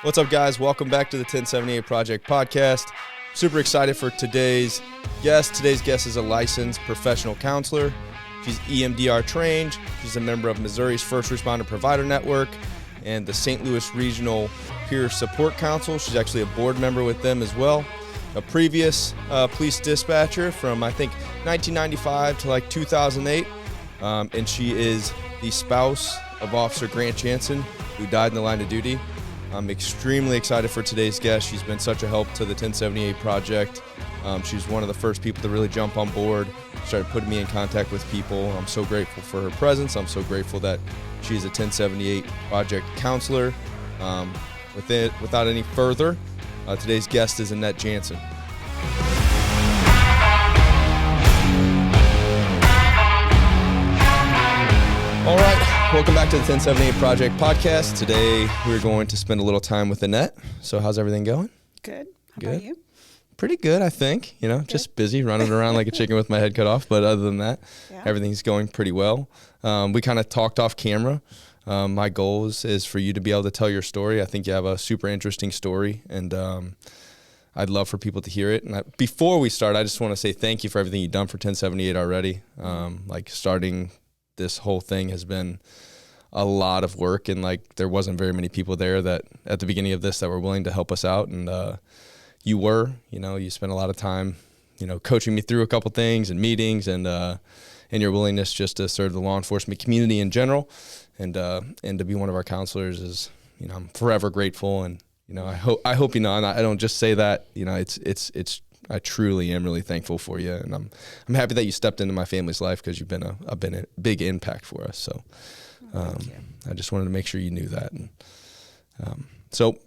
What's up, guys? Welcome back to the 1078 Project Podcast. Super excited for today's guest. Today's guest is a licensed professional counselor. She's EMDR trained. She's a member of Missouri's First Responder Provider Network and the St. Louis Regional Peer Support Council. She's actually a board member with them as well. A previous police dispatcher from, I think, 1995 to like 2008. And she is the spouse of Officer Grant Jansen, who died in the line of duty. I'm extremely excited for today's guest. She's been such a help to the 1078 Project. She's one of the first people to really jump on board, started putting me in contact with people. I'm so grateful for her presence. I'm so grateful that she's a 1078 Project counselor. Without any further, today's guest is Annette Jansen. All right, welcome back to the 1078 Project Podcast. Today we're going to spend a little time with Annette. So how's everything going? Good. How about you? Pretty good, I think. Just busy, running around like a chicken with my head cut off. But other than that, Everything's going pretty well. We kind of talked off camera. My goal is for you to be able to tell your story. I think you have a super interesting story, and I'd love for people to hear it. And before we start, I just want to say thank you for everything you've done for 1078 already. Starting this whole thing has been a lot of work, and there wasn't very many people there that at the beginning of this that were willing to help us out. And you spent a lot of time, coaching me through a couple things and meetings, and your willingness just to serve the law enforcement community in general, and to be one of our counselors is, I'm forever grateful. And, I hope, and I don't just say that, I truly am really thankful for you. And I'm happy that you stepped into my family's life, because you've been a big impact for us. So, I just wanted to make sure you knew that. And, so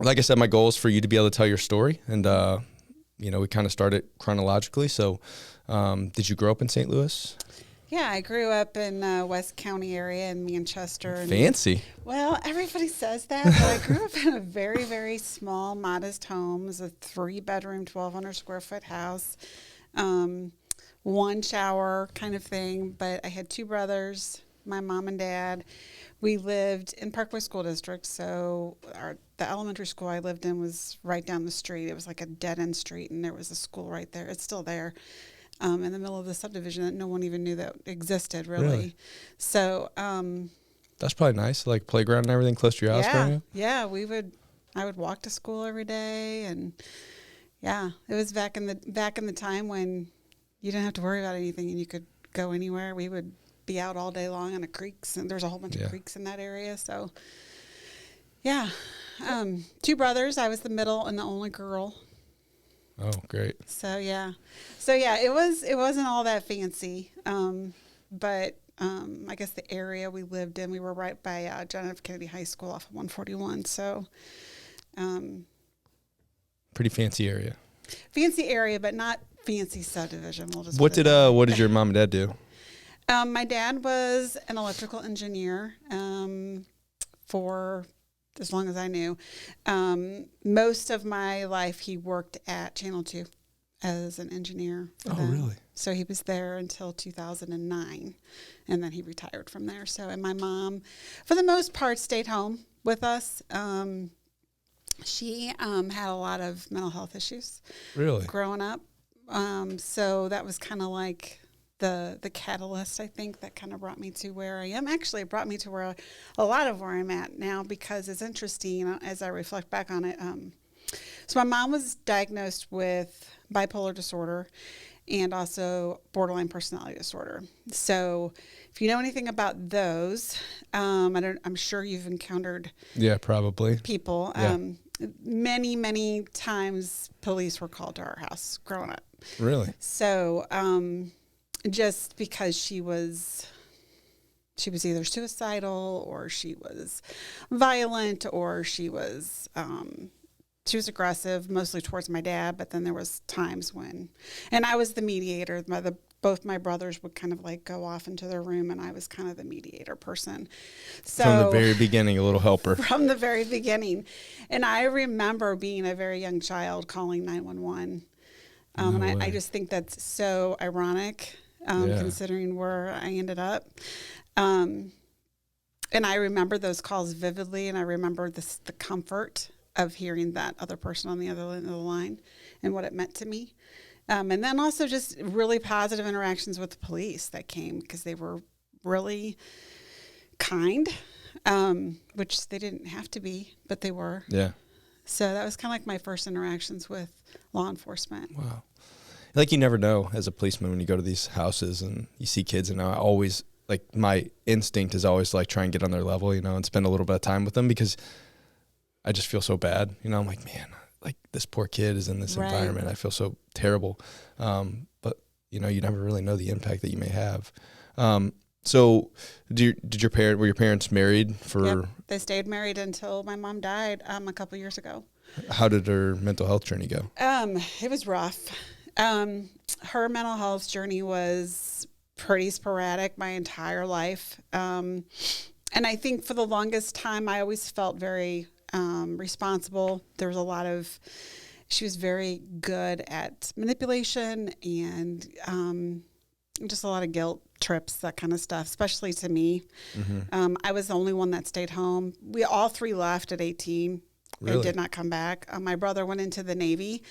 like I said, my goal is for you to be able to tell your story, and, we kind of started chronologically. So, did you grow up in St. Louis? Yeah, I grew up in West County area in Manchester. Fancy. Well, everybody says that, but I grew up in a very, very small, modest home. It was a 3-bedroom, 1,200 square foot house, one shower kind of thing. But I had 2 brothers, my mom and dad. We lived in Parkway School District, so the elementary school I lived in was right down the street. It was like a dead-end street, and there was a school right there. It's still there. In the middle of the subdivision that no one even knew that existed, really. So that's probably nice, like playground and everything close to your house growing up? Yeah, I would walk to school every day, and it was back in the time when you didn't have to worry about anything and you could go anywhere. We would be out all day long on the creeks, and there's a whole bunch of creeks in that area. So 2 brothers. I was the middle and the only girl. Oh, great. So it wasn't all that fancy, but I guess the area we lived in, we were right by John F. Kennedy High School off of 141. So, pretty fancy area. Fancy area, but not fancy subdivision. What did your mom and dad do? My dad was an electrical engineer for as long as I knew. Most of my life, he worked at Channel 2 as an engineer. Oh, really? So he was there until 2009, and then he retired from there. So, and my mom, for the most part, stayed home with us. She had a lot of mental health issues. Really? Growing up. So that was kind of like the catalyst, I think, that kind of brought me to where I am. Actually, it brought me to where a lot of where I'm at now, because it's interesting as I reflect back on it. So my mom was diagnosed with bipolar disorder and also borderline personality disorder. So if you know anything about those, I'm sure you've encountered probably people. Many, many times police were called to our house growing up. Really? So just because she was either suicidal, or she was violent, or she was aggressive, mostly towards my dad. But then there was times when, and I was the mediator. Both my brothers would kind of like go off into their room, and I was kind of the mediator person. So from the very beginning, a little helper. From the very beginning. And I remember being a very young child calling 911. And I just think that's so ironic, considering where I ended up. And I remember those calls vividly, and I remember the comfort of hearing that other person on the other end of the line and what it meant to me. And then also just really positive interactions with the police that came, because they were really kind, which they didn't have to be, but they were. Yeah. So that was kind of like my first interactions with law enforcement. Wow. Like, you never know as a policeman when you go to these houses and you see kids, and I always, like, my instinct is always like try and get on their level, you know, and spend a little bit of time with them, because I just feel so bad. You know, I'm like, man, like, this poor kid is in this environment. I feel so terrible. But, you know, you never really know the impact that you may have. So were your parents married for? Yep. They stayed married until my mom died a couple years ago. How did her mental health journey go? It was rough. Her mental health journey was pretty sporadic my entire life. And I think for the longest time, I always felt very responsible. There was she was very good at manipulation and just a lot of guilt trips, that kind of stuff, especially to me. Mm-hmm. I was the only one that stayed home. We all three left at 18 and did not come back. My brother went into the Navy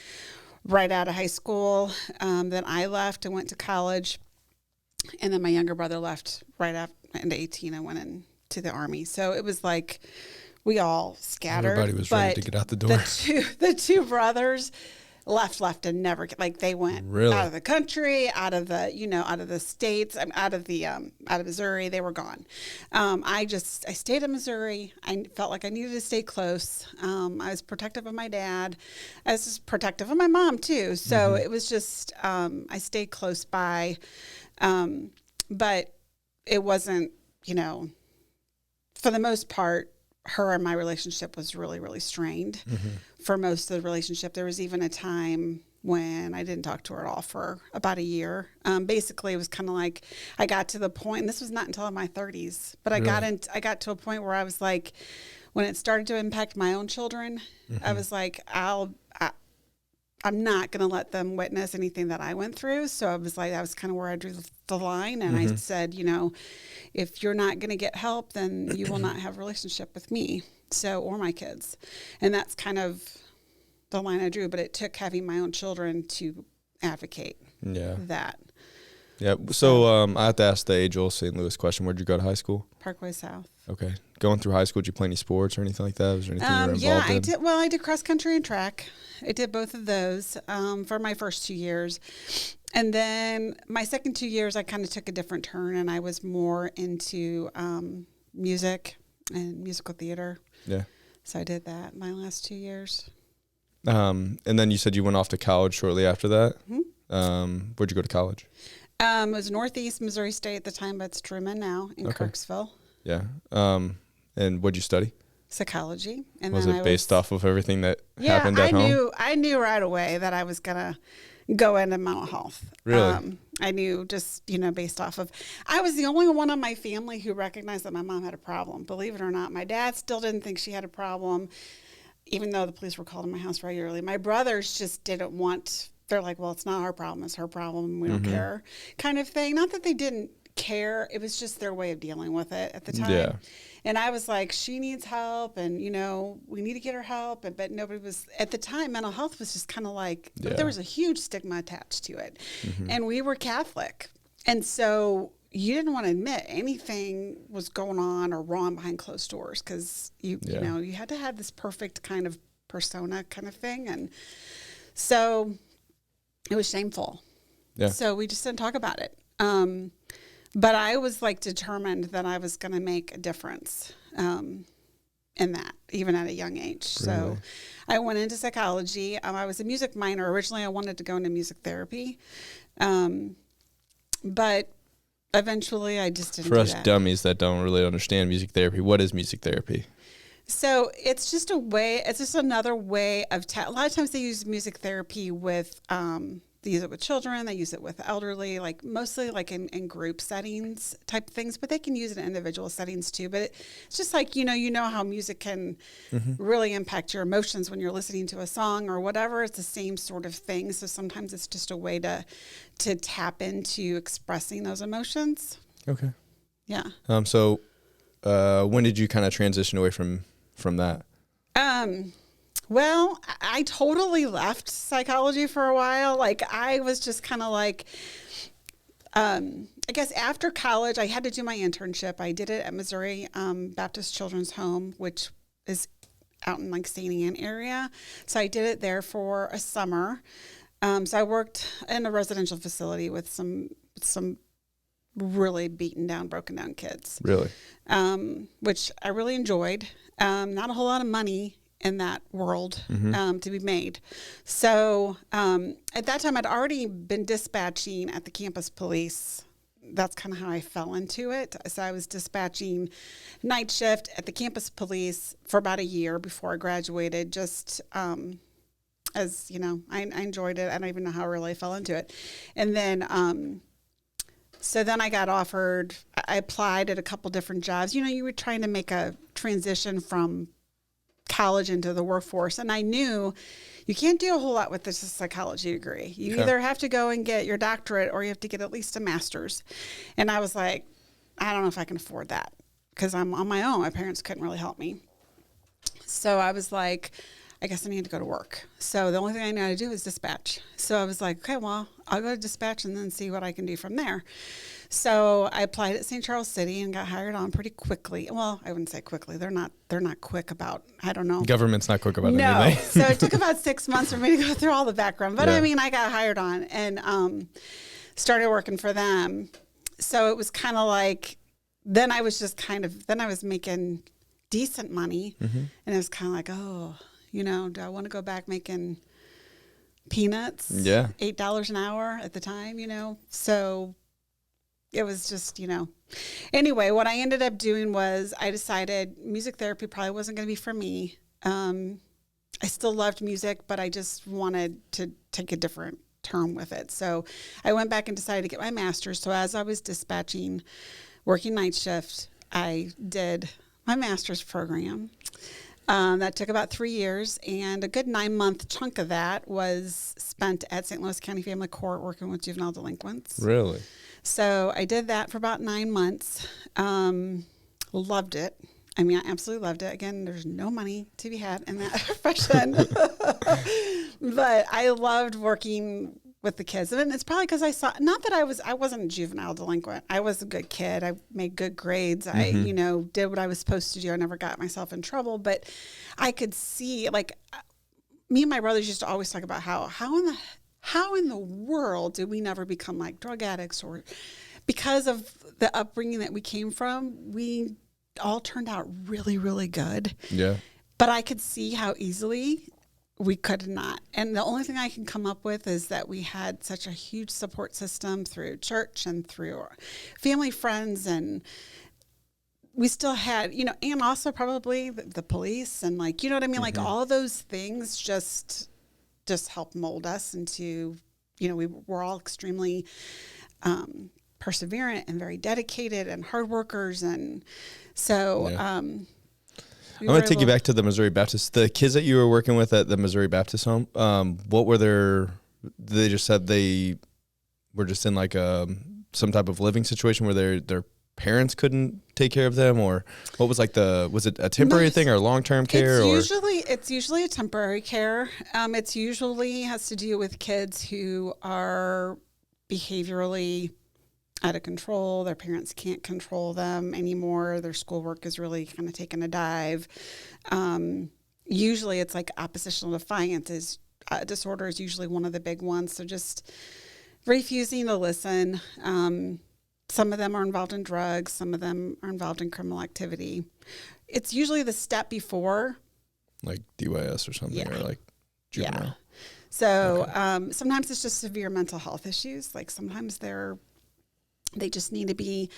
right out of high school. Then I left and went to college. And then my younger brother left right after into 18 and went into the Army. So it was like we all scattered. Everybody was ready to get out the door. The two brothers left and never, like, they went out of the country, out of the states, out of Missouri. They were gone. I stayed in Missouri. I felt like I needed to stay close. I was protective of my dad. I was just protective of my mom too. So it was just, I stayed close by. But it wasn't, for the most part, her and my relationship was really, really strained for most of the relationship. There was even a time when I didn't talk to her at all for about a year. Basically, it was kind of like I got to the point, and this was not until in my 30s, but I got to a point where I was like, when it started to impact my own children, I was like, I'm not going to let them witness anything that I went through. So I was like, that was kind of where I drew the line. And I said, if you're not going to get help, then you will not have a relationship with me, or my kids. And that's kind of the line I drew. But it took having my own children to advocate that. Yeah. So I have to ask the age-old St. Louis question. Where'd you go to high school? Parkway South. Okay. Going through high school, did you play any sports or anything like that? Was there anything you were involved in? I did. Well, I did cross country and track. I did both of those for my first 2 years. And then my second 2 years, I kind of took a different turn, and I was more into music and musical theater. Yeah. So I did that my last 2 years. And then you said you went off to college shortly after that. Mm-hmm. Where'd you go to college? It was Northeast Missouri State at the time, but it's Truman now in Kirksville. Yeah. And what'd you study? Psychology. And was it based off of everything that happened at home? I knew right away that I was going to go into mental health. Really? I knew just, based off of, I was the only one in my family who recognized that my mom had a problem. Believe it or not, my dad still didn't think she had a problem, even though the police were called to my house regularly. My brothers just didn't want, they're like, well, it's not our problem, it's her problem, we don't care, kind of thing. Not that they didn't care, it was just their way of dealing with it at the time. Yeah. And I was like, she needs help, and we need to get her help, but nobody was, at the time, mental health was just kind of like, there was a huge stigma attached to it. And we were Catholic, and so you didn't want to admit anything was going on or wrong behind closed doors, because you had to have this perfect kind of persona kind of thing. And so it was shameful. Yeah. So we just didn't talk about it. But I was like determined that I was going to make a difference in that, even at a young age. Really? So I went into psychology. I was a music minor. Originally, I wanted to go into music therapy. But eventually, I just didn't do that. For us dummies that don't really understand music therapy, what is music therapy? So it's just another way of, a lot of times they use music therapy with, they use it with children, they use it with elderly, like mostly like in group settings type things, but they can use it in individual settings too. But it's just like, how music can really impact your emotions when you're listening to a song or whatever. It's the same sort of thing. So sometimes it's just a way to tap into expressing those emotions. Okay. Yeah. So when did you kind of transition away from that? Well, I totally left psychology for a while. Like I was just kind of like, I guess after college, I had to do my internship. I did it at Missouri Baptist Children's Home, which is out in like St. Anne area. So I did it there for a summer. So I worked in a residential facility with some really beaten down, broken down kids. Really? Which I really enjoyed. Not a whole lot of money in that world to be made. So at that time, I'd already been dispatching at the campus police. That's kind of how I fell into it. So I was dispatching night shift at the campus police for about a year before I graduated, just as, you know, I enjoyed it. I don't even know how I really fell into it. And then so then I got offered, I applied at a couple different jobs. You know, you were trying to make a transition from college into the workforce. And I knew you can't do a whole lot with this psychology degree. You either have to go and get your doctorate or you have to get at least a master's. And I was like, I don't know if I can afford that because I'm on my own. My parents couldn't really help me. So I was like, I guess I need to go to work. So the only thing I know how to do is dispatch. So I was like, okay, well, I'll go to dispatch and then see what I can do from there. So I applied at St. Charles City and got hired on pretty quickly. Well, I wouldn't say quickly. They're not quick about, I don't know. Government's not quick about anything. No. So it took about 6 months for me to go through all the background. But I mean, I got hired on and started working for them. So it was kind of like, then I was making decent money. And it was kind of like, oh, you know, do I want to go back making peanuts? Yeah. $8 an hour at the time, you know? So it was just, you know. Anyway, what I ended up doing was I decided music therapy probably wasn't going to be for me. I still loved music, but I just wanted to take a different turn with it. So I went back and decided to get my master's. So as I was dispatching, working night shift, I did my master's program. That took about 3 years, and a good 9-month chunk of that was spent at St. Louis County Family Court working with juvenile delinquents. Really? So I did that for about 9 months. Loved it. I mean, I absolutely loved it. Again, there's no money to be had in that profession. But I loved working with the kids. And it's probably because I saw, not that I wasn't a juvenile delinquent. I was a good kid. I made good grades. I, you know, did what I was supposed to do. I never got myself in trouble, but I could see, like, me and my brothers used to always talk about how in the world did we never become like drug addicts, or because of the upbringing that we came from, we all turned out really, really good. Yeah. But I could see how easily we could not. And the only thing I can come up with is that we had such a huge support system through church and through our family, friends, and we still had, you know, and also probably the police and, like, you know what I mean? Like, all of those things just helped mold us into, you know, we were all extremely perseverant and very dedicated and hard workers. And so I'm going to take you back to the Missouri Baptist. The kids that you were working with at the Missouri Baptist home, what were they just said they were just in like some type of living situation where their parents couldn't take care of them, or what was was it a temporary thing or long-term care? It's usually a temporary care. It's usually has to do with kids who are behaviorally out of control. Their parents can't control them anymore. Their schoolwork is really kind of taking a dive. Usually it's like oppositional defiance disorder is usually one of the big ones. So just refusing to listen. Some of them are involved in drugs. Some of them are involved in criminal activity. It's usually the step before. Like DYS or something, or like juvenile. Yeah. So sometimes it's just severe mental health issues. Like sometimes they just need to be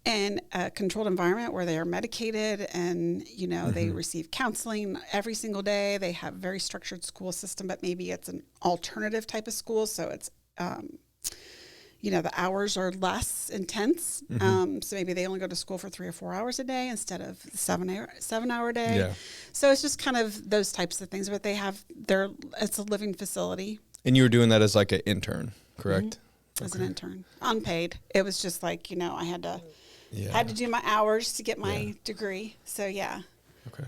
in a controlled environment where they are medicated and, you know, they receive counseling every single day. They have a very structured school system, but maybe it's an alternative type of school. So it's, you know, the hours are less intense. So maybe they only go to school for 3 or 4 hours a day instead of 7-hour day. Yeah. So it's just kind of those types of things, but it's a living facility. And you were doing that as like an intern, correct? As an intern, unpaid. It was just like, you know, I had to Had to do my hours to get my degree. So yeah. Okay.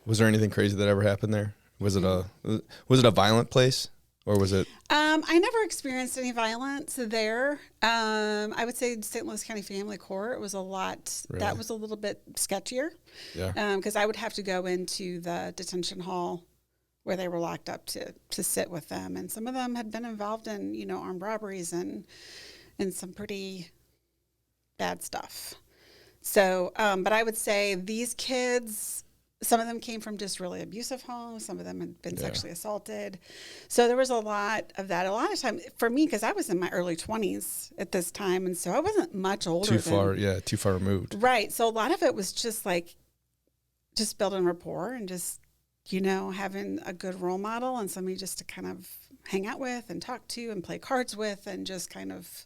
Was there anything crazy that ever happened there? Was it a violent place, or was it? I never experienced any violence there. I would say St. Louis County Family Court was a lot. Really? That was a little bit sketchier. Yeah. Because I would have to go into the detention hall where they were locked up to sit with them, and some of them had been involved in armed robberies and some pretty bad stuff. So, but I would say these kids, some of them came from just really abusive homes. Some of them had been sexually assaulted. So there was a lot of that. A lot of time for me, because I was in my early 20s at this time. And so I wasn't much older. Too far removed. Right. So a lot of it was just building rapport and just, having a good role model and somebody just to kind of hang out with and talk to and play cards with and just kind of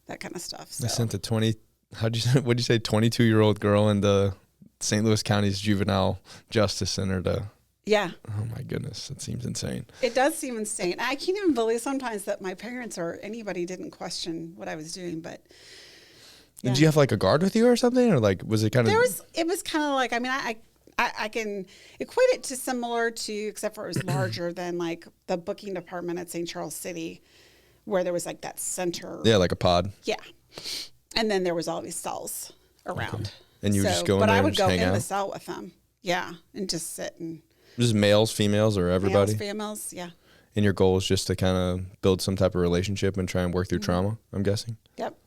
that kind of stuff. So. I sent a 22-year-old girl into St. Louis County's Juvenile Justice Center to. Yeah. Oh my goodness, that seems insane. It does seem insane. I can't even believe sometimes that my parents or anybody didn't question what I was doing. But yeah. Did you have like a guard with you or something, or like was it kind of? It was kind of like, I mean, I can equate it to similar to, except for it was larger than like the booking department at St. Charles City, where there was like that center. Yeah, like a pod. Yeah. And then there was all these cells around. Okay. And you would just go in there and just hang out? But I would go in the cell with them. Yeah. And just sit and. Just males, females, or everybody? Males, females, yeah. And your goal is just to kind of build some type of relationship and try and work through trauma, I'm guessing? Yep.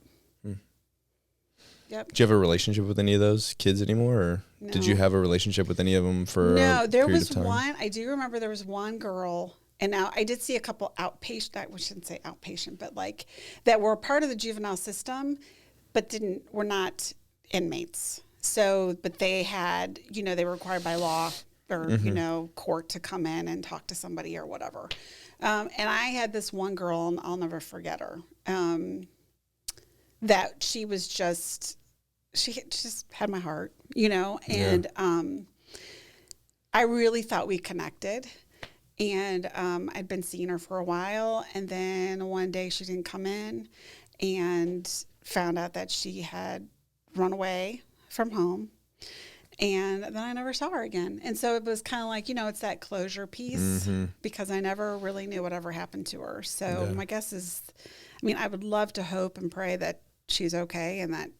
Yep. Do you have a relationship with any of those kids anymore? Or no. Did you have a relationship with any of them for No, there was one. I do remember there was one girl. And now I did see a couple outpatient, we shouldn't say outpatient, but like that were part of the juvenile system, but were not inmates. So, but they had, they were required by law or, court to come in and talk to somebody or whatever. And I had this one girl, and I'll never forget her, that she just had my heart, and I really thought we connected. And I'd been seeing her for a while, and then one day she didn't come in, and found out that she had run away from home, and then I never saw her again. And so it was kind of like, it's that closure piece, because I never really knew whatever happened to her. So my guess is, I would love to hope and pray that she's okay, and that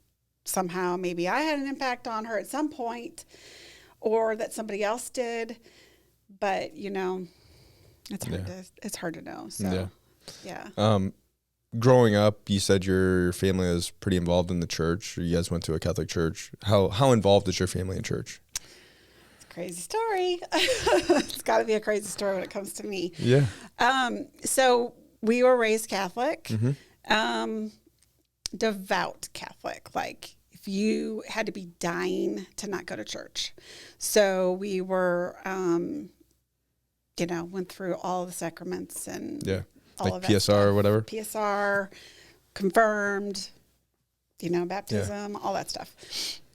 somehow maybe I had an impact on her at some point, or that somebody else did. But, it's hard to know. So, yeah. Growing up, you said your family was pretty involved in the church. You guys went to a Catholic church. How involved is your family in church? It's a crazy story. It's got to be a crazy story when it comes to me. Yeah. So we were raised Catholic, devout Catholic. Like if you had to be dying to not go to church. So we were, went through all the sacraments and all like PSR or whatever. PSR, confirmed, baptism, all that stuff.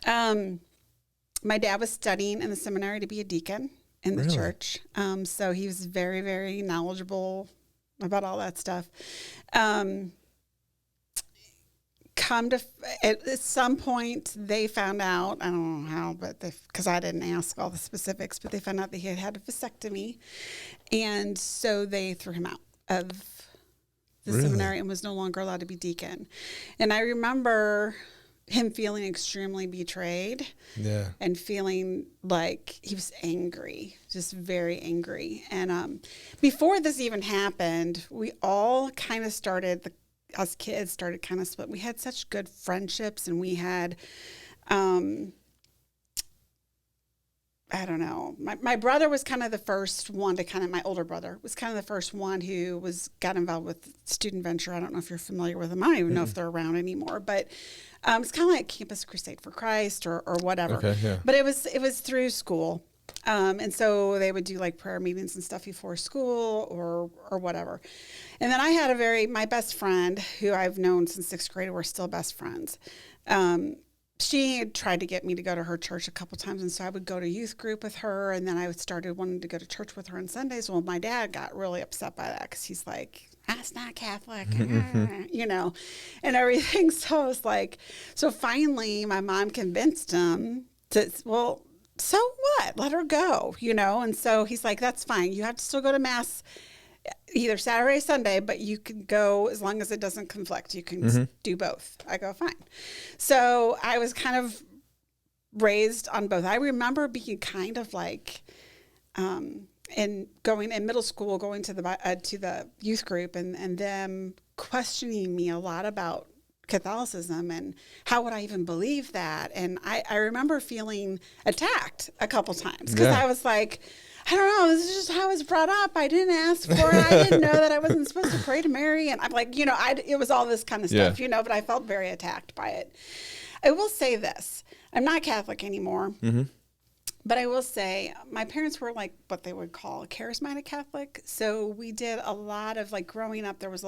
My dad was studying in the seminary to be a deacon in the church. So he was very, very knowledgeable about all that stuff. At some point they found out, I don't know how, but because I didn't ask all the specifics, but they found out that he had had a vasectomy, and so they threw him out of the seminary and was no longer allowed to be deacon. And I remember him feeling extremely betrayed, and feeling like he was angry, just very angry. And before this even happened, we all kind of started us kids started kind of split. We had such good friendships, and we had, I don't know. My brother was kind of the first one to my older brother was kind of the first one who got involved with Student Venture. I don't know if you're familiar with them. I don't even know if they're around anymore, but it's kind of like Campus Crusade for Christ or whatever. Okay, yeah. But it was through school. And so they would do like prayer meetings and stuff before school or whatever. And then I had my best friend who I've known since 6th grade. We're still best friends. She had tried to get me to go to her church a couple times. And so I would go to youth group with her. And then I started wanting to go to church with her on Sundays. Well, my dad got really upset by that because he's like, that's not Catholic, you know, and everything. So I was like, so finally my mom convinced him to, well, so what? Let her go, you know? And so he's like, that's fine. You have to still go to mass either Saturday or Sunday, but you can go as long as it doesn't conflict. You can do both. I go, fine. So I was kind of raised on both. I remember being kind of like, and going in middle school, going to the youth group and them questioning me a lot about Catholicism and how would I even believe that? And I remember feeling attacked a couple times because I was like, I don't know, this is just how I was brought up. I didn't ask for it. I didn't know that I wasn't supposed to pray to Mary. And I'm like, you know, it was all this kind of stuff, you know, but I felt very attacked by it. I will say this. I'm not Catholic anymore. But I will say my parents were like what they would call charismatic Catholic. So we did a lot of like growing up. There was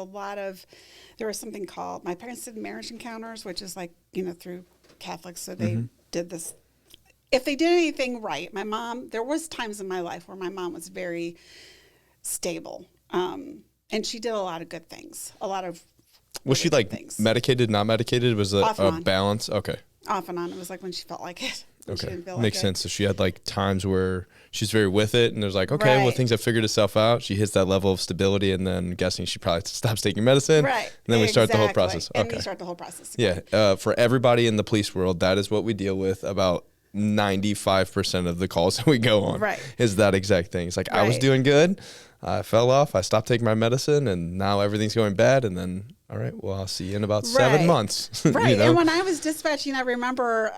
something called, my parents did marriage encounters, which is like, you know, through Catholics. So they did this. If they did anything right, my mom, there was times in my life where my mom was very stable. And she did a lot of good things, a lot of Was she like things. Medicated, not medicated? Was it a balance? Okay. Off and on. It was like when she felt like it. Okay. Makes sense. So she had like times where she's very with it and there's like, okay, well, things have figured itself out. She hits that level of stability and then guessing she probably stops taking medicine. Right. And then we start the whole process. And we start the whole process. Yeah. For everybody in the police world, that is what we deal with about 95% of the calls that we go on. Right. Is that exact thing. It's like, I was doing good. I fell off. I stopped taking my medicine and now everything's going bad. And then, all right, well, I'll see you in about 7 months. Right. You know? And when I was dispatching, I remember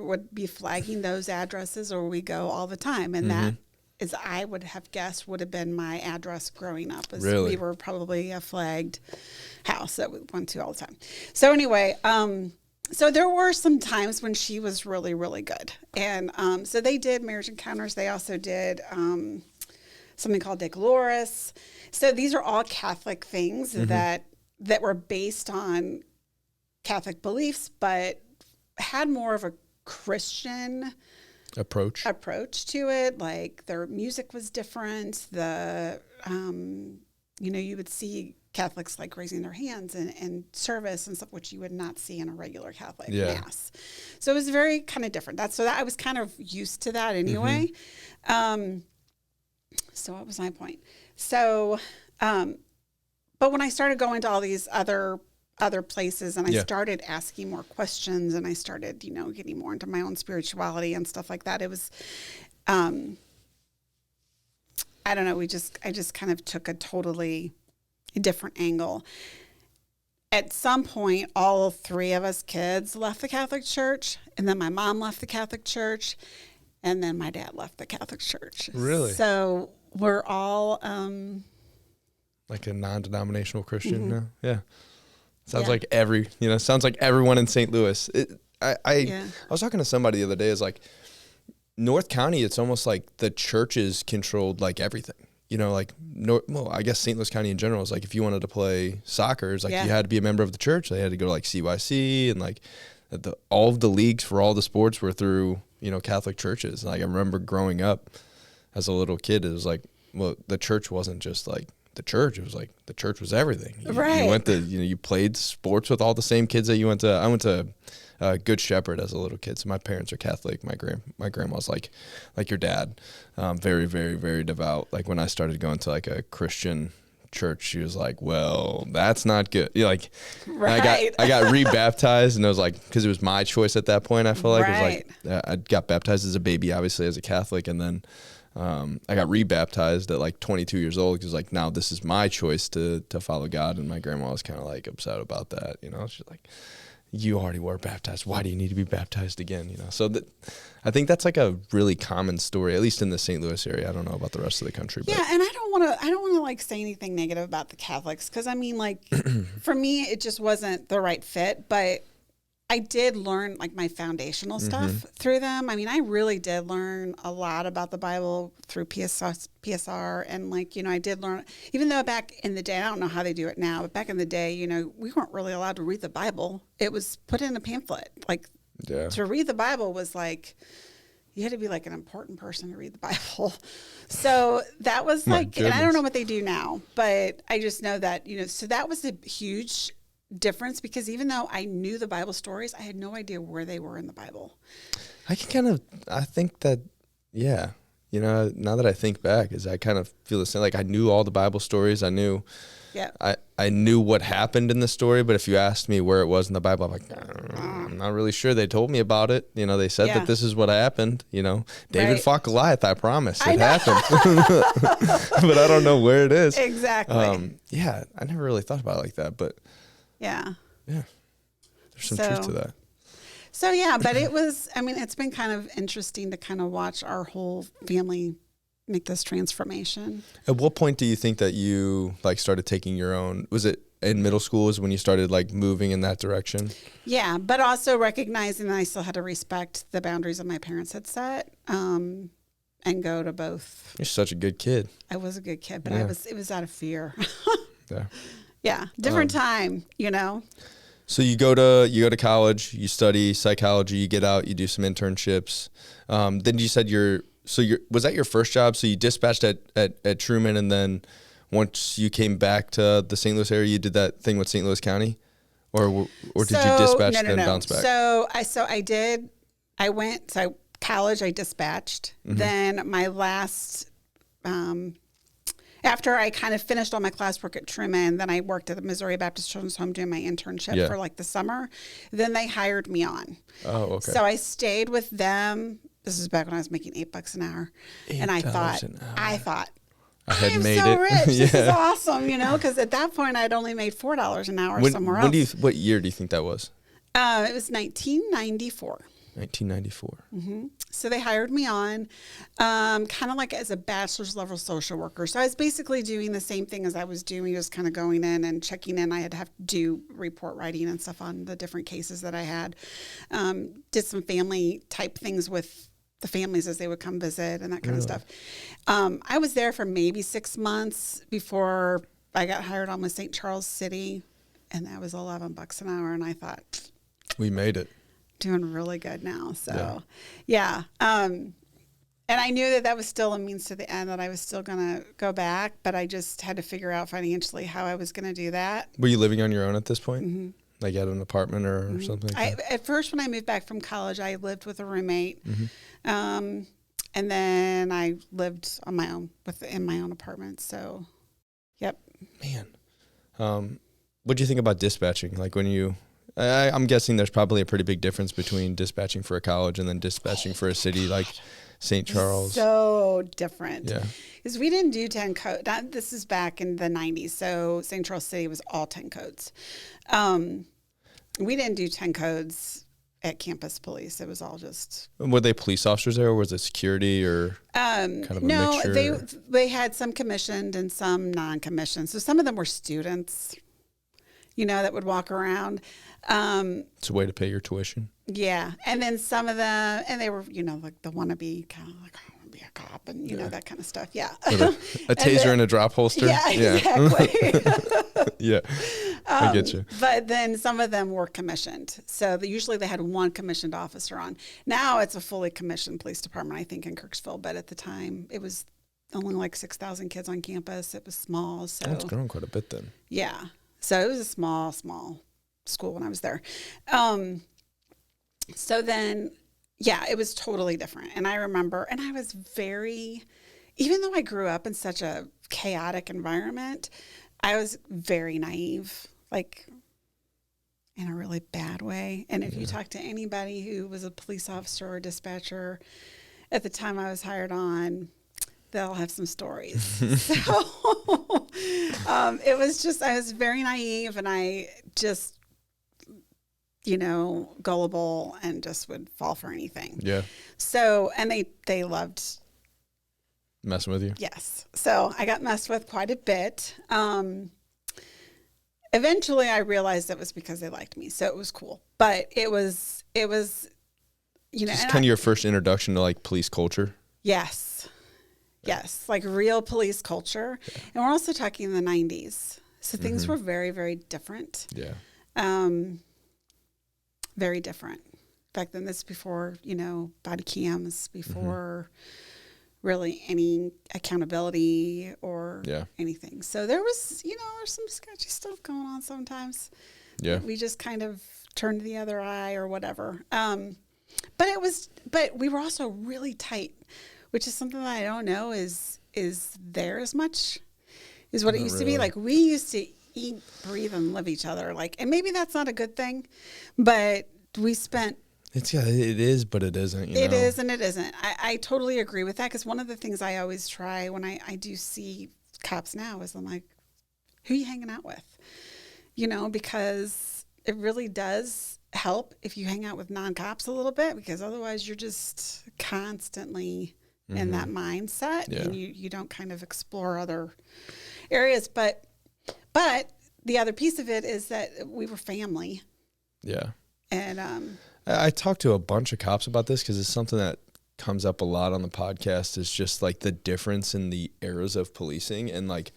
would be flagging those addresses where we go all the time. And that is, I would have guessed, would have been my address growing up. Really? We were probably a flagged house that we went to all the time. So anyway, so there were some times when she was really, really good. And so they did marriage encounters. They also did something called De Gloris. So these are all Catholic things that were based on Catholic beliefs, but had more of a Christian approach to it. Like their music was different. The, you know, you would see Catholics like raising their hands and service and stuff, which you would not see in a regular Catholic mass. So it was very kind of different. I was kind of used to that anyway. So what was my point? So, but when I started going to all these other places and I started asking more questions and I started, you know, getting more into my own spirituality and stuff like that, it was, I don't know, I just kind of took a totally different angle. At some point, all 3 of us kids left the Catholic Church, and then my mom left the Catholic Church, and then my dad left the Catholic Church. Really? So we're all like a non-denominational Christian now. Yeah. Sounds like everyone in St. Louis. I was talking to somebody the other day. Is like North County. It's almost like the churches controlled like everything. You know, like I guess St. Louis County in general is like if you wanted to play soccer, it's like you had to be a member of the church. They had to go to like CYC and like all of the leagues for all the sports were through, you know, Catholic churches. Like I remember growing up as a little kid, it was like, well, the church wasn't just like the church. It was like the church was everything. You went to, you know, you played sports with all the same kids that you went to. I went to Good Shepherd as a little kid. So my parents are Catholic. My grandma's like your dad, very, very, very devout. Like when I started going to like a Christian church, she was like, well, that's not good. You know, like I got rebaptized, and it was like, because it was my choice at that point. I felt like it was like I got baptized as a baby, obviously as a Catholic, and then I got rebaptized at like 22 years old because like now this is my choice to follow God. And my grandma was kind of like upset about that. You know, she's like, you already were baptized. Why do you need to be baptized again? You know, so I think that's like a really common story, at least in the St. Louis area. I don't know about the rest of the country. But. Yeah, and I don't want to like say anything negative about the Catholics because I mean, like for me, it just wasn't the right fit. But I did learn like my foundational stuff through them. I mean, I really did learn a lot about the Bible through PSR. And like, you know, I did learn, even though back in the day, I don't know how they do it now, but back in the day, you know, we weren't really allowed to read the Bible. It was put in a pamphlet. Like to read the Bible was like, you had to be like an important person to read the Bible. So that was My like, and I don't goodness. know what they do now, but I just know that, so that was a huge difference because even though I knew the Bible stories, I had no idea where they were in the Bible. I think that, yeah, now that I think back, is I kind of feel the same. Like I knew all the Bible stories. I knew, Yeah. I knew what happened in the story, but if you asked me where it was in the Bible, I'm like, I'm not really sure. They told me about it. They said that this is what happened. David fought Goliath. I promise it happened, but I don't know where it is. Exactly. Yeah, I never really thought about it like that, but yeah, there's some truth to that. So yeah, but it's been kind of interesting to kind of watch our whole family make this transformation. At what point do you think that you started taking your own? Was it in middle school is when you started moving in that direction? Yeah, but also recognizing that I still had to respect the boundaries that my parents had set, and go to both. You're such a good kid. I was a good kid, but it was out of fear. Yeah. Yeah, different time, So you go to college, you study psychology, you get out, you do some internships. Then you said was that your first job? So you dispatched at Truman, and then once you came back to the St. Louis area, you did that thing with St. Louis County, or did you dispatch then bounce back? I went to college. I dispatched. Mm-hmm. Then my last, after I kind of finished all my classwork at Truman, then I worked at the Missouri Baptist Children's Home doing my internship for the summer. Then they hired me on. Oh, okay. So I stayed with them. This is back when I was making $8 an hour. And I thought, I had made so it. rich. This is awesome, because at that point I'd only made $4 an hour somewhere else. What year do you think that was? It was 1994. 1994. Mm-hmm. So they hired me on, kind of like as a bachelor's level social worker. So I was basically doing the same thing as I was doing, just kind of going in and checking in. I had to have to do report writing and stuff on the different cases that I had. Did some family type things with the families as they would come visit and that kind of stuff. I was there for maybe 6 months before I got hired on with St. Charles City, and that was $11 an hour. And I thought, we made it. Doing really good now. So, yeah. And I knew that was still a means to the end, that I was still going to go back, but I just had to figure out financially how I was going to do that. Were you living on your own at this point? Mm-hmm. Like at an apartment or something? At first, when I moved back from college, I lived with a roommate. Mm-hmm. And then I lived on my own in my own apartment. So, yep. Man. What do you think about dispatching? Like when you... I'm guessing there's probably a pretty big difference between dispatching for a college and then dispatching for a city like St. Charles. So different. Yeah. Because we didn't do 10 codes. This is back in the 90s. So St. Charles City was all 10 codes. We didn't do 10 codes at campus police. It was all just... Were they police officers there, or was it security, or kind of a mixture? No, they had some commissioned and some non-commissioned. So some of them were students, that would walk around. It's a way to pay your tuition. Yeah. And then some of them, and they were, like the wannabe kind of like, I want to be a cop and, that kind of stuff. Yeah. A taser and a drop holster. Yeah, exactly. Yeah. I get you. But then some of them were commissioned. So usually they had one commissioned officer on. Now it's a fully commissioned police department, I think, in Kirksville. But at the time, it was only like 6,000 kids on campus. It was small. So it's grown quite a bit then. Yeah. So it was a small school when I was there. So then, it was totally different. And I remember, and I was even though I grew up in such a chaotic environment, I was very naive, like in a really bad way. And if you talk to anybody who was a police officer or dispatcher at the time I was hired on, they'll have some stories. So it was just, I was very naive, and I just, gullible, and just would fall for anything. Yeah. So, and they loved messing with you. Yes. So I got messed with quite a bit. Eventually I realized it was because they liked me. So it was cool, but it was, just kind of your first introduction to like police culture. Yes. Yes. Like real police culture. Yeah. And we're also talking in the 90s. So things were very, very different. Yeah. Very different. back then. This before, body cams, before really any accountability or anything. So there was, there's some sketchy stuff going on sometimes. Yeah. We just kind of turned the other eye or whatever. But we were also really tight, which is something that I don't know is there as much is what it used to be. Like we used to eat, breathe, and live each other. Like, and maybe that's not a good thing, but we spent. It is, but it isn't. It is and it isn't. I totally agree with that, because one of the things I always try when I do see cops now is I'm like, who are you hanging out with? Because it really does help if you hang out with non-cops a little bit, because otherwise you're just constantly in that mindset and you don't kind of explore other areas. But the other piece of it is that we were family. Yeah. And I talked to a bunch of cops about this because it's something that comes up a lot on the podcast, is just like the difference in the eras of policing. And like,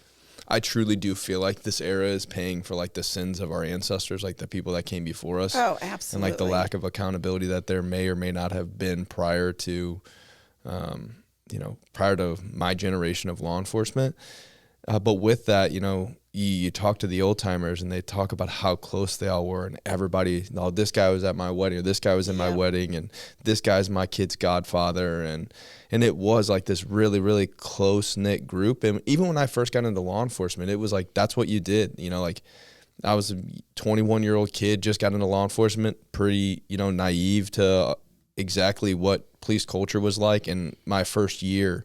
I truly do feel like this era is paying for like the sins of our ancestors, like the people that came before us. Oh, absolutely. And like the lack of accountability that there may or may not have been prior to, prior to my generation of law enforcement. But with that, you talk to the old timers and they talk about how close they all were, and everybody, this guy was at my wedding, or this guy was in my wedding, and this guy's my kid's godfather. And it was like this really, really close knit group. And even when I first got into law enforcement, it was like, that's what you did. Like I was a 21-year-old kid, just got into law enforcement, pretty, naive to exactly what police culture was like. And my first year,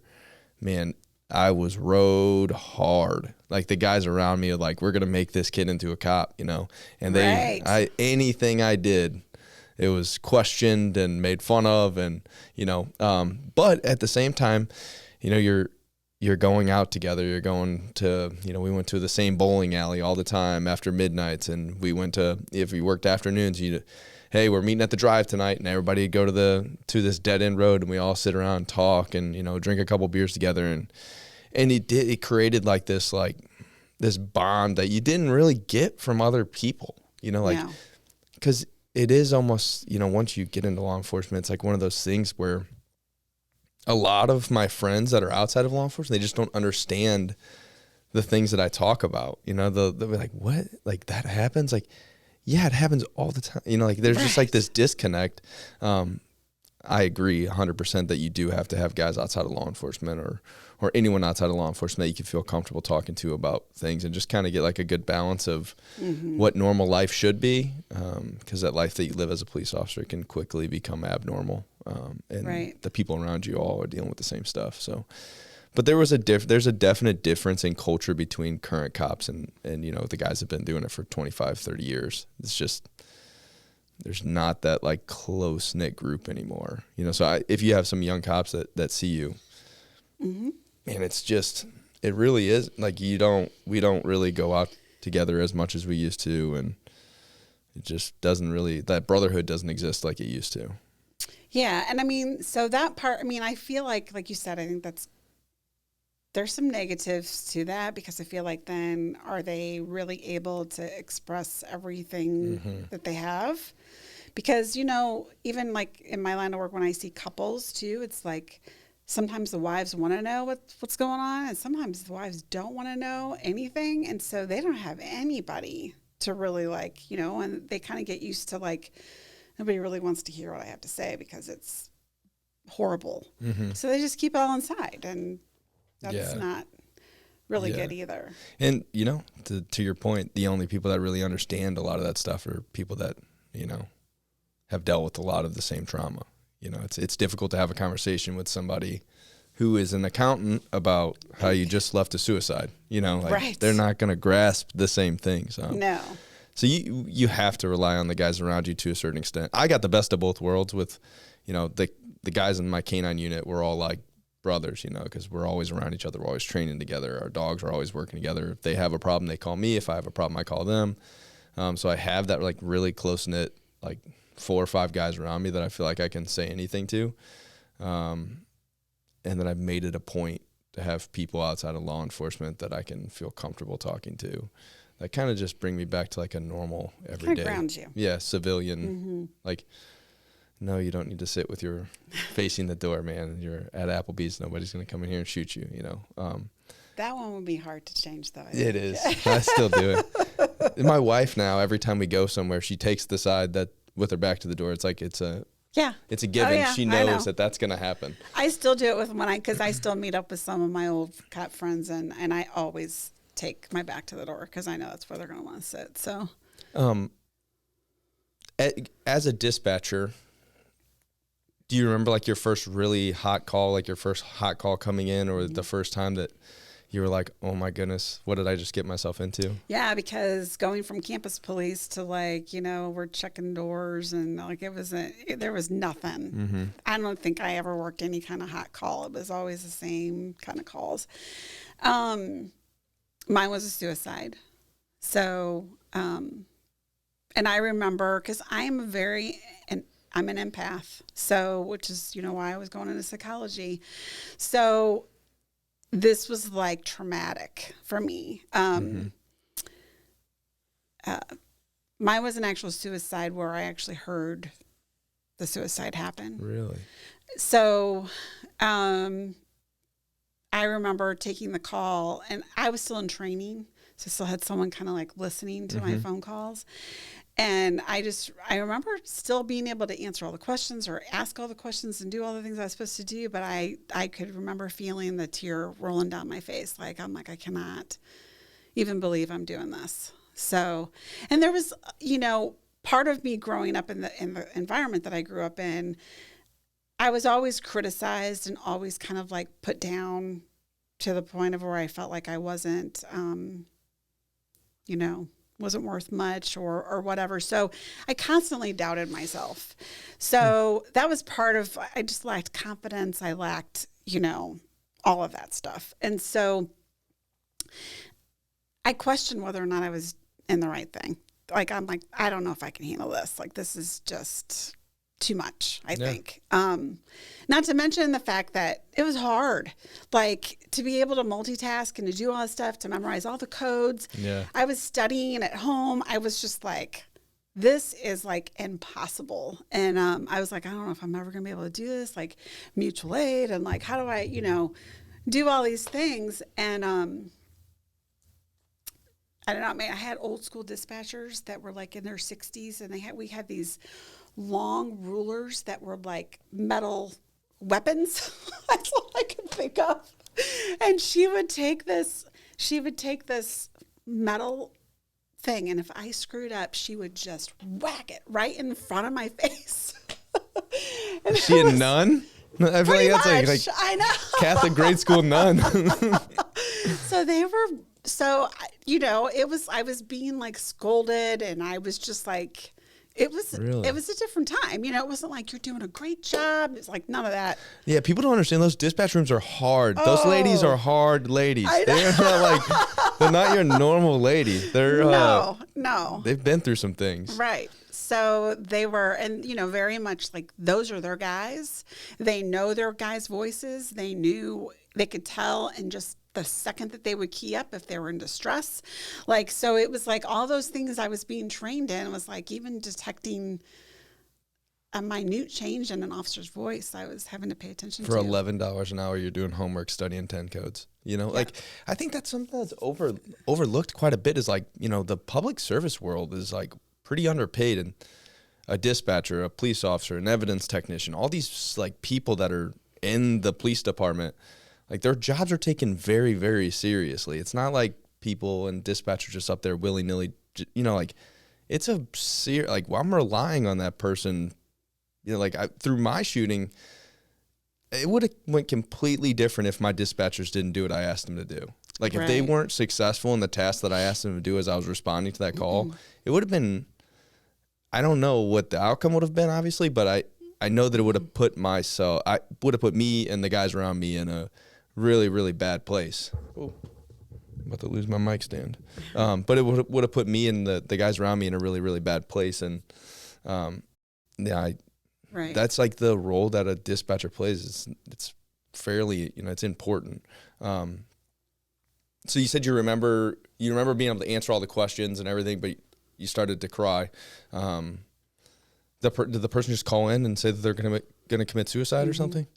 man, I was rode hard. Like the guys around me are like, we're going to make this kid into a cop, and anything I did, it was questioned and made fun of. And, but at the same time, you're going out together. You're going to, we went to the same bowling alley all the time after midnights. And we went to, if we worked afternoons, hey, we're meeting at the Drive tonight, and everybody would go to this dead end road, and we all sit around and talk and, drink a couple beers together. And it created like this bond that you didn't really get from other people, because it is almost, once you get into law enforcement, it's like one of those things where a lot of my friends that are outside of law enforcement, they just don't understand the things that I talk about. They'll be like, what? Like that happens? Like, yeah, it happens all the time. Like there's just like this disconnect. I agree 100% that you do have to have guys outside of law enforcement or anyone outside of law enforcement that you can feel comfortable talking to about things, and just kind of get like a good balance of what normal life should be. Because that life that you live as a police officer can quickly become abnormal. And the people around you all are dealing with the same stuff. So, but there's a definite difference in culture between current cops and the guys that have been doing it for 25, 30 years. It's just, there's not that like close knit group anymore. So if you have some young cops that see you, man, it's just, it really is like we don't really go out together as much as we used to. And it just doesn't really, that brotherhood doesn't exist like it used to. Yeah. And I mean, so that part, I feel like you said, I think there's some negatives to that, because I feel like then are they really able to express everything that they have? Because, even like in my line of work, when I see couples too, it's like sometimes the wives want to know what's going on, and sometimes the wives don't want to know anything. And so they don't have anybody to really and they kind of get used to like, nobody really wants to hear what I have to say because it's horrible. So they just keep it all inside, and that's not really good either. And, to your point, the only people that really understand a lot of that stuff are people that, have dealt with a lot of the same trauma. It's difficult to have a conversation with somebody who is an accountant about how you just left a suicide. They're not going to grasp the same things. No. So you have to rely on the guys around you to a certain extent. I got the best of both worlds with, the guys in my canine unit were all like brothers, because we're always around each other. We're always training together. Our dogs are always working together. If they have a problem, they call me. If I have a problem, I call them. So I have that like really close knit, like 4 or 5 guys around me that I feel like I can say anything to. And then I've made it a point to have people outside of law enforcement that I can feel comfortable talking to. That kind of just bring me back to like a normal everyday. Kind of grounds you. Yeah, civilian. Like no, you don't need to sit with your facing the door, man. You're at Applebee's. Nobody's going to come in here and shoot you, you know. That one would be hard to change, though. It is. I still do it. My wife now, every time we go somewhere, she takes the side that with her back to the door. It's like it's a given. Yeah, she knows that that's going to happen. I still do it with because I still meet up with some of my old cop friends, and I always take my back to the door because I know that's where they're going to want to sit. So, as a dispatcher, do you remember like your first really hot call, like your first hot call coming in, or the first time that you were like, oh my goodness, what did I just get myself into? Yeah, because going from campus police to like, we're checking doors and like there was nothing. Mm-hmm. I don't think I ever worked any kind of hot call. It was always the same kind of calls. Mine was a suicide. So, and I remember because I'm an empath. So, which is, why I was going into psychology. So, this was like traumatic for me. Mine was an actual suicide where I actually heard the suicide happen. Really? So I remember taking the call, and I was still in training. So I still had someone kind of like listening to my phone calls. And I remember still being able to answer all the questions or ask all the questions and do all the things I was supposed to do. But I could remember feeling the tear rolling down my face. Like, I'm like, I cannot even believe I'm doing this. So, and there was, part of me growing up in the environment that I grew up in, I was always criticized and always kind of like put down to the point of where I felt like I wasn't, wasn't worth much or whatever. So I constantly doubted myself. So that was part of, I just lacked confidence. I lacked, all of that stuff. And so I questioned whether or not I was in the right thing. Like, I'm like, I don't know if I can handle this. Like, this is just too much, I think. Not to mention the fact that it was hard, like to be able to multitask and to do all this stuff, to memorize all the codes. Yeah. I was studying at home. I was just like, this is like impossible. And I was like, I don't know if I'm ever going to be able to do this, like mutual aid. And like, how do I, do all these things? And I don't know, I had old school dispatchers that were like in their 60s, and we had these long rulers that were like metal weapons. That's all I could think of. And she would take this metal thing, and if I screwed up, she would just whack it right in front of my face. Is she a nun? I feel like that's like I know. Catholic grade school nun. So I was being like scolded, and I was just like, it was a different time. It wasn't like you're doing a great job. It's like none of that. Yeah, people don't understand those dispatch rooms are hard. Those ladies are hard ladies. They're not your normal lady. They're no. They've been through some things. Right. So they were, and very much like those are their guys. They know their guys' voices. They could tell in just the second that they would key up if they were in distress. Like, so it was like all those things I was being trained in was like even detecting a minute change in an officer's voice, I was having to pay attention For to. $11 an hour, you're doing homework studying 10 codes. Like I think that's something that's overlooked quite a bit is like, the public service world is like pretty underpaid, and a dispatcher, a police officer, an evidence technician, all these like people that are in the police department, like their jobs are taken very, very seriously. It's not like people and dispatchers just up there willy-nilly, like it's I'm relying on that person. Through my shooting, it would have went completely different if my dispatchers didn't do what I asked them to do. Like if they weren't successful in the task that I asked them to do as I was responding to that call, it would have been, I don't know what the outcome would have been, obviously, but I know that it would have put me and the guys around me in a really, really bad place. Oh, I'm about to lose my mic stand. But it would have put me and the guys around me in a really, really bad place. And that's like the role that a dispatcher plays. It's fairly, it's important. So you said you remember being able to answer all the questions and everything, but you started to cry. Did the person just call in and say that they're going to commit suicide or something?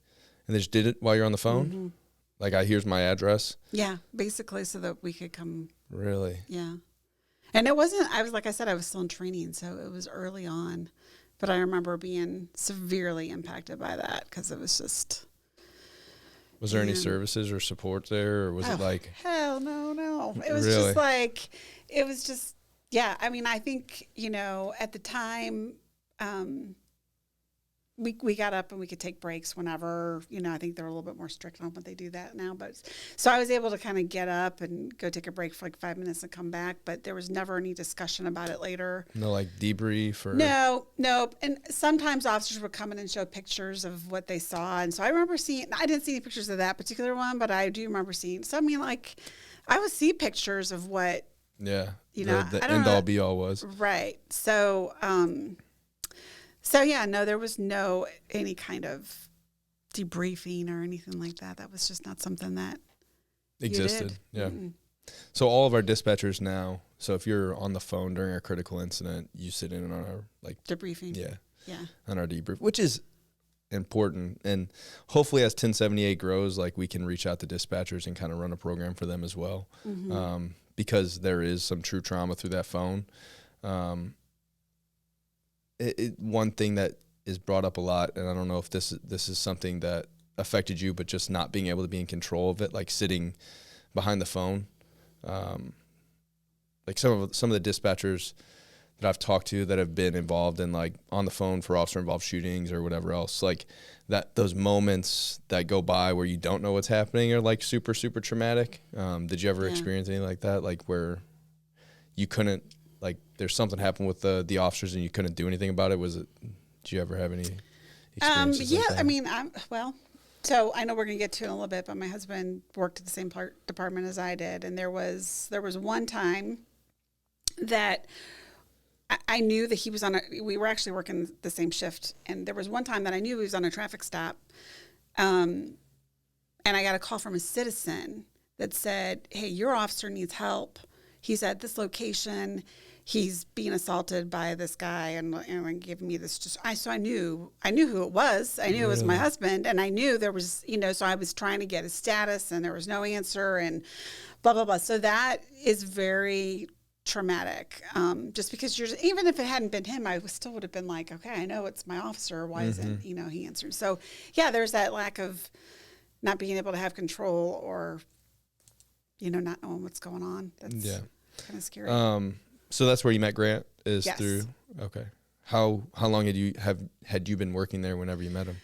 And they just did it while you're on the phone? Like, here's my address? Yeah, basically so that we could come. Really? Yeah. And it wasn't, like I said, I was still in training, so it was early on. But I remember being severely impacted by that because it was just. Was there any services or support there, or was it like? Hell no. It was really? just like, yeah. I mean, I think, at the time, we got up and we could take breaks whenever, I think they're a little bit more strict on what they do that now. But so I was able to kind of get up and go take a break for like 5 minutes and come back. But there was never any discussion about it later. No, like debrief or. No. And sometimes officers would come in and show pictures of what they saw. And so I remember I didn't see any pictures of that particular one, but I do remember seeing. So I mean, like, I would see pictures of what. Yeah. The end all be all was. Right. So, no, there was any kind of debriefing or anything like that. That was just not something that existed. Yeah. So all of our dispatchers now, so if you're on the phone during a critical incident, you sit in on our debriefing. Yeah. On our debrief, which is important. And hopefully as 1078 grows, like we can reach out to dispatchers and kind of run a program for them as well. Because there is some true trauma through that phone. One thing that is brought up a lot, and I don't know if this is something that affected you, but just not being able to be in control of it, like sitting behind the phone. Like some of the dispatchers that I've talked to that have been involved in like on the phone for officer involved shootings or whatever else, like those moments that go by where you don't know what's happening are like super, super traumatic. Did you ever experience anything like that? Like where you couldn't, like there's something happened with the officers and you couldn't do anything about it? Did you ever have any experiences like that? I mean, so I know we're going to get to it in a little bit, but my husband worked at the same department as I did. And there was one time that I knew that he was we were actually working the same shift. And there was one time that I knew he was on a traffic stop. And I got a call from a citizen that said, hey, your officer needs help. He's at this location. He's being assaulted by this guy and giving me this. So I knew who it was. I knew it was my husband, and I knew there was, so I was trying to get his status, and there was no answer, and blah blah blah. So that is very traumatic. Just because even if it hadn't been him, I still would have been like, okay, I know it's my officer. Why isn't he answered? So yeah, there's that lack of not being able to have control or not knowing what's going on. That's kind of scary. So that's where you met Grant yes. through. Okay. How long had you been working there whenever you met him?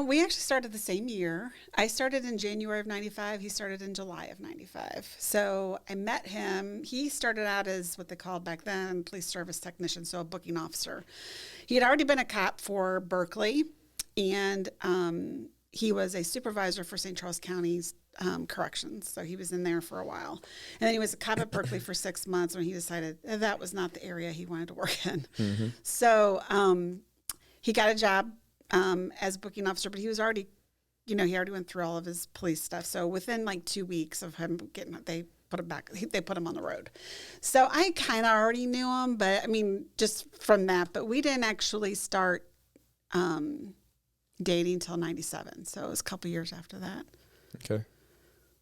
We actually started the same year. I started in January of 95. He started in July of 95. So I met him. He started out as what they called back then police service technician, so a booking officer. He had already been a cop for Berkeley, and he was a supervisor for St. Charles County's corrections. So he was in there for a while. And then he was a cop at Berkeley for 6 months when he decided that was not the area he wanted to work in. So he got a job as booking officer, but he was already, he already went through all of his police stuff. So within like 2 weeks of him they put him on the road. So I kind of already knew him, but I mean, just from that, but we didn't actually start dating till 97. So it was a couple years after that. Okay.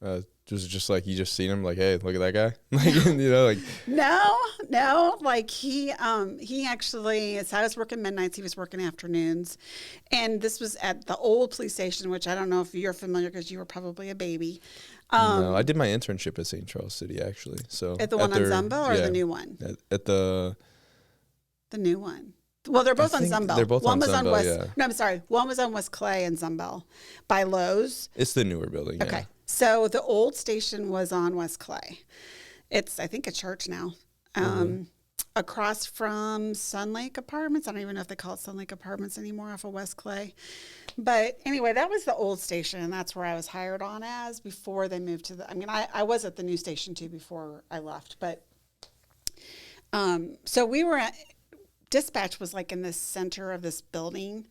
Was it just like you just seen him like, hey, look at that guy? Like, No. Like he actually, so I was working midnights, he was working afternoons. And this was at the old police station, which I don't know if you're familiar because you were probably a baby. No, I did my internship at St. Charles City actually. So at the one on Zumbel or the new one? At the new one. Well, they're both on Zumbel. They're both one on was Zumbel, on West. yeah. No, I'm sorry. One was on West Clay and Zumbel by Lowe's. It's the newer building. Okay. Yeah. So the old station was on West Clay. It's, I think, a church now. Across from Sun Lake Apartments. I don't even know if they call it Sun Lake Apartments anymore off of West Clay. But anyway, that was the old station, and that's where I was hired on as before they moved to I was at the new station too before I left. But so we were at, dispatch was like in the center of this building.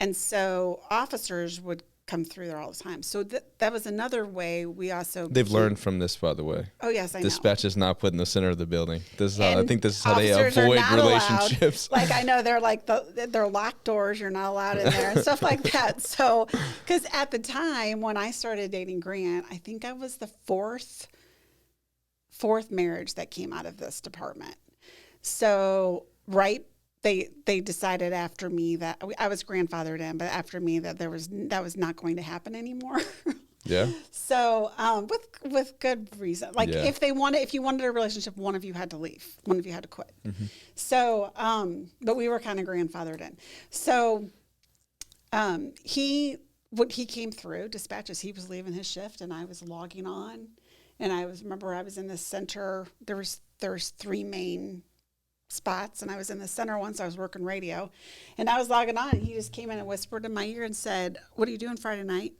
And so officers would come through there all the time. So that was another way we also They've learned from this, by the way. Oh yes, I know. Dispatch is not put in the center of the building. This is how, I think this is how they officers are avoid not relationships. allowed. Like I know they're like they're locked doors. You're not allowed in there and stuff like that. So, because at the time when I started dating Grant, I think I was the fourth marriage that came out of this department. So they decided after me that I was grandfathered in, but after me that that was not going to happen anymore. Yeah. So with good reason. Like if you wanted a relationship, one of you had to leave. One of you had to quit. Mm-hmm. So but we were kind of grandfathered in. So he came through dispatches. He was leaving his shift and I was logging on. And I was in the center. There's 3 main spots, and I was in the center once. I was working radio, and I was logging on, and he just came in and whispered in my ear and said, "What are you doing Friday night?"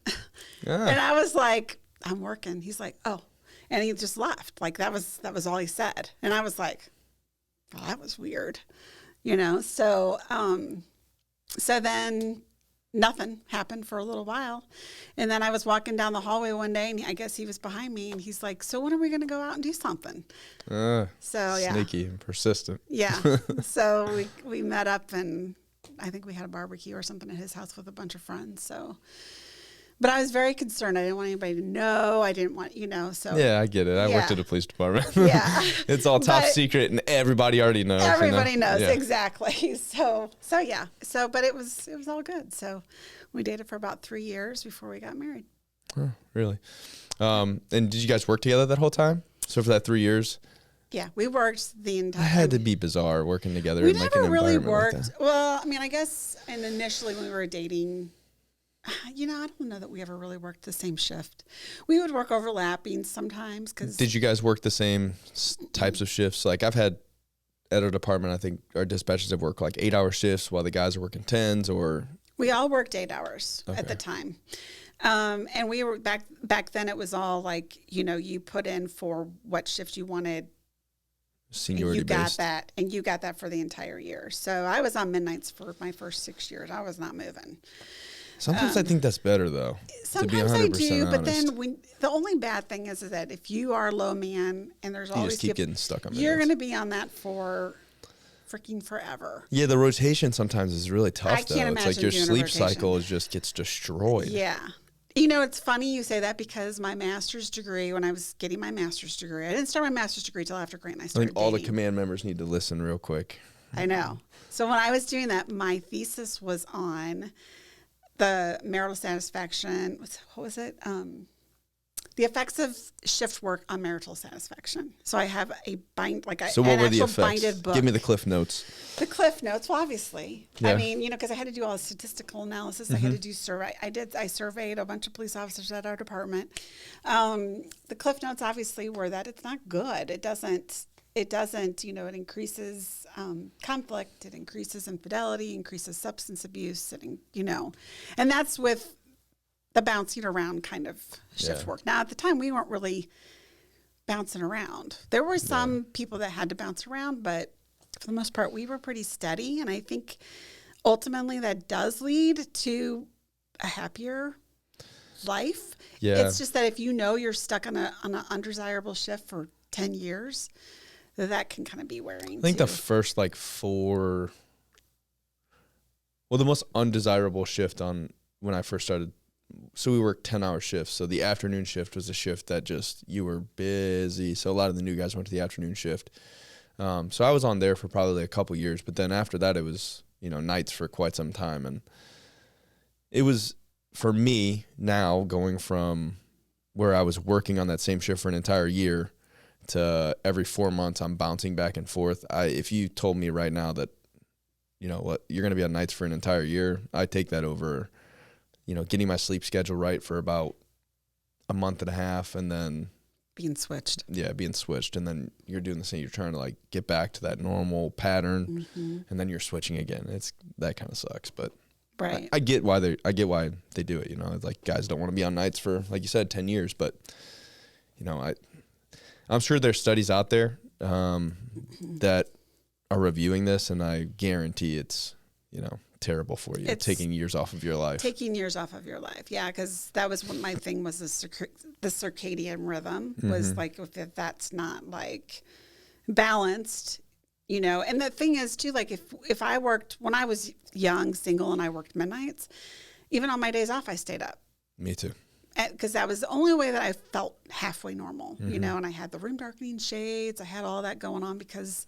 And I was like, "I'm working." He's like, "Oh," and he just left. Like that was all he said, and I was like, "Well, that was weird," So then nothing happened for a little while. And then I was walking down the hallway one day, and I guess he was behind me, and he's like, "So when are we going to go out and do something?" So yeah. Sneaky and persistent. Yeah. So we met up, and I think we had a barbecue or something at his house with a bunch of friends. So, but I was very concerned. I didn't want anybody to know. I didn't want, so. Yeah, I get it. I worked at a police department. Yeah. It's all top secret, and everybody already knows. Everybody knows, exactly. So yeah. So, but it was all good. So we dated for about 3 years before we got married. Oh, really? And did you guys work together that whole time? So for that 3 years? Yeah, we worked the entire. It had to be bizarre working together. We in never like an really environment worked. Like Well, I mean, I guess, and initially when we were dating, I don't know that we ever really worked the same shift. We would work overlapping sometimes. Did you guys work the same types of shifts? Like I've had at our department, I think our dispatchers have worked like 8-hour shifts while the guys are working 10s, or. We all worked 8 hours at the time. And we were back then it was all like, you put in for what shift you wanted. Seniority you got based. that, and you got that for the entire year. So I was on midnights for my first 6 years. I was not moving. Sometimes I think that's better though. Sometimes to be 100% I do, but honest. then the only bad thing is that if you are low man and there's You always just keep getting stuck on you're going to be on that for freaking forever. Yeah, the rotation sometimes is really tough. I can't It's like your imagine doing a sleep rotation. cycle just gets destroyed. Yeah. It's funny you say that because my master's degree, when I was getting my master's degree, I didn't start my master's degree till after Grant and I I started think all the dating. command members need to listen real quick. I know. So when I was doing that, my thesis was on the marital satisfaction. What was it? The effects of shift work on marital satisfaction. So I have a So what were the actual effects? binded book. Give me the cliff notes. The cliff notes, well, obviously. Yeah. I mean, because I had to do all the statistical analysis. I had to do survey. I surveyed a bunch of police officers at our department. The cliff notes obviously were that it's not good. It doesn't, it increases conflict, it increases infidelity, increases substance abuse, and that's with the bouncing around kind of shift work. Now, at the time, we weren't really bouncing around. There were some people that had to bounce around, but for the most part, we were pretty steady. And I think ultimately that does lead to a happier life. Yeah. It's just that if you're stuck on an undesirable shift for 10 years, that can kind of be wearing. I think the first the most undesirable shift on when I first started. So we worked 10-hour shifts. So the afternoon shift was a shift that just, you were busy. So a lot of the new guys went to the afternoon shift. So I was on there for probably a couple years, but then after that it was, nights for quite some time. And it was, for me now, going from where I was working on that same shift for an entire year to every 4 months I'm bouncing back and forth. If you told me right now that, you're going to be on nights for an entire year, I take that over getting my sleep schedule right for about a month and a half, and then being switched. Yeah, being switched, and then you're doing the same. You're trying to get back to that normal pattern, and then you're switching again. That kind of sucks, but right. I get why they do it. It's like guys don't want to be on nights for, like you said, 10 years, but I'm sure there's studies out there that are reviewing this, and I guarantee it's terrible for you, taking years off of your life. Taking years off of your life, yeah, because that was what my thing was. The circadian rhythm was like, if that's not like balanced, you know. And the thing is too, like if I worked when I was young, single, and I worked midnights, even on my days off, I stayed up. Me too. Because that was the only way that I felt halfway normal, you know. And I had the room darkening shades, I had all that going on, because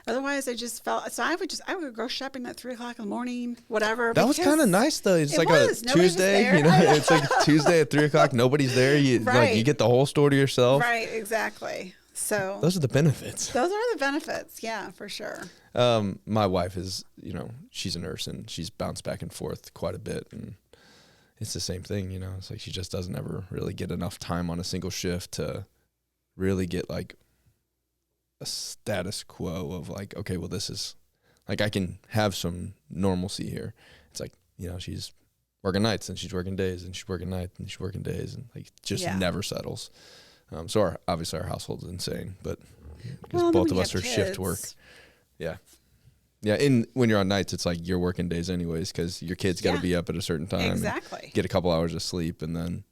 otherwise I just felt, so I would go shopping at 3:00 in the morning, whatever. That was kind of nice though. It's like a Tuesday, you know, it's like Tuesday at 3:00, nobody's there. You like, you get the whole store to yourself. Right, exactly. So those are the benefits. Those are the benefits. Yeah, for sure. My wife is, you know, she's a nurse and she's bounced back and forth quite a bit, and it's the same thing, you know. It's like she just doesn't ever really get enough time on a single shift to really get like a status quo of like, okay, well, this is like, I can have some normalcy here. It's like, you know, she's working nights and she's working days and she's working nights and she's working days, and like just never settles. So obviously our household's insane, but because both of us are shift work. Yeah. Yeah, and when you're on nights, it's like you're working days anyways, because your kids got to be up at a certain time. Exactly. Get a couple hours of sleep, and then,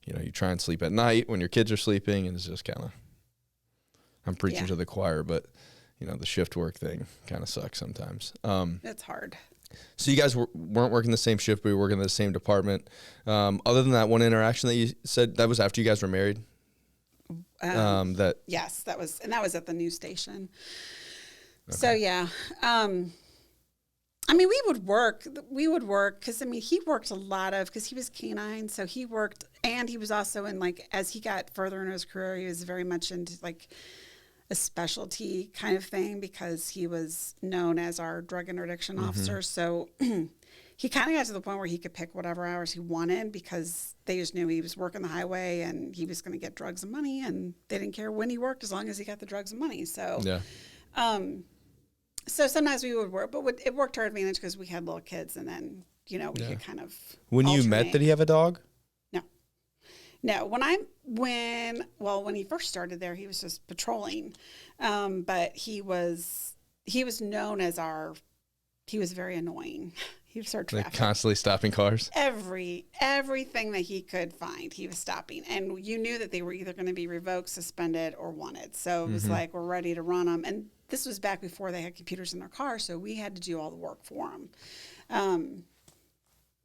you know, you try and sleep at night when your kids are sleeping, and it's just kind of, I'm preaching to the choir, but, you know, the shift work thing kind of sucks sometimes. It's hard. So you guys weren't working the same shift, but you were working in the same department. Other than that one interaction that you said, that was after you guys were married? Yes, that was at the news station. Okay. So yeah, I mean, we would work because, I mean, he worked a lot because he was canine, so he worked, and he was also in, like, as he got further in his career, he was very much into like a specialty kind of thing, because he was known as our drug interdiction officer. So he kind of got to the point where he could pick whatever hours he wanted, because they just knew he was working the highway and he was going to get drugs and money, and they didn't care when he worked as long as he got the drugs and money. So so sometimes we would work, but it worked to our advantage because we had little kids, and then, you know, we could kind of When alternate. you met, did he have a dog? No. When he first started there, he was just patrolling, but he was known as he was very annoying. He was our traffic. Like constantly stopping cars? Everything that he could find, he was stopping. And you knew that they were either going to be revoked, suspended, or wanted. So it was like, we're ready to run them. And this was back before they had computers in their car, so we had to do all the work for them.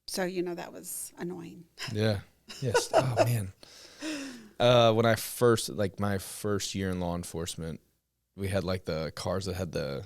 So, you know, that was annoying. Yeah. Yes. Oh, man. When I my first year in law enforcement, we had like the cars that had the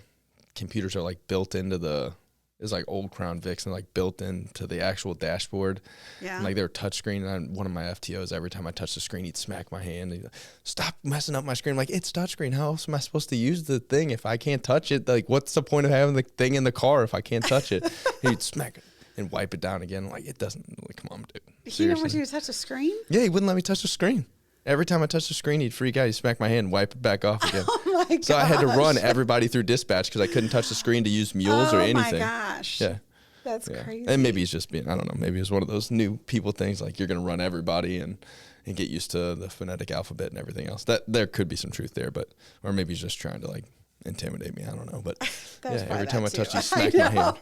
computers are like built into it was like old Crown Vics and like built into the actual dashboard. Yeah. And like they were touchscreen, and one of my FTOs, every time I touched the screen, he'd smack my hand. He'd, stop messing up my screen. I'm like, it's touchscreen. How else am I supposed to use the thing if I can't touch it? Like, what's the point of having the thing in the car if I can't touch it? He'd smack it and wipe it down again. I'm like, it doesn't. Like, come on, dude. He didn't want you to touch the screen? Yeah, he wouldn't let me touch the screen. Every time I touched the screen, he'd freak out. He'd smack my hand and wipe it back off again. Oh, my gosh. So I had to run everybody through dispatch because I couldn't touch the screen to use mules or anything. Oh, my gosh. Yeah. That's crazy. And maybe he's just being, I don't know, maybe it's one of those new people things, like you're going to run everybody and get used to the phonetic alphabet and everything else. That there could be some truth there, but, or maybe he's just trying to like intimidate me. I don't know. But yeah, every time I touch you, smack my hand.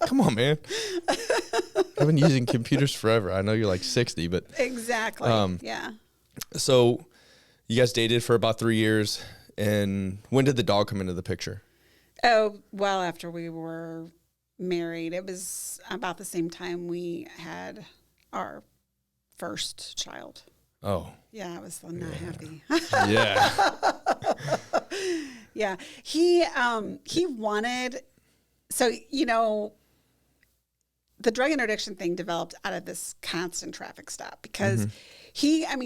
Come on, man. I've been using computers forever. I know you're like 60, but. Exactly. Yeah. So you guys dated for about 3 years. And when did the dog come into the picture? Oh, well, after we were married. It was about the same time we had our first child. Oh. Yeah, I was not happy. Yeah. Yeah. He wanted, so, you know, the drug interdiction thing developed out of this constant traffic stop because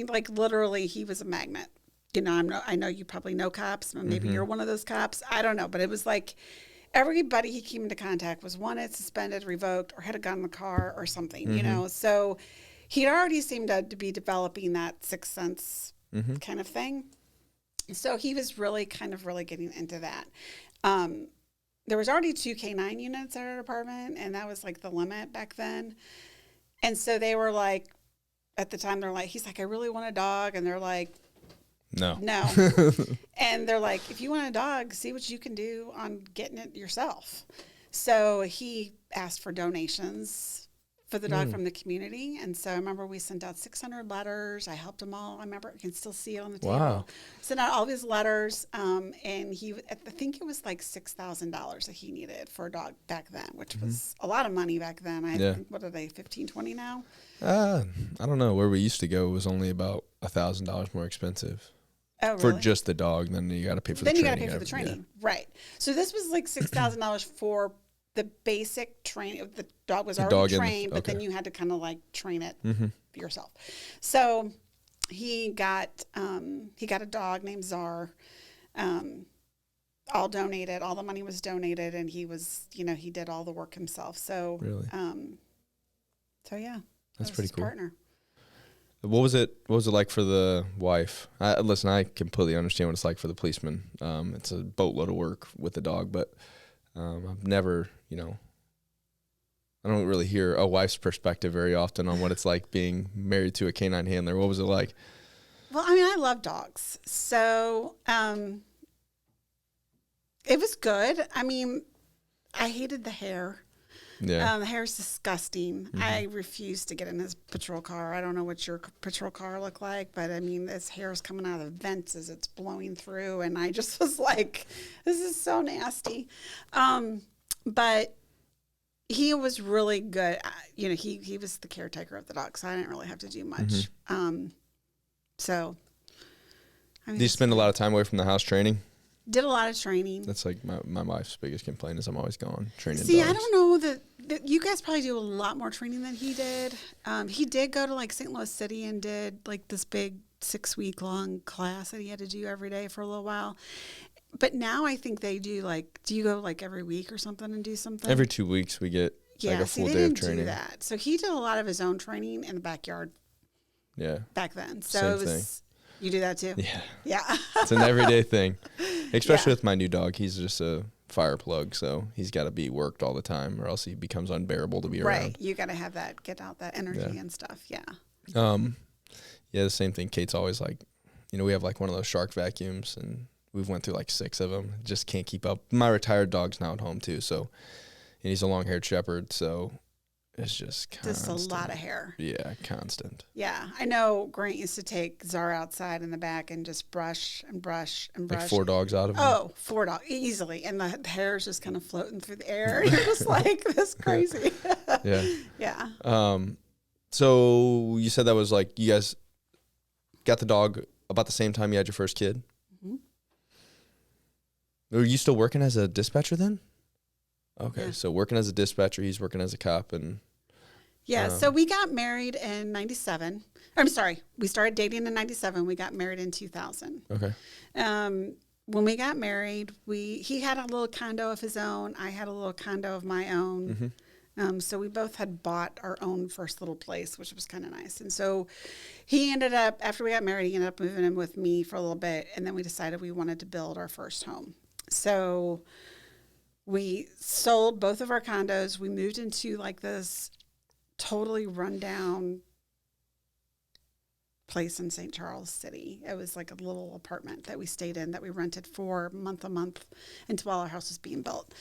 like literally he was a magnet. You know, I know you probably know cops. Maybe you're one of those cops. I don't know. But it was like everybody he came into contact was wanted, suspended, revoked, or had a gun in the car or something, you know. So he'd already seemed to be developing that sixth sense kind of thing. So he was really getting into that. There was already 2 K9 units at our department, and that was like the limit back then. And so they were like, at the time, they're like, he's like, I really want a dog. And they're like, No. And they're like, if you want a dog, see what you can do on getting it yourself. So he asked for donations for the dog from the community. And so I remember we sent out 600 letters. I helped him all. I remember I can still see it on the table. Wow. Sent out all these letters. And I think it was like $6,000 that he needed for a dog back then, which was a lot of money back then. I think, what are they, 15, 20 now? I don't know. Where we used to go was only about $1,000 more expensive. Oh, really? For just the dog. Then you got to pay for the training. Then you got to pay for the training. Right. So this was like $6,000 for the basic training. The dog was already trained, but then you had to kind of like train it yourself. So he got a dog named Czar, all donated. All the money was donated, and he was, he did all the work himself. So really, so yeah, that's pretty cool. Partner. What was it like for the wife? Listen, I completely understand what it's like for the policeman. It's a boatload of work with the dog, but I've never, I don't really hear a wife's perspective very often on what it's like being married to a canine handler. What was it like? Well, I mean, I love dogs. So it was good. I mean, I hated the hair. Yeah. The hair is disgusting. I refuse to get in his patrol car. I don't know what your patrol car looked like, but I mean, this hair is coming out of the vents as it's blowing through. And I just was like, this is so nasty. But he was really good. He was the caretaker of the dog, so I didn't really have to do much. So. I mean, do you spend a lot of time away from the house training? Did a lot of training. That's like my wife's biggest complaint is I'm always gone training See, dogs. I don't know that you guys probably do a lot more training than he did. He did go to like St. Louis City and did like this big 6-week long class that he had to do every day for a little while. But now I think they do do you go like every week or something and do something? Every 2 weeks we get like a full day of training. Do that. So he did a lot of his own training in the backyard. Yeah. Back then. So Same it was thing. You do that too? Yeah. Yeah. It's an everyday thing. Especially with my new dog. He's just a fire plug, so he's got to be worked all the time or else he becomes unbearable to be around. Right. You got to have that, get out that energy and stuff. Yeah. Yeah, the same thing. Kate's always like, we have like one of those shark vacuums and we've went through like 6 of them. Just can't keep up. My retired dog's now at home too, so, and he's a long-haired shepherd, so it's just constant. Just a lot of hair. Yeah, constant. Yeah. I know Grant used to take Czar outside in the back and just brush and brush and brush. Like 4 dogs out of him? Oh, 4 dogs, easily. And the hair is just kind of floating through the air. You're just like, this crazy. Yeah. Yeah. So you said that was like, you guys got the dog about the same time you had your first kid? Mm-hmm. Were you still working as a dispatcher then? Okay, so working as a dispatcher, he's working as a cop, and so we got married in 97. I'm sorry, we started dating in 97. We got married in 2000. Okay. When we got married, he had a little condo of his own. I had a little condo of my own. So we both had bought our own first little place, which was kind of nice. And so he ended up, after we got married, he ended up moving in with me for a little bit, and then we decided we wanted to build our first home. So we sold both of our condos. We moved into like this totally rundown place in St. Charles City. It was like a little apartment that we stayed in that we rented for a month until our house was being built.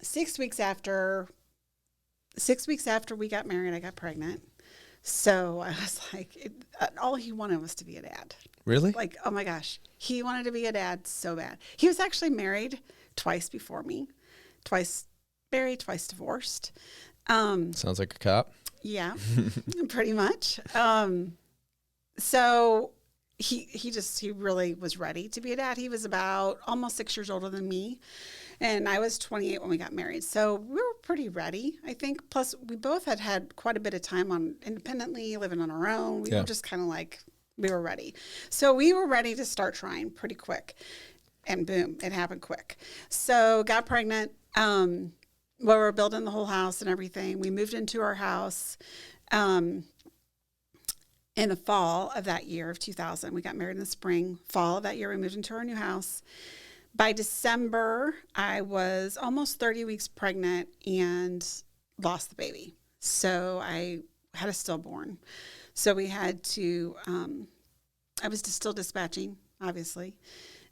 6 weeks after we got married, I got pregnant. So I was like, all he wanted was to be a dad. Really? Like, oh my gosh. He wanted to be a dad so bad. He was actually married twice before me. Twice married, twice divorced. Sounds like a cop. Yeah, pretty much. So he really was ready to be a dad. He was about almost 6 years older than me. And I was 28 when we got married. So we were pretty ready, I think. Plus, we both had quite a bit of time on independently, living on our own. We were just kind of like, we were ready. So we were ready to start trying pretty quick. And boom, it happened quick. So got pregnant. We were building the whole house and everything. We moved into our house in the fall of that year of 2000. We got married in the spring. Fall of that year, we moved into our new house. By December, I was almost 30 weeks pregnant and lost the baby. So I had a stillborn. So we had to, I was still dispatching, obviously.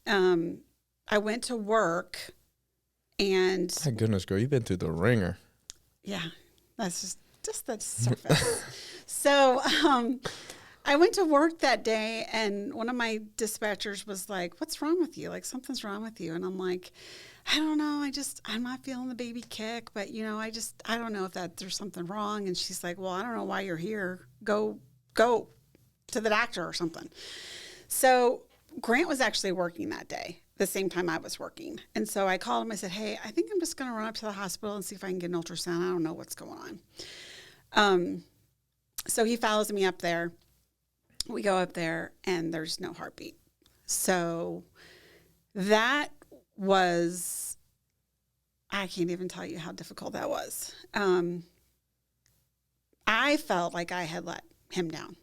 I went to work And my goodness, girl, you've been through the ringer. yeah, that's just the surface. So I went to work that day, and one of my dispatchers was like, "What's wrong with you? Like, something's wrong with you." And I'm like, "I don't know. I'm not feeling the baby kick, but I don't know if there's something wrong." And she's like, "Well, I don't know why you're here. Go to the doctor or something." So Grant was actually working that day, the same time I was working. And so I called him. I said, "Hey, I think I'm just going to run up to the hospital and see if I can get an ultrasound. I don't know what's going on." So he follows me up there. We go up there, and there's no heartbeat. So that was, I can't even tell you how difficult that was. I felt like I had let him down.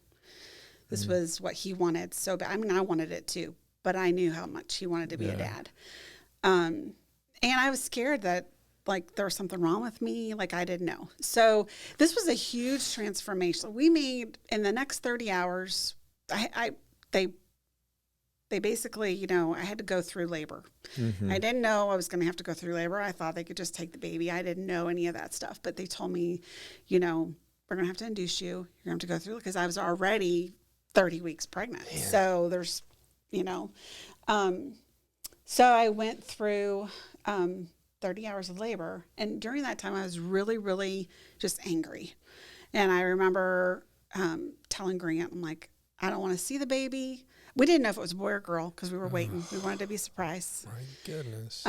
This was what he wanted so bad. I mean, I wanted it too, but I knew how much he wanted to be a dad. And I was scared that like there was something wrong with me. Like I didn't know. So this was a huge transformation. We made in the next 30 hours, they basically, I had to go through labor. Mm-hmm. I didn't know I was going to have to go through labor. I thought they could just take the baby. I didn't know any of that stuff, but they told me, we're going to have to induce you. You're going to have to go through, because I was already 30 weeks pregnant. Man. So there's, so I went through 30 hours of labor. And during that time, I was really, really just angry. And I remember telling Grant, I'm like, I don't want to see the baby. We didn't know if it was a boy or girl because we were waiting. We wanted to be surprised. My goodness.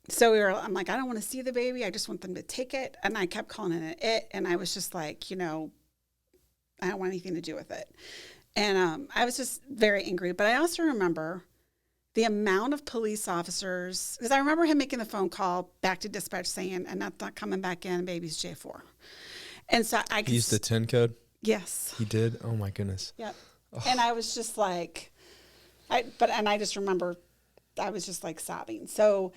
So I'm like, I don't want to see the baby. I just want them to take it. And I kept calling it. And I was just like, I don't want anything to do with it. And I was just very angry. But I also remember the amount of police officers, because I remember him making the phone call back to dispatch saying, "Annette's not coming back in, baby's J4. And so He used the 10 code? Yes. He did? Oh my goodness. Yep. Oh. And I was just like, I just remember I was just like sobbing. So,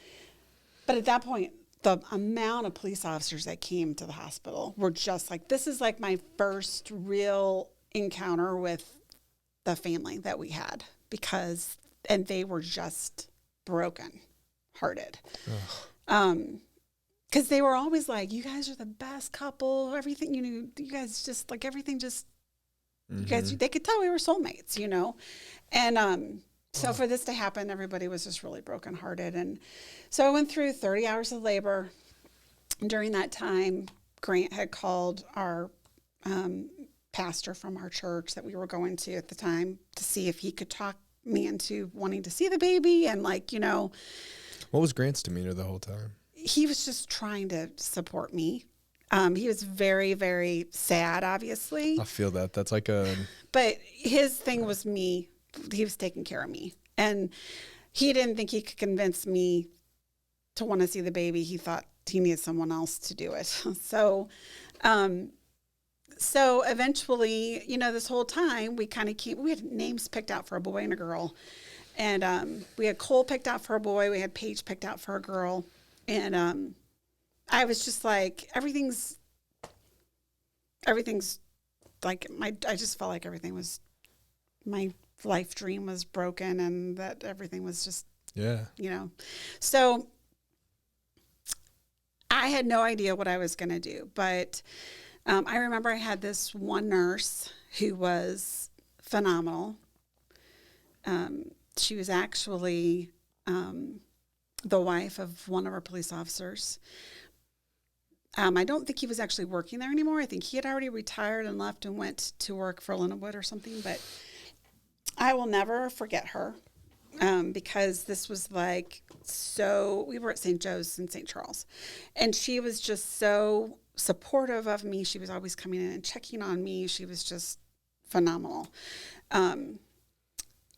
but at that point, the amount of police officers that came to the hospital were just like, this is like my first real encounter with the family that we had, and they were just broken hearted. Because they were always like, you guys are the best couple, everything, you guys just like everything just, you guys, they could tell we were soulmates, And so for this to happen, everybody was just really brokenhearted. And so I went through 30 hours of labor. During that time, Grant had called our pastor from our church that we were going to at the time to see if he could talk me into wanting to see the baby. And like, What was Grant's demeanor the whole time? He was just trying to support me. He was very, very sad, obviously. I feel that. That's like But his thing was me. He was taking care of me. And he didn't think he could convince me to want to see the baby. He thought he needed someone else to do it. So eventually, this whole time we had names picked out for a boy and a girl. And we had Cole picked out for a boy. We had Paige picked out for a girl. And I was just like, everything's like I just felt like everything was, my life dream was broken and that everything was just, So I had no idea what I was going to do. But I remember I had this one nurse who was phenomenal. She was actually the wife of one of our police officers. I don't think he was actually working there anymore. I think he had already retired and left and went to work for Lindenwood or something. But I will never forget her because this was like, we were at St. Joe's in St. Charles. And she was just so supportive of me. She was always coming in and checking on me. She was just phenomenal.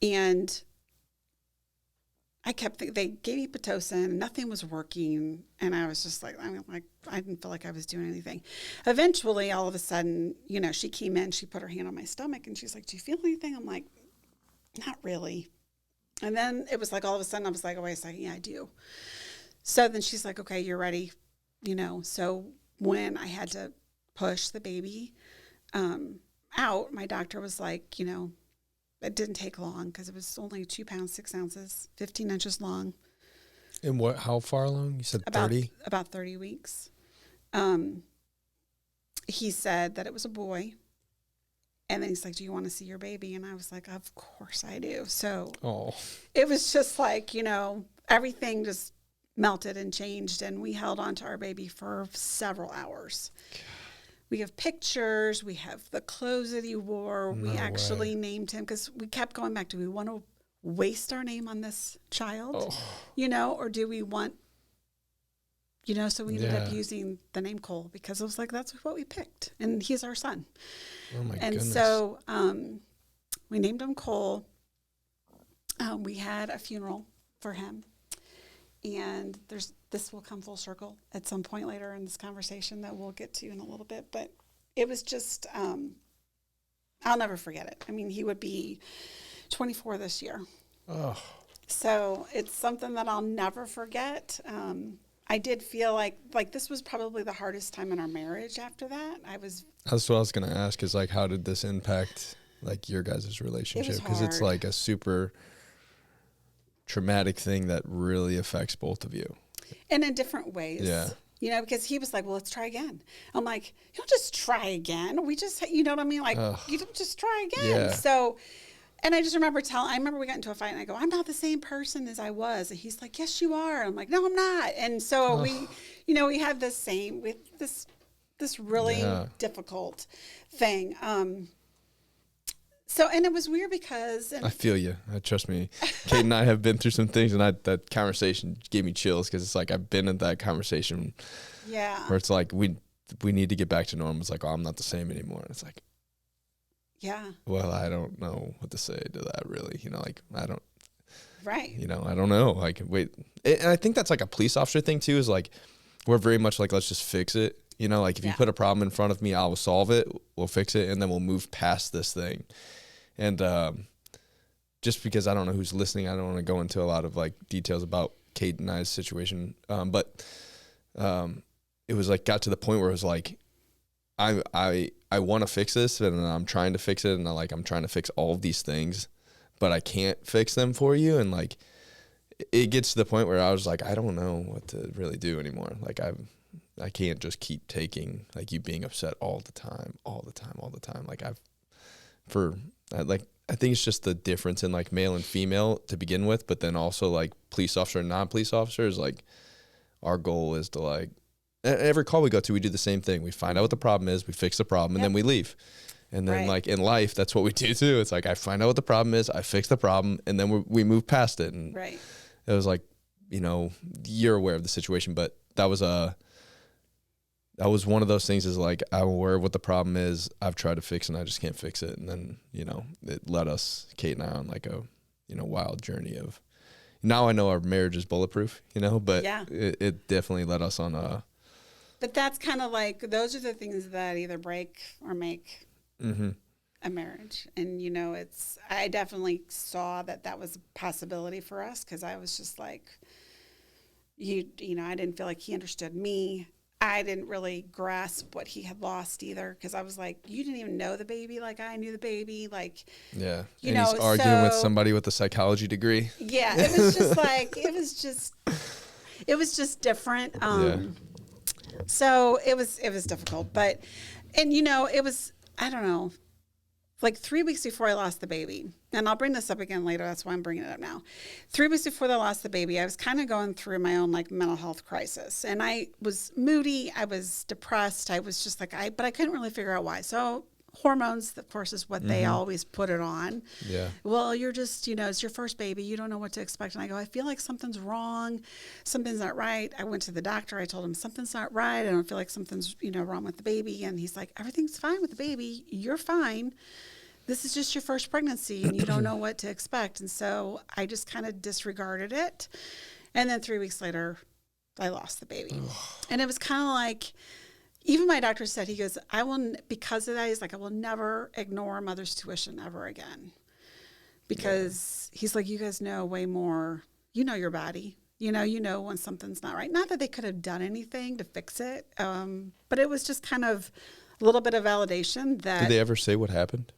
And I kept thinking, they gave me Pitocin, nothing was working. And I was just like, I didn't feel like I was doing anything. Eventually, all of a sudden, she came in, she put her hand on my stomach and she's like, "Do you feel anything?" I'm like, "Not really." And then it was like, all of a sudden I was like, "Oh, wait a second. Yeah, I do." So then she's like, "Okay, you're ready." So when I had to push the baby out, my doctor was like, it didn't take long because it was only 2 pounds, 6 ounces, 15 inches long. And how far along? You said 30? About 30 weeks. He said that it was a boy. And then he's like, do you want to see your baby? And I was like, of course I do. So it was just like, everything just melted and changed. And we held on to our baby for several hours. We have pictures. We have the clothes that he wore. We actually named him because we kept going back. Do we want to waste our name on this child? Or do we want, so we ended up using the name Cole because it was like, that's what we picked. And he's our son. Oh my and goodness. So we named him Cole. We had a funeral for him. And this will come full circle at some point later in this conversation that we'll get to in a little bit. But it was just, I'll never forget it. I mean, he would be 24 this year. Oh. So it's something that I'll never forget. I did feel like this was probably the hardest time in our marriage after that. That's what I was going to ask is like, how did this impact like your guys' relationship? Because it's like a super traumatic thing that really affects both of you. And in different ways. Yeah. Because he was like, well, let's try again. I'm like, you don't just try again. We just, you know what I mean? Like, you don't just try again. Yeah. So, and I just remember I remember we got into a fight and I go, I'm not the same person as I was. And he's like, yes, you are. I'm like, no, I'm not. And so we had this really difficult thing. So, and it was weird because... I feel you. Trust me. Kate and I have been through some things, and that conversation gave me chills because it's like I've been in that conversation where it's like we need to get back to normal. It's like, I'm not the same anymore. And it's like, well, I don't know what to say to that really. I don't... Right. I don't know. Like, wait. And I think that's like a police officer thing too, is like we're very much like, let's just fix it. Like if you put a problem in front of me, I will solve it. We'll fix it, and then we'll move past this thing. And just because I don't know who's listening, I don't want to go into a lot of like details about Kate and I's situation. But it was like got to the point where it was like, I want to fix this, and I'm trying to fix it, and I'm trying to fix all of these things, but I can't fix them for you. And like it gets to the point where I was like, I don't know what to really do anymore. Like I can't just keep taking like you being upset all the time. Like I think it's just the difference in like male and female to begin with, but then also like police officer and non-police officers, like our goal is to like, every call we go to, we do the same thing. We find out what the problem is, we fix the problem, and then we leave. And then like in life, that's what we do too. It's like, I find out what the problem is, I fix the problem, and then we move past it. And it was like, you're aware of the situation, but that was one of those things is like, I'm aware of what the problem is. I've tried to fix it and I just can't fix it. And then, it led us, Kate and I, on like a, wild journey of, now I know our marriage is bulletproof, but it definitely led us on a. But that's kind of like, those are the things that either break or make a marriage. And, I definitely saw that was a possibility for us. Cause I was just like, I didn't feel like he understood me. I didn't really grasp what he had lost either, because I was like, you didn't even know the baby like I knew the baby. Like, and he's arguing with somebody with a psychology degree. Yeah, it was just like, it was just different. So it was difficult, but, and it was, I don't know, like 3 weeks before I lost the baby, and I'll bring this up again later. That's why I'm bringing it up now. 3 weeks before I lost the baby, I was kind of going through my own like mental health crisis, and I was moody. I was depressed. I was just like, but I couldn't really figure out why. So hormones, of course, is what they always put it on. Yeah. Well, you're just, it's your first baby. You don't know what to expect. And I go, I feel like something's wrong. Something's not right. I went to the doctor. I told him something's not right. I don't feel like something's, wrong with the baby. And he's like, everything's fine with the baby. You're fine. This is just your first pregnancy and you don't know what to expect. And so I just kind of disregarded it. And then 3 weeks later, I lost the baby. And it was kind of like, even my doctor said, he goes, because of that, he's like, I will never ignore a mother's tuition ever again. Because he's like, you guys know way more. You know your body. You know when something's not right. Not that they could have done anything to fix it. But it was just kind of a little bit of validation that. Did they ever say what happened?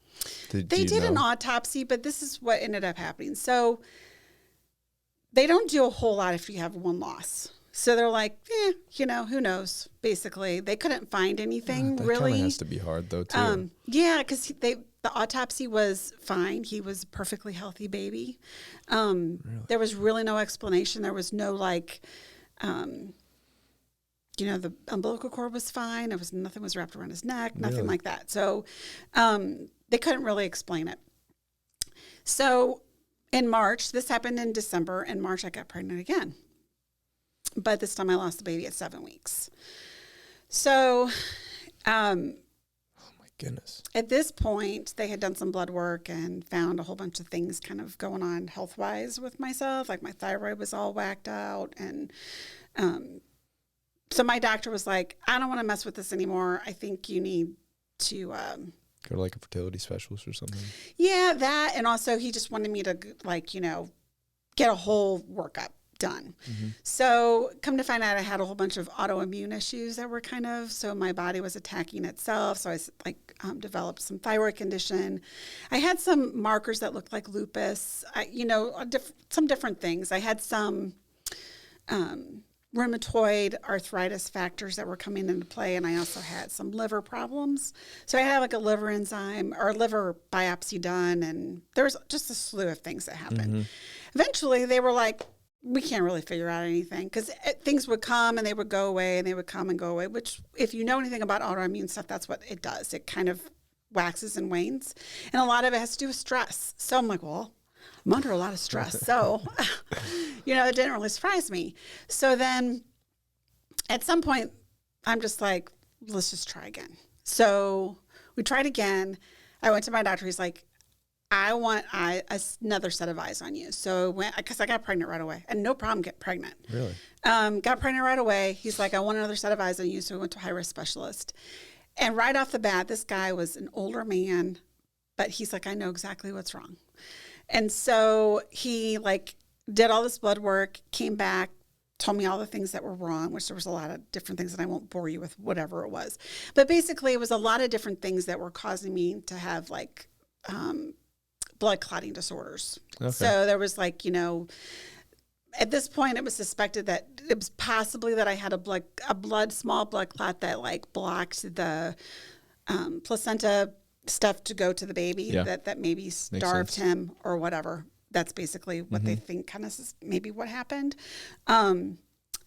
They did an autopsy, but this is what ended up happening. So they don't do a whole lot if you have one loss. So they're like, who knows? Basically, they couldn't find anything that really. That has to be hard though too. Yeah, because the autopsy was fine. He was a perfectly healthy baby. Really? There was really no explanation. There was no the umbilical cord was fine. Nothing was wrapped around his neck, nothing Really? like that. So they couldn't really explain it. So in March, this happened in December. In March, I got pregnant again. But this time I lost the baby at 7 weeks. So Oh my goodness. at this point, they had done some blood work and found a whole bunch of things kind of going on health-wise with myself. Like my thyroid was all whacked out. And so my doctor was like, I don't want to mess with this anymore. I think you need to... Go to like a fertility specialist or something. Yeah, that. And also he just wanted me to get a whole workup done. Mm-hmm. So come to find out I had a whole bunch of autoimmune issues that were so my body was attacking itself. So I developed some thyroid condition. I had some markers that looked like lupus, some different things. I had some rheumatoid arthritis factors that were coming into play. And I also had some liver problems. So I had like a liver enzyme or liver biopsy done. And there was just a slew of things that happened. Mm-hmm. Eventually they were like, we can't really figure out anything because things would come and they would go away and they would come and go away, which if you know anything about autoimmune stuff, that's what it does. It kind of waxes and wanes. And a lot of it has to do with stress. So I'm like, well, I'm under a lot of stress. So, it didn't really surprise me. So then at some point, I'm just like, let's just try again. So we tried again. I went to my doctor. He's like, I want another set of eyes on you. So because I got pregnant right away and no problem getting pregnant. Really? Got pregnant right away. He's like, I want another set of eyes on you. So we went to a high-risk specialist. And right off the bat, this guy was an older man, but he's like, I know exactly what's wrong. And so he did all this blood work, came back, told me all the things that were wrong, which there was a lot of different things, and I won't bore you with whatever it was. But basically, it was a lot of different things that were causing me to have blood clotting disorders. Okay. So there was at this point, it was suspected that it was possibly that I had a small blood clot that blocked the placenta stuff to go to the baby that maybe starved him or whatever. That's basically what they think kind of maybe what happened.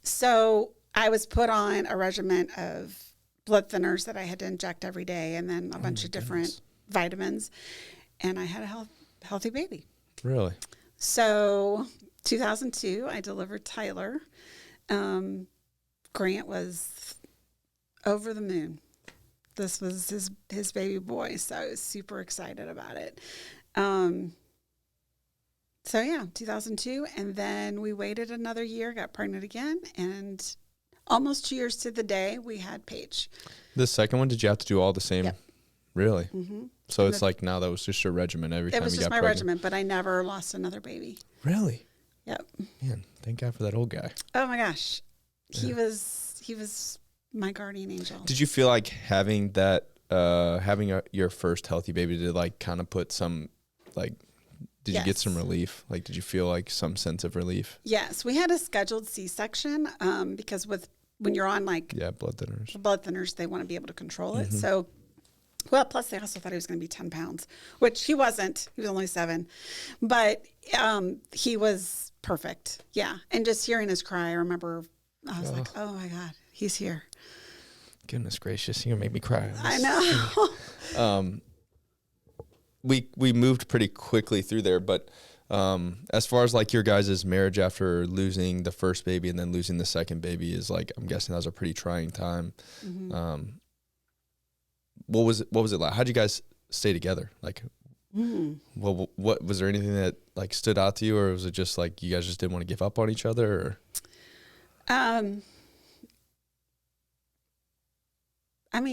So I was put on a regimen of blood thinners that I had to inject every day and then a bunch of different vitamins. And I had a healthy baby. Really? So 2002, I delivered Tyler. Grant was over the moon. This was his baby boy, so I was super excited about it. 2002, and then we waited another year, got pregnant again, and almost 2 years to the day, we had Paige. The second one, did you have to do all the same? Yep. Really? Mm-hmm. So it's now that was just your regimen every time you got pregnant? It was just my regimen, but I never lost another baby. Really? Yep. Man, thank God for that old guy. Oh my gosh. He was my guardian angel. Did you feel like having that, your first healthy baby did kind of put some, did you get some relief? Did you feel some sense of relief? Yes. We had a scheduled C-section because when you're on blood thinners, they want to be able to control it. So, plus they also thought he was going to be 10 pounds, which he wasn't. He was only 7. But he was perfect. Yeah. And just hearing his cry, I remember I was like, oh my God, he's here. Goodness gracious, you made me cry. I know. We moved pretty quickly through there, but as far as your guys' marriage after losing the first baby and then losing the second baby is I'm guessing that was a pretty trying time. Mm-hmm. What was it like? How'd you guys stay together? What was there anything that stood out to you, or was it just you guys just didn't want to give up on each other? Or?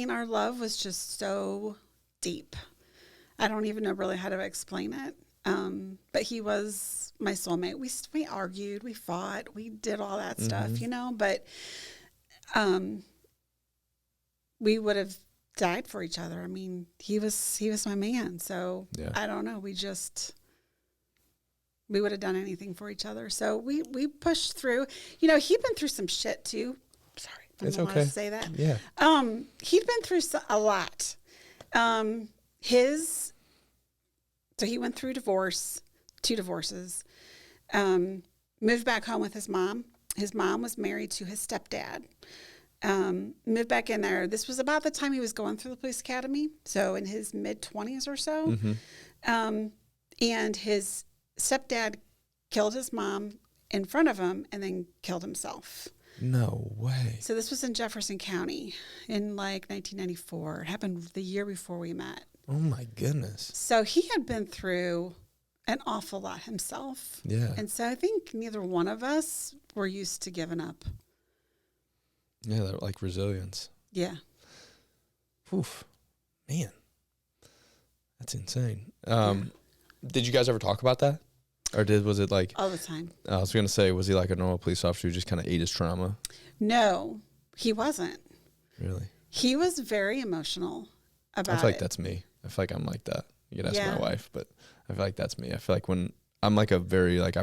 Our love was just so deep. I don't even know really how to explain it. But he was my soulmate. We argued, we fought, we did all that stuff, but we would have died for each other. He was my man. So I don't know. We would have done anything for each other. So we pushed through. You know, he'd been through some shit too. Sorry, It's I'm allowed okay. to say that. Yeah. He'd been through a lot. So he went through 2 divorces. Moved back home with his mom. His mom was married to his stepdad. Moved back in there. This was about the time he was going through the police academy. So in his mid-20s or so. Mm-hmm. And his stepdad killed his mom in front of him and then killed himself. No way. So this was in Jefferson County in like 1994. It happened the year before we met. Oh my goodness. So he had been through an awful lot himself. Yeah. And so I think neither one of us were used to giving up. Yeah, that, like resilience. Yeah. Oof. Man. That's insane. Did you guys ever talk about that? Or was it like... All the time. I was going to say, was he like a normal police officer who just kind of ate his trauma? No, he wasn't. Really? He was very emotional about it. I feel like that's me. I feel like I'm like that. You can ask Yeah. my wife, but I feel like that's me. I feel like when I'm like I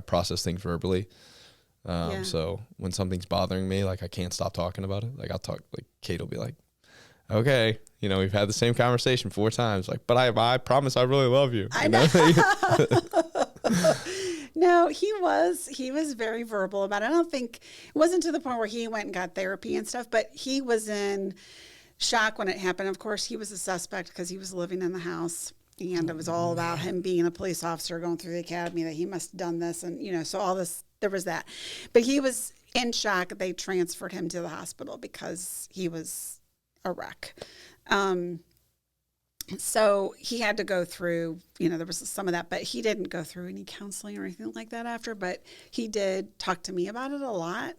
process things verbally. Yeah. So when something's bothering me, like I can't stop talking about it. Like I'll talk, like Kate will be like, okay, you know, we've had the same conversation 4 times. Like, but I promise I really love you. I know. No, he was very verbal about it. I don't think it wasn't to the point where he went and got therapy and stuff, but he was in shock when it happened. Of course, he was a suspect because he was living in the house, and it was all about him being a police officer going through the academy, that he must have done this, and you know, so all this, there was that. But he was in shock. They transferred him to the hospital because he was a wreck. So he had to go through, you know, there was some of that, but he didn't go through any counseling or anything like that after, but he did talk to me about it a lot.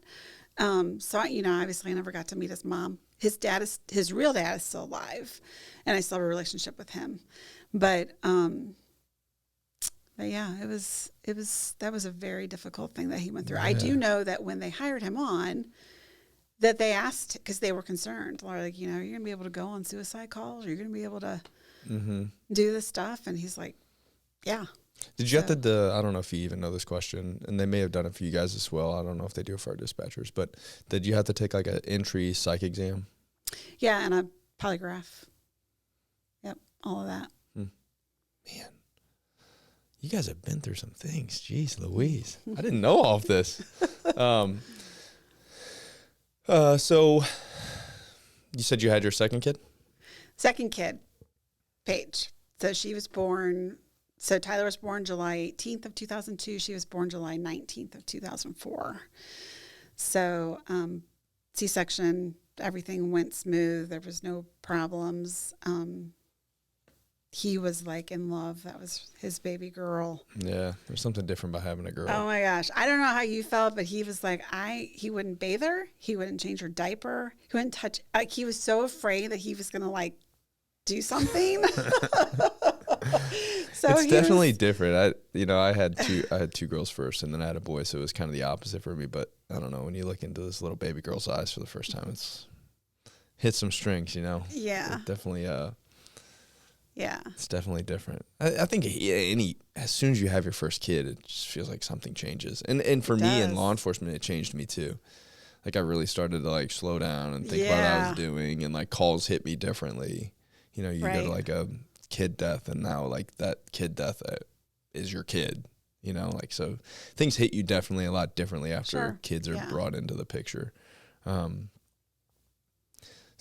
So, you know, obviously I never got to meet his mom. His real dad is still alive, and I still have a relationship with him. But yeah, that was a very difficult thing that he went through. Yeah. I do know that when they hired him on, that they asked, because they were concerned, like, you know, you're going to be able to go on suicide calls? Or you're going to be able to do this stuff? And he's like, yeah. Did you have to, I don't know if you even know this question, and they may have done it for you guys as well. I don't know if they do it for our dispatchers, but did you have to take like an entry psych exam? Yeah, and a polygraph. Yep, all of that. Man, you guys have been through some things. Jeez Louise. I didn't know all of this. So you said you had your second kid? Second kid, Paige. So she was born, so Tyler was born July 18th of 2002. She was born July 19th of 2004. So C-section, everything went smooth. There was no problems. He was like in love. That was his baby girl. Yeah, there's something different about having a girl. Oh my gosh. I don't know how you felt, but he was like, he wouldn't bathe her. He wouldn't change her diaper. He wouldn't touch, like he was so afraid that he was going to like do something. So it's definitely different. I had 2 girls first, and then I had a boy. So it was kind of the opposite for me, but I don't know. When you look into this little baby girl's eyes for the first time, it's hit some strings, you know? Yeah. It definitely, yeah. It's definitely different. I think as soon as you have your first kid, it just feels like something changes. And for me in law enforcement, it changed me too. Like I really started to like slow down and think about what I was doing, and like calls hit me differently. You know, you go to like a kid death, and now like that kid death is your kid. You know, like so things hit you definitely a lot differently after kids are brought into the picture. So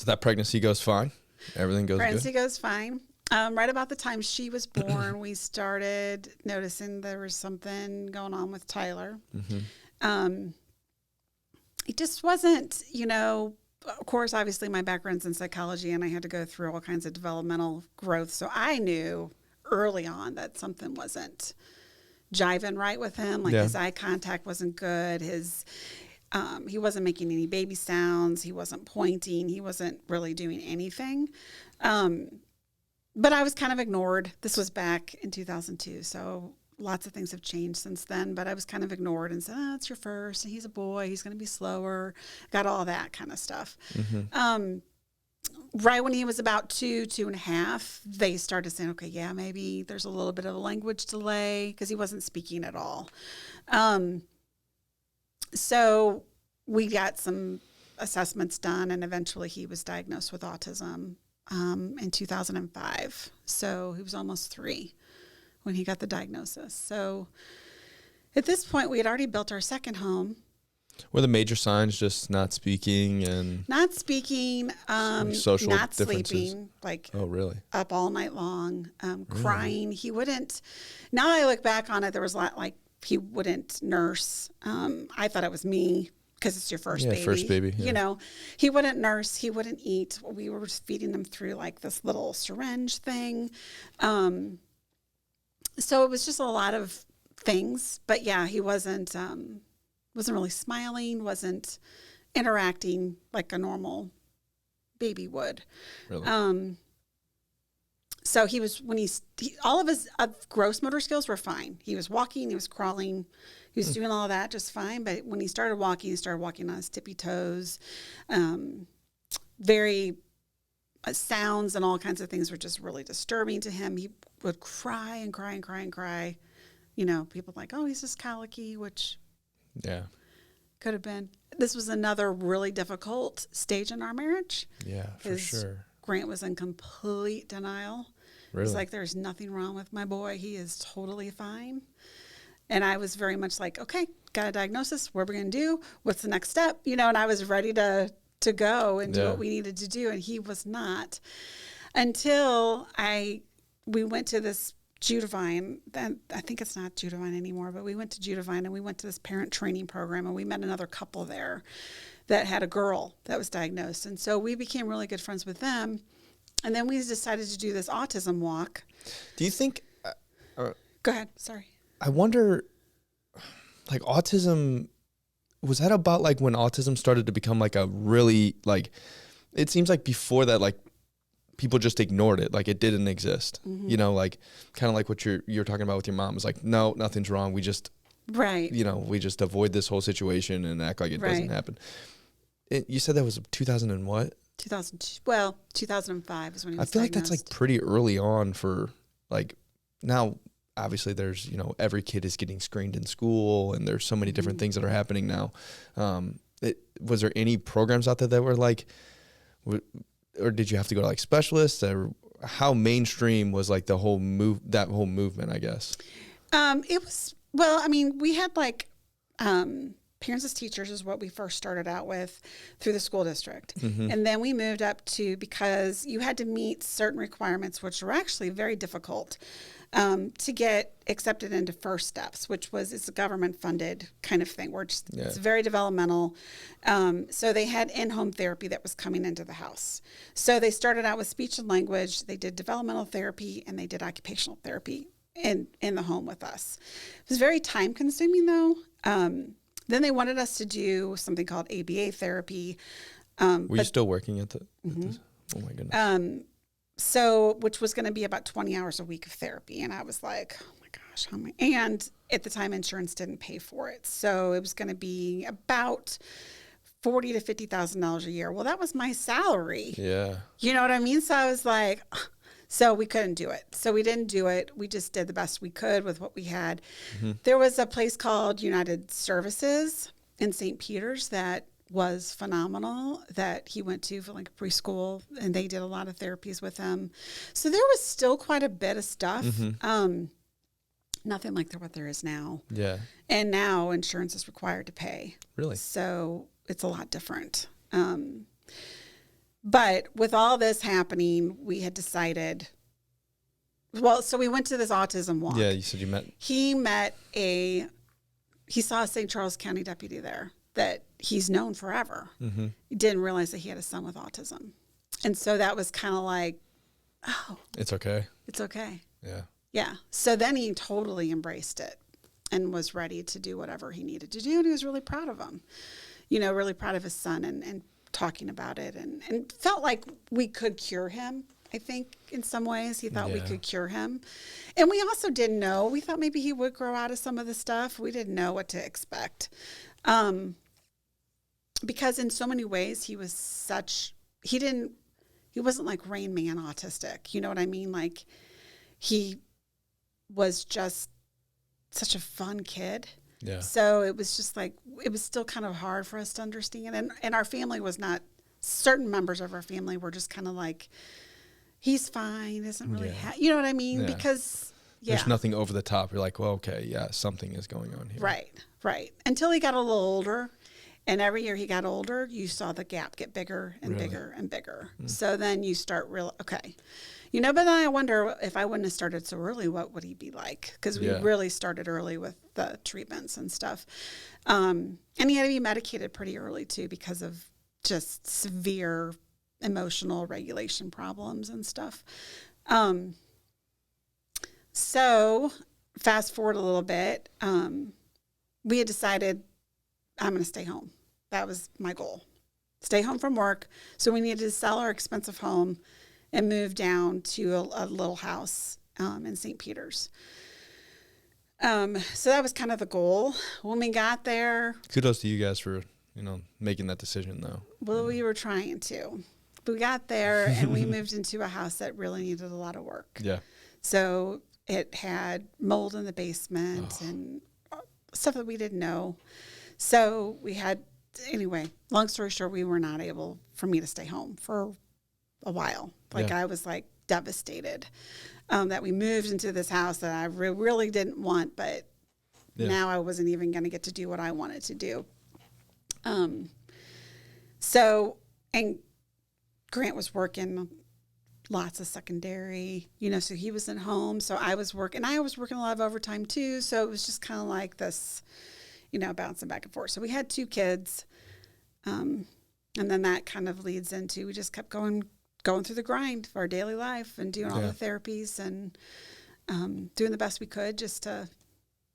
that pregnancy goes fine. Everything goes good. Pregnancy goes fine. Right about the time she was born, we started noticing there was something going on with Tyler. Mm-hmm. It just wasn't, you know, of course, obviously my background's in psychology, and I had to go through all kinds of developmental growth. So I knew early on that something wasn't jiving right with him. Like his eye contact wasn't good. He wasn't making any baby sounds. He wasn't pointing. He wasn't really doing anything. But I was kind of ignored. This was back in 2002, so lots of things have changed since then. But I was kind of ignored and said, "Oh, it's your first, and he's a boy. He's going to be slower." Got all that kind of stuff. Mm-hmm. right when he was about 2.5, they started saying, okay, yeah, maybe there's a little bit of a language delay because he wasn't speaking at all. So we got some assessments done, and eventually he was diagnosed with autism in 2005. So he was almost 3 when he got the diagnosis. So at this point, we had already built our second home. Were the major signs just not speaking and not speaking, social not differences? sleeping, like oh really up all night long, crying. He wouldn't. Now that I look back on it, there was a lot like he wouldn't nurse. I thought it was me because it's your first baby. First baby. Yeah. You know, he wouldn't nurse. He wouldn't eat. We were just feeding him through like this little syringe thing. So it was just a lot of things. But yeah, he wasn't really smiling, wasn't interacting like a normal baby would. Really? So he was, when all of his gross motor skills were fine. He was walking, he was crawling, he was doing all of that just fine. But when he started walking on his tippy toes. Very sounds and all kinds of things were just really disturbing to him. He would cry and cry and cry and cry. You know, people like, oh, he's just colicky, which yeah, could have been. This was another really difficult stage in our marriage. Yeah, for sure. Grant was in complete denial. Really? He's like, there's nothing wrong with my boy. He is totally fine. And I was very much like, okay, got a diagnosis. What are we going to do? What's the next step? You know, and I was ready to go and do what we needed to do. And he was not until we went to this Judavine. I think it's not Judavine anymore, but we went to Judavine and we went to this parent training program and we met another couple there that had a girl that was diagnosed. And so we became really good friends with them. And then we decided to do this autism walk. Do you think... Go ahead. Sorry. I wonder, like, autism... Was that about, like, when autism started to become, like, a really, like... It seems like before that, like, people just ignored it. Like, it didn't exist. Mm-hmm. You know, like, kind of like what you're talking about with your mom. It's like, no, nothing's wrong. We just... Right. You know, we just avoid this whole situation and act like it doesn't happen. You said that was 2000 and what? 2005 is when he was I feel diagnosed. like that's like pretty early on for like now. Obviously, there's every kid is getting screened in school, and there's so many different things that are happening now. Was there any programs out there that were like, or did you have to go to like specialists? Or how mainstream was like that whole movement? I guess. It was well. I mean, we had like. Parents as Teachers is what we first started out with through the school district. Mm-hmm. And then we moved up to, because you had to meet certain requirements, which were actually very difficult to get accepted into First Steps, which it's a government funded kind of thing where it's very developmental. So they had in-home therapy that was coming into the house. So they started out with speech and language. They did developmental therapy and they did occupational therapy in the home with us. It was very time consuming though. Then they wanted us to do something called ABA therapy. Were you still working at this? Oh my goodness. So, which was going to be about 20 hours a week of therapy. And I was like, oh my gosh, and at the time insurance didn't pay for it. So it was going to be about $40,000 to $50,000 a year. Well, that was my salary. Yeah. You know what I mean? So I was like, so we couldn't do it. So we didn't do it. We just did the best we could with what we had. Mm-hmm. There was a place called United Services in St. Peter's that was phenomenal that he went to for like a preschool, and they did a lot of therapies with him. So there was still quite a bit of stuff. Mm-hmm. Nothing like what there is now. Yeah. And now insurance is required to pay. Really? So it's a lot different. But with all this happening, we had decided, so we went to this autism walk. Yeah, you said you met. He saw a St. Charles County deputy there that he's known forever. Mm-hmm. He didn't realize that he had a son with autism. And so that was kind of like, oh. It's okay. It's okay. Yeah. Yeah. So then he totally embraced it and was ready to do whatever he needed to do. And he was really proud of him, really proud of his son and talking about it and felt like we could cure him. I think in some ways he thought we could cure him. And we also didn't know. We thought maybe he would grow out of some of the stuff. We didn't know what to expect. Because in so many ways he he wasn't like Rain Man autistic. You know what I mean? Like he was just such a fun kid. Yeah. So it was just like, it was still kind of hard for us to understand. And our family was not, certain members of our family were just kind of like, he's fine, isn't really, you know what I mean? Yeah. Because, there's nothing over the top. You're like, well, okay, yeah, something is going on here. Right. Until he got a little older. And every year he got older, you saw the gap get bigger and bigger and bigger. So then you start okay. You know, but then I wonder if I wouldn't have started so early, what would he be like? Because we really started early with the treatments and stuff. And he had to be medicated pretty early, too, because of just severe emotional regulation problems and stuff. So fast forward a little bit, we had decided I'm going to stay home. That was my goal. Stay home from work. So we needed to sell our expensive home and move down to a little house in St. Peter's. So that was kind of the goal. When we got there. Kudos to you guys for, making that decision, though. Well, we were trying to. We got there and we moved into a house that really needed a lot of work. Yeah. So it had mold in the basement and stuff that we didn't know. So we had, anyway, long story short, we were not able for me to stay home for a while. Like I was like devastated that we moved into this house that I really didn't want, but now I wasn't even going to get to do what I wanted to do. So, and Grant was working lots of secondary, so he was at home. So I was working a lot of overtime too. So it was just kind of like this, bouncing back and forth. So we had 2 kids. And then that kind of leads into, we just kept going through the grind of our daily life and doing all the therapies and doing the best we could just to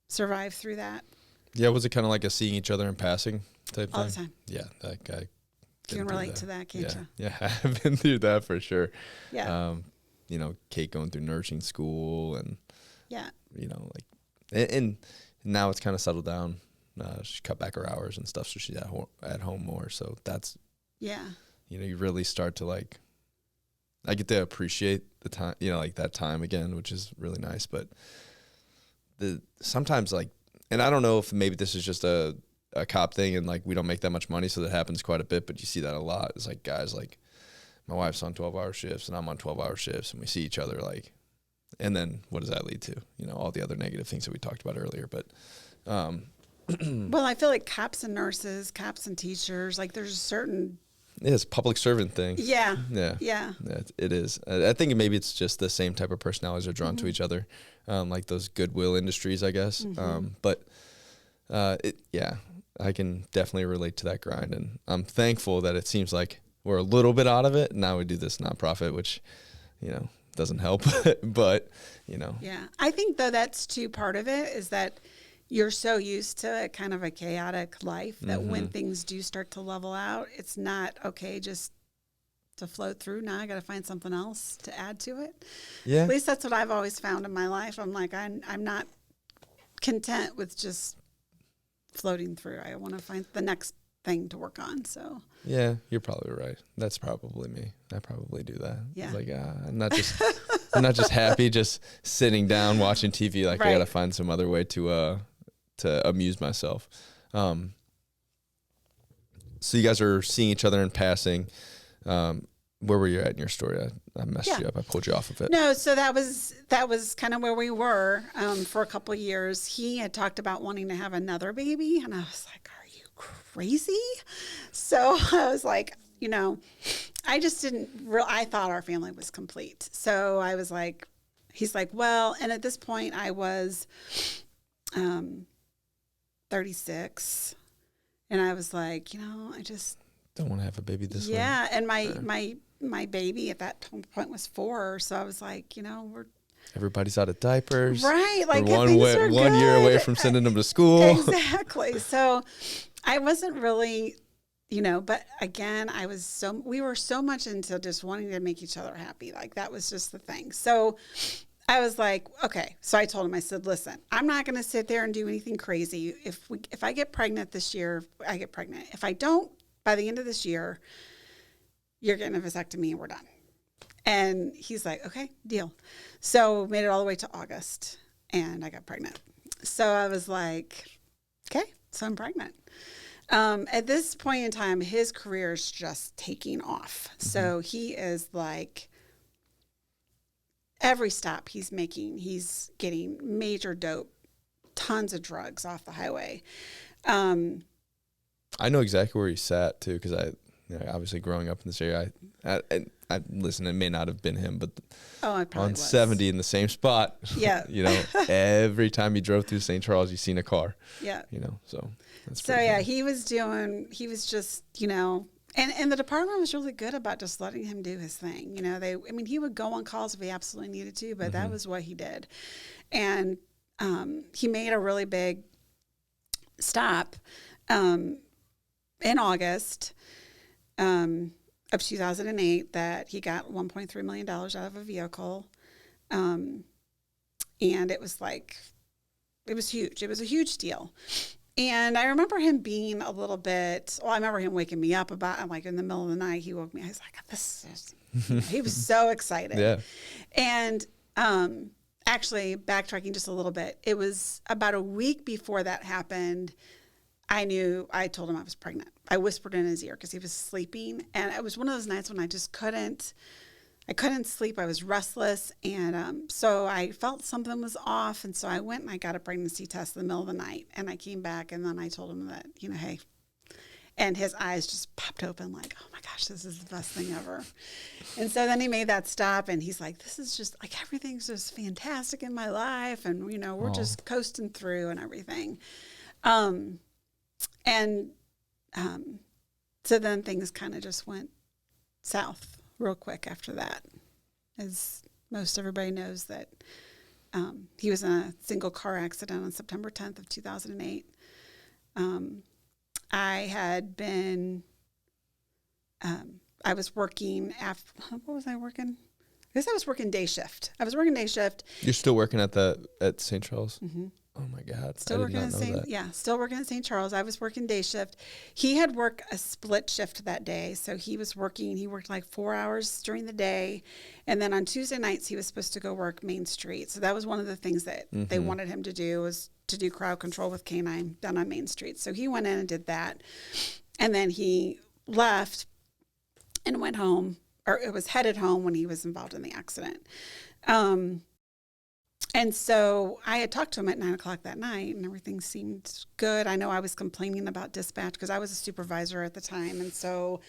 survive through that. Yeah, was it kind of like a seeing each other in passing type all thing? The time. Yeah, that guy. You can relate to that, can't you? Yeah, I've been through that for sure. Yeah. Kate going through nursing school and, yeah, and now it's kind of settled down. She cut back her hours and stuff, so she's at home more. So that's, you really start to I get to appreciate the time, that time again, which is really nice. But sometimes and I don't know if maybe this is just a cop thing and we don't make that much money, so that happens quite a bit, but you see that a lot. It's guys my wife's on 12-hour shifts and I'm on 12-hour shifts and we see each other and then what does that lead to? All the other negative things that we talked about earlier. But well, I feel like cops and nurses, cops and teachers, there's a certain... It's a public servant thing. Yeah. It is. I think maybe it's just the same type of personalities are drawn to each other, like those goodwill industries, I guess. But I can definitely relate to that grind, and I'm thankful that it seems like we're a little bit out of it. Now we do this nonprofit, which, doesn't help, but, Yeah. I think, though, that's too part of it is that you're so used to a kind of a chaotic life that when things do start to level out, it's not okay just to float through. Now I got to find something else to add to it. Yeah. At least that's what I've always found in my life. I'm I'm not content with just floating through. I want to find the next thing to work on. So yeah, you're probably right. That's probably me. I probably do that. Yeah. It's I'm not just happy just sitting down watching TV. I got to find some other way to amuse myself. So you guys are seeing each other in passing. Where were you at in your story? I messed you up. I pulled you off of it. No, so that was kind of where we were for a couple of years. He had talked about wanting to have another baby, and I was like, "Are you crazy?" So I was like, I just didn't. I thought our family was complete. So I was like, he's like, well, and at this point I was 36, and I was like, I just don't want to have a baby this way. Yeah, and my baby at that point was 4, so I was like, we're everybody's out of diapers, right? We're one year away from sending them to school. Exactly. So I wasn't really, but again, we were so much into just wanting to make each other happy. That was just the thing. So I was like, okay. So I told him, I said, listen, I'm not going to sit there and do anything crazy. If I get pregnant this year, I get pregnant. If I don't, by the end of this year, you're getting a vasectomy and we're done. And he's like, okay, deal. So made it all the way to August and I got pregnant. So I was like, okay, so I'm pregnant. At this point in time, his career is just taking off. So he is like, every stop he's making, he's getting major dope, tons of drugs off the highway. I know exactly where he sat too, because obviously growing up in this area, I listen. It may not have been him, but It probably was. 70 in the same spot. Yeah. Every time he drove through St. Charles, you seen a car. Yeah. So that's so yeah, he was just and the department was really good about just letting him do his thing. He would go on calls if he absolutely needed to, but that was what he did. And he made a really big stop in August of 2008 that he got $1.3 million out of a vehicle. And it was huge. It was a huge deal. And I remember him being a little bit, I remember him waking me up like in the middle of the night, he woke me. I was like, he was so excited. Yeah. And actually, backtracking just a little bit, it was about a week before that happened. I told him I was pregnant. I whispered in his ear because he was sleeping. And it was one of those nights when I just couldn't sleep. I was restless. And so I felt something was off. And so I went and I got a pregnancy test in the middle of the night. And I came back and then I told him that, hey. And his eyes just popped open like, oh my gosh, this is the best thing ever. And so then he made that stop and he's like, this is just like, everything's just fantastic in my life. And, we're just coasting through and everything. So then things kind of just went south real quick after that. As most everybody knows that he was in a single car accident on September 10th of 2008. I was working what was I working? I guess I was working day shift. You're still working at St. Charles? Mm-hmm. Oh my God. Still working at St. Charles. I was working day shift. He had worked a split shift that day. So he worked like 4 hours during the day. And then on Tuesday nights, he was supposed to go work Main Street. So that was one of the things that they wanted him to do, was to do crowd control with K-9 down on Main Street. So he went in and did that. And then he left and went home, or it was headed home when he was involved in the accident. And so I had talked to him at 9:00 that night and everything seemed good. I know I was complaining about dispatch because I was a supervisor at the time. And so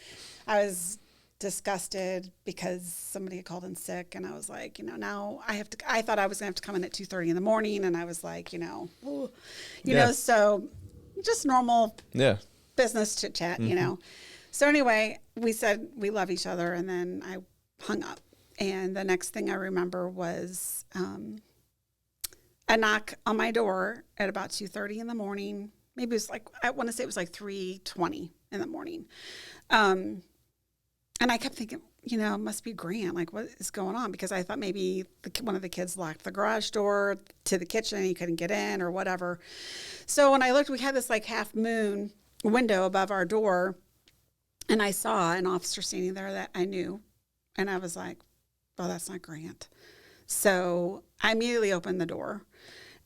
I was disgusted because somebody had called in sick. And I was like, now I thought I was going to have to come in at 2:30 in the morning. And I was like, so just normal business chit chat, So anyway, we said we love each other. And then I hung up. And the next thing I remember was a knock on my door at about 2:30 in the morning. Maybe it was I want to say it was like 3:20 in the morning. And I kept thinking, it must be Grant. Like, what is going on? Because I thought maybe one of the kids locked the garage door to the kitchen and he couldn't get in or whatever. So when I looked, we had this like half moon window above our door. And I saw an officer standing there that I knew. And I was like, well, that's not Grant. So I immediately opened the door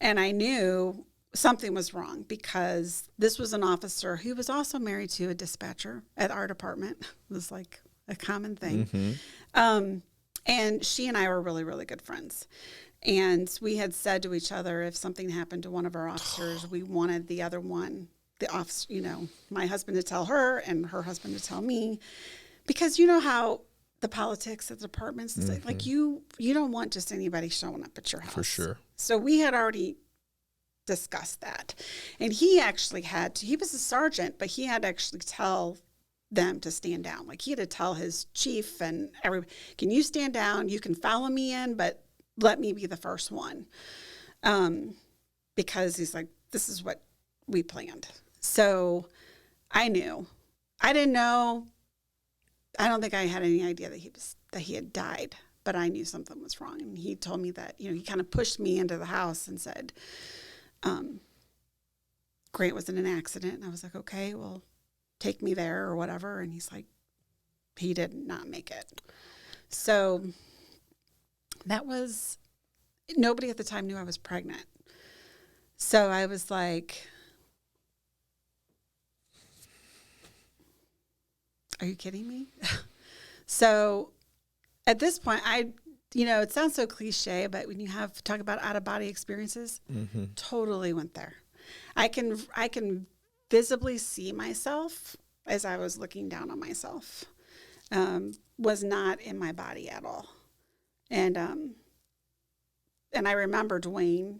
and I knew something was wrong because this was an officer who was also married to a dispatcher at our department. It was like a common thing. And she and I were really, really good friends. And we had said to each other, if something happened to one of our officers, we wanted the other one, the officer, my husband to tell her and her husband to tell me, because you know how the politics of the departments, like you don't want just anybody showing up at your house. For sure. So we had already discussed that. And he actually he was a sergeant, but he had to actually tell them to stand down. Like he had to tell his chief and can you stand down? You can follow me in, but let me be the first one. Because he's like, this is what we planned. So I knew. I didn't know. I don't think I had any idea that he had died, but I knew something was wrong. And he told me that, he kind of pushed me into the house and said, Grant was in an accident. And I was like, okay, well, take me there or whatever. And he's like, he did not make it. So that was, nobody at the time knew I was pregnant. So I was like, are you kidding me? So at this point, it sounds so cliche, but when you talk about out of body experiences, totally went there. I can visibly see myself as I was looking down on myself. Was not in my body at all. And I remember Dwayne,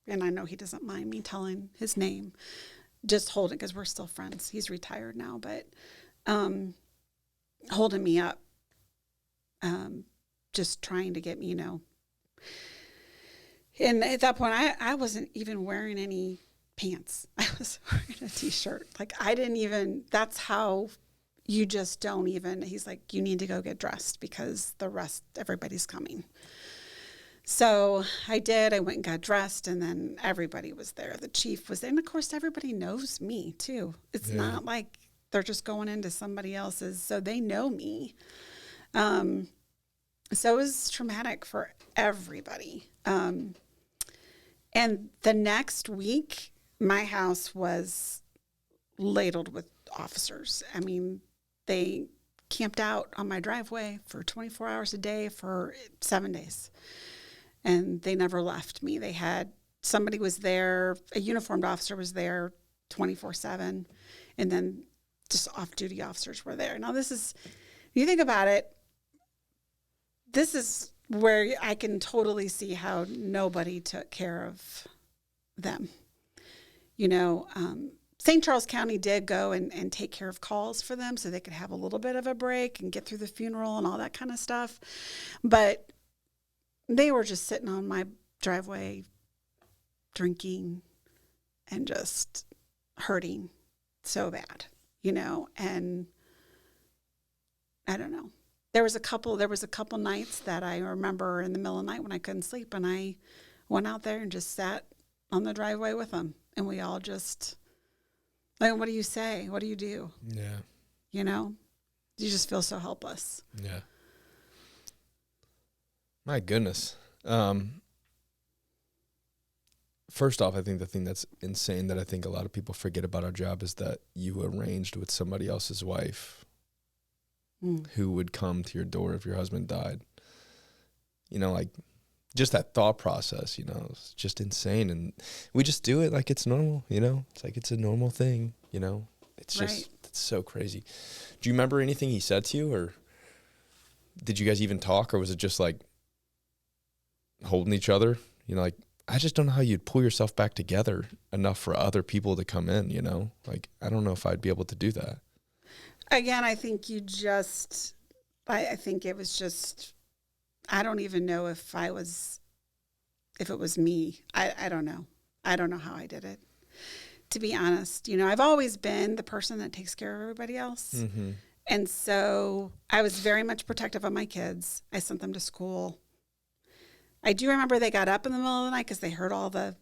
and I know he doesn't mind me telling his name, just holding, because we're still friends. He's retired now, but holding me up, just trying to get me, And at that point, I wasn't even wearing any pants. I was wearing a t-shirt. Like, that's how you just don't even, he's like, you need to go get dressed because everybody's coming. So I did. I went and got dressed, and then everybody was there. The chief was there. And of course, everybody knows me too. It's not like they're just going into somebody else's, so they know me. So it was traumatic for everybody. And the next week, my house was ladled with officers. I mean, they camped out on my driveway for 24 hours a day for 7 days. And they never left me. Somebody was there, a uniformed officer was there 24/7. And then just off-duty officers were there. Now when you think about it, this is where I can totally see how nobody took care of them. St. Charles County did go and take care of calls for them so they could have a little bit of a break and get through the funeral and all that kind of stuff. But they were just sitting on my driveway drinking and just hurting so bad, and I don't know. There was a couple nights that I remember in the middle of the night when I couldn't sleep, and I went out there and just sat on the driveway with them, and we all just, like, what do you say? What do you do? Yeah. You just feel so helpless. Yeah. My goodness. First off, I think the thing that's insane that I think a lot of people forget about our job is that you arranged with somebody else's wife who would come to your door if your husband died. Like just that thought process, it's just insane. And we just do it like it's normal, it's like it's a normal thing, it's just, it's so crazy. Do you remember anything he said to you, or did you guys even talk, or was it just like holding each other? Like, I just don't know how you'd pull yourself back together enough for other people to come in, like, I don't know if I'd be able to do that. Again, I think I think it was just, I don't even know if it was me. I don't know. I don't know how I did it, to be honest. I've always been the person that takes care of everybody else. Mm-hmm. And so I was very much protective of my kids. I sent them to school. I do remember they got up in the middle of the night because they heard all the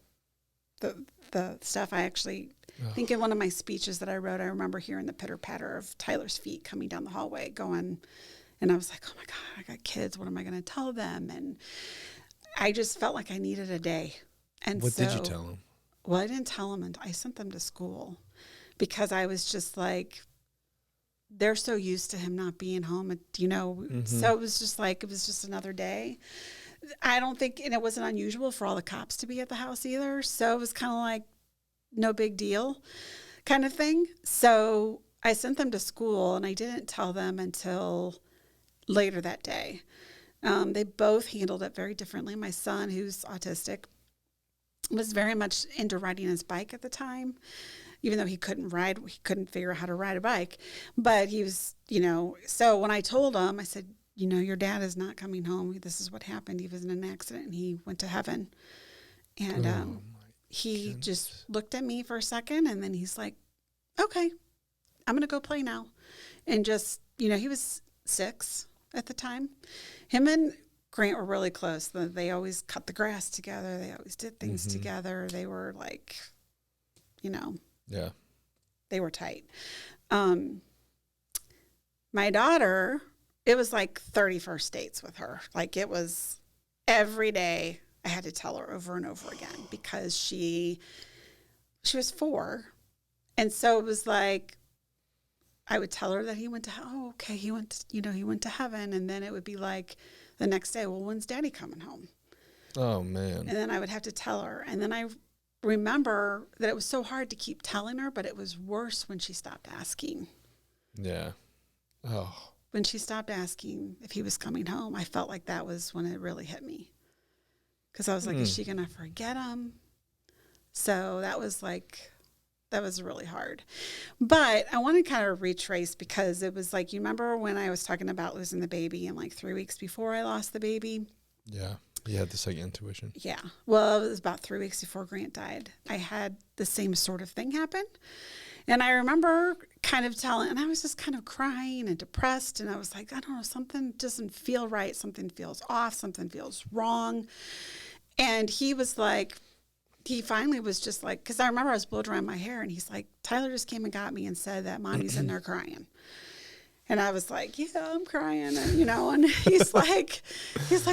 stuff. I actually think in one of my speeches that I wrote, I remember hearing the pitter patter of Tyler's feet coming down the hallway going, and I was like, oh my God, I got kids. What am I going to tell them? And I just felt like I needed a day. And what did you tell them? Well, I didn't tell them, and I sent them to school because I was just like, they're so used to him not being home, so it was just another day. I don't think, and it wasn't unusual for all the cops to be at the house either. So it was kind of like no big deal kind of thing. So I sent them to school, and I didn't tell them until later that day. They both handled it very differently. My son, who's autistic, was very much into riding his bike at the time, even though he couldn't figure out how to ride a bike. But he was, so when I told him, I said, your dad is not coming home. This is what happened. He was in an accident and he went to heaven. And he just looked at me for a second, and then he's like, okay, I'm going to go play now. And just, he was 6 at the time. Him and Grant were really close. They always cut the grass together. They always did things together. They were like, yeah, they were tight. My daughter it was like 31st dates with her. Like it was every day I had to tell her over and over again because she was 4. And so it was like, I would tell her that he went to, he went to heaven. And then it would be like the next day, well, when's daddy coming home? Oh, man. And then I would have to tell her. And then I remember that it was so hard to keep telling her, but it was worse when she stopped asking. Yeah. Oh. When she stopped asking if he was coming home, I felt like that was when it really hit me. Because I was like, is she going to forget him? So that was really hard. But I want to kind of retrace because it was like, you remember when I was talking about losing the baby and like 3 weeks before I lost the baby? Yeah. You had this like intuition. Yeah. Well, it was about 3 weeks before Grant died. I had the same sort of thing happen. And I remember kind of and I was just kind of crying and depressed. And I was like, I don't know, something doesn't feel right. Something feels off. Something feels wrong. And he was like, he finally was just like, because I remember I was blow drying my hair. And he's like, Tyler just came and got me and said that Mommy's in there crying. And I was like, yeah, I'm crying. And, and he's like,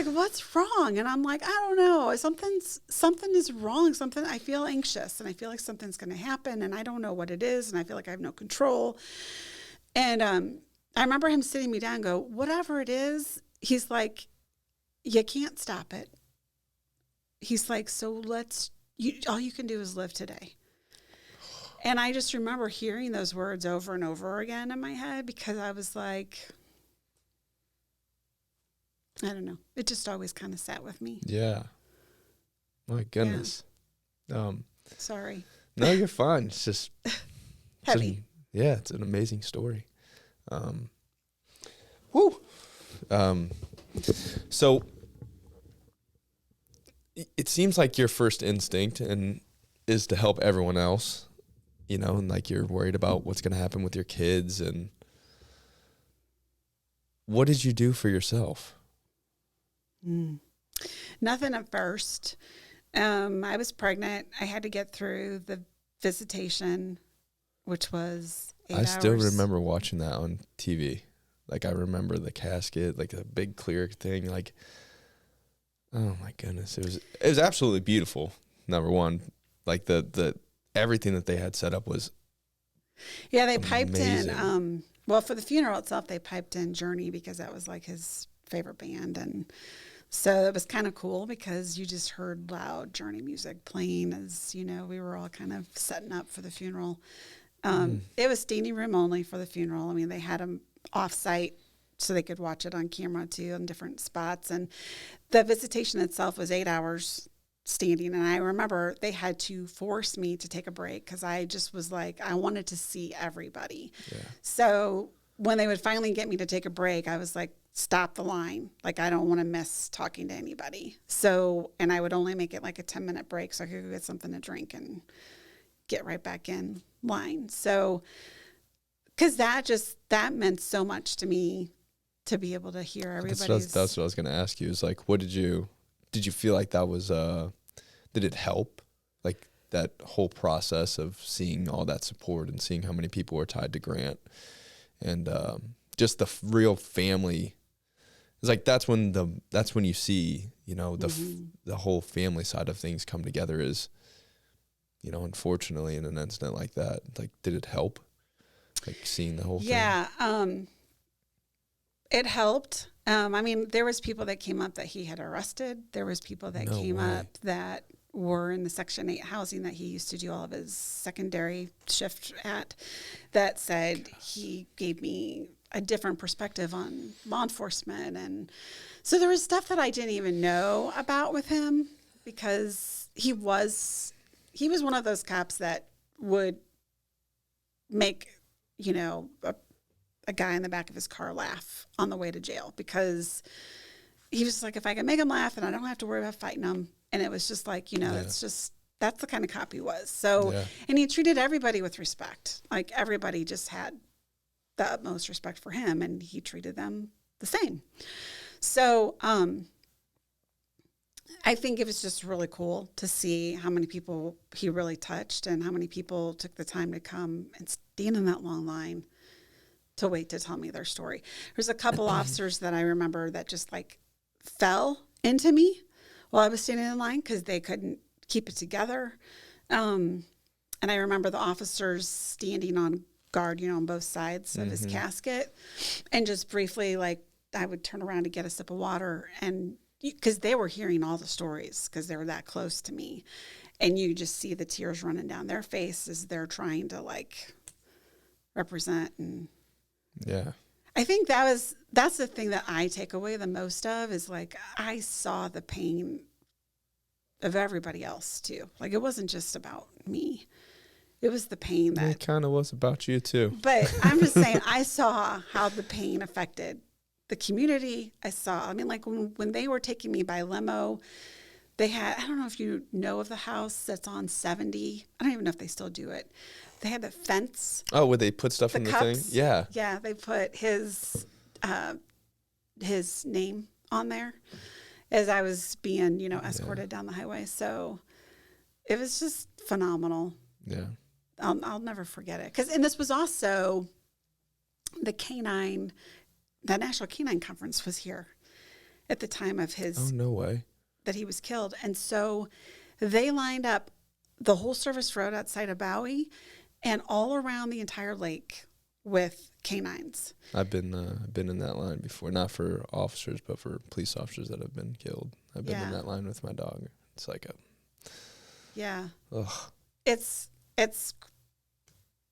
what's wrong? And I'm like, I don't know. Something is wrong. I feel anxious and I feel like something's going to happen and I don't know what it is. And I feel like I have no control. And I remember him sitting me down and go, whatever it is, he's like, you can't stop it. He's like, so all you can do is live today. And I just remember hearing those words over and over again in my head because I was like, I don't know. It just always kind of sat with me. Yeah. My goodness. Yeah. Sorry. No, you're fine. It's just heavy. It's an amazing story. Woo. So it seems like your first instinct is to help everyone else. And like you're worried about what's going to happen with your kids. And what did you do for yourself? Nothing at first. I was pregnant. I had to get through the visitation, which was 8 hours. I still remember watching that on TV. Like I remember the casket, like a big clear thing. Like, oh my goodness, it was absolutely beautiful. Number one, like the everything that they had set up was they piped amazing. In well, for the funeral itself they piped in Journey because that was like his favorite band, and so it was kind of cool because you just heard loud Journey music playing as we were all kind of setting up for the funeral. It was standing room only for the funeral. I mean, they had them off site so they could watch it on camera too in different spots, and the visitation itself was 8 hours standing. And I remember they had to force me to take a break because I just was like, I wanted to see everybody. Yeah. So when they would finally get me to take a break, I was like, stop the line. Like, I don't want to miss talking to anybody. So, and I would only make it like a 10-minute break so I could go get something to drink and get right back in line. So, because that meant so much to me to be able to hear everybody's. That's what I was going to ask you is like, what did you feel like that was, did it help? Like that whole process of seeing all that support and seeing how many people were tied to Grant and just the real family. It's like, that's when you see, the whole family side of things come together is, unfortunately in an incident like that, like, did it help? Like seeing the whole thing? Yeah. It helped. I mean, there was people that came up that he had arrested. There was people that came up that were in the Section 8 housing that he used to do all of his secondary shift at that said he gave me a different perspective on law enforcement. And so there was stuff that I didn't even know about with him because he was one of those cops that would make, a guy in the back of his car laugh on the way to jail because he was like, if I can make him laugh, then I don't have to worry about fighting him. And it was just like, that's the kind of cop he was. So, and he treated everybody with respect. Like everybody just had the utmost respect for him and he treated them the same. So, I think it was just really cool to see how many people he really touched and how many people took the time to come and stand in that long line to wait to tell me their story. There's a couple officers that I remember that just like fell into me while I was standing in line because they couldn't keep it together. And I remember the officers standing on guard, on both sides of his casket. And just briefly, like, I would turn around to get a sip of water, and because they were hearing all the stories because they were that close to me. And you just see the tears running down their face as they're trying to, like, represent. And yeah. I think that's the thing that I take away the most of is, like, I saw the pain of everybody else, too. Like, it wasn't just about me. It was the pain that... It kind of was about you, too. But I'm just saying, I saw how the pain affected the community. Like, when they were taking me by limo, they had... I don't know if you know of the house that's on 70. I don't even know if they still do it. They had the fence. Oh, would they put stuff in the thing? Yeah. Yeah, they put his name on there as I was being, escorted down the highway. So it was just phenomenal. Yeah. I'll never forget it. And this was also the National Canine Conference was here at the time of his... Oh, no way. That he was killed. And so they lined up the whole service road outside of Bowie and all around the entire lake with canines. I've been in that line before, not for officers, but for police officers that have been killed. I've been in that line with my dog. It's like a... Yeah. Ugh. It's